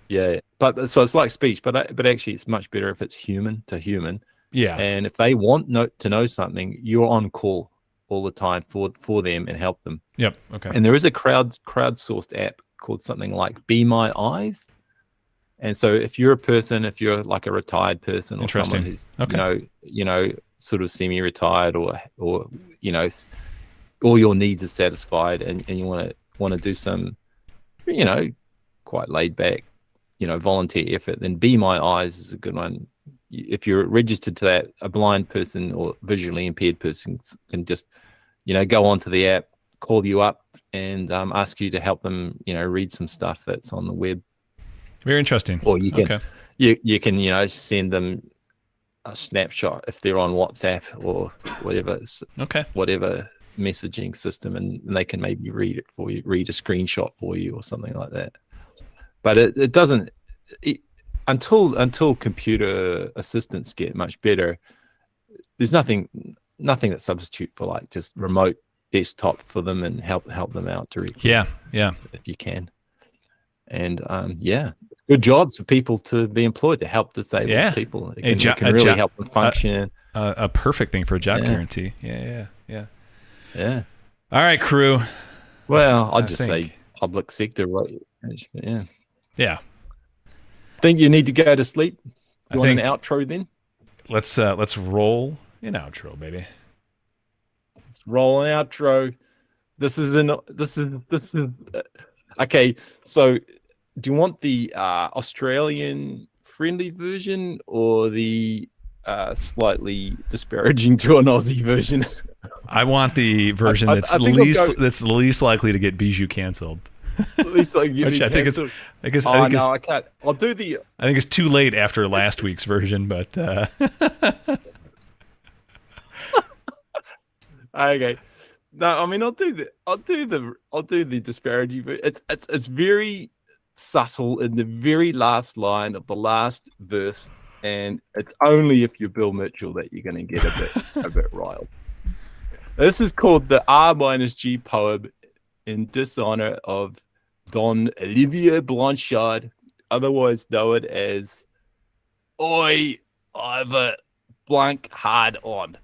Yeah, but so it's like speech, but actually it's much better if it's human to human. Yeah. And if they want to know something, you're on call all the time for them and help them. Yep. Okay. And there is a crowdsourced app called something like Be My Eyes. And so if you're like a retired person or someone who's sort of semi-retired or all your needs are satisfied, and you want to do some quite laid back volunteer effort, then Be My Eyes is a good one. If you're registered to that, a blind person or visually impaired person can just go onto the app, call you up, and ask you to help them read some stuff that's on the web. Very interesting. Or you can you can send them a snapshot if they're on WhatsApp or whatever messaging system, and they can maybe read it for you, read a screenshot for you or something like that. But it doesn't until computer assistants get much better. There's nothing that substitute for like just remote desktop for them and help them out directly. Yeah. If you can. And it's good jobs for people to be employed to help disabled people. It can really help them function. A perfect thing for a job guarantee. Yeah. Yeah. All right, crew. Well, I'd just say public sector, right? Yeah. Yeah. Think you need to go to sleep? You want an outro then? Let's roll an outro, baby. Let's roll an outro. This is okay. So, do you want the Australian friendly version or the slightly disparaging to an Aussie version? I want the version that's least likely to get Bijou canceled. At least like which I think I can't. I'll do the. I think it's too late after last week's version, but okay. No, I mean I'll do the disparaging. It's very subtle in the very last line of the last verse, and it's only if you're Bill Mitchell that you're going to get a bit riled. This is called the R-G poem in dishonor of Don Olivier Blanchard, otherwise known as Oi, I've a blank hard on.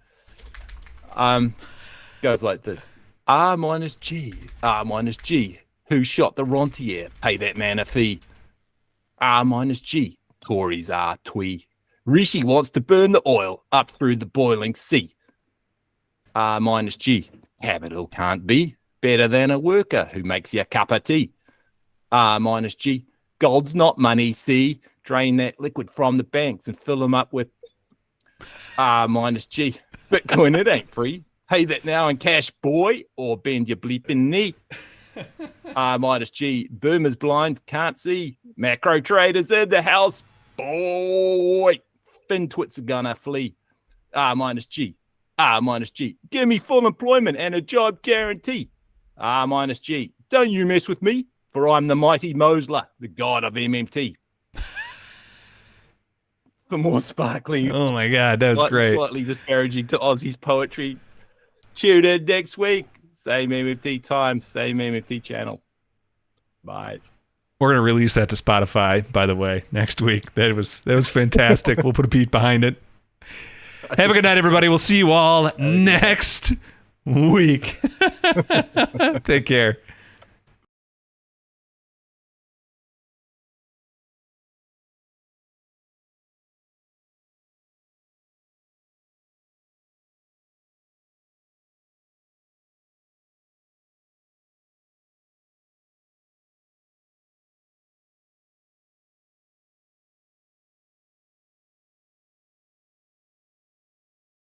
Goes like this. R-G, who shot the rentier? Pay that man a fee. R-G, Tories are twee. Rishi wants to burn the oil up through the boiling sea. R-G, capital can't be better than a worker who makes you a cup of tea. R-G, gold's not money, see? Drain that liquid from the banks and fill them up with R-G, Bitcoin, it ain't free. Pay that now in cash, boy, or bend your bleeping knee. R-G, boomers blind, can't see. Macro traders in the house, boy. Fin-twits are gonna flee. R-G, give me full employment and a job guarantee. R-G, don't you mess with me, for I'm the mighty Mosler, the god of MMT. For more sparkling. Oh my God, that was great. Slightly disparaging to Aussie's poetry. Tune in next week. Same MMT time, same MMT channel. Bye. We're gonna release that to Spotify, by the way, next week. That was fantastic. We'll put a beat behind it. Have a good night, everybody. We'll see you all next week. Take care.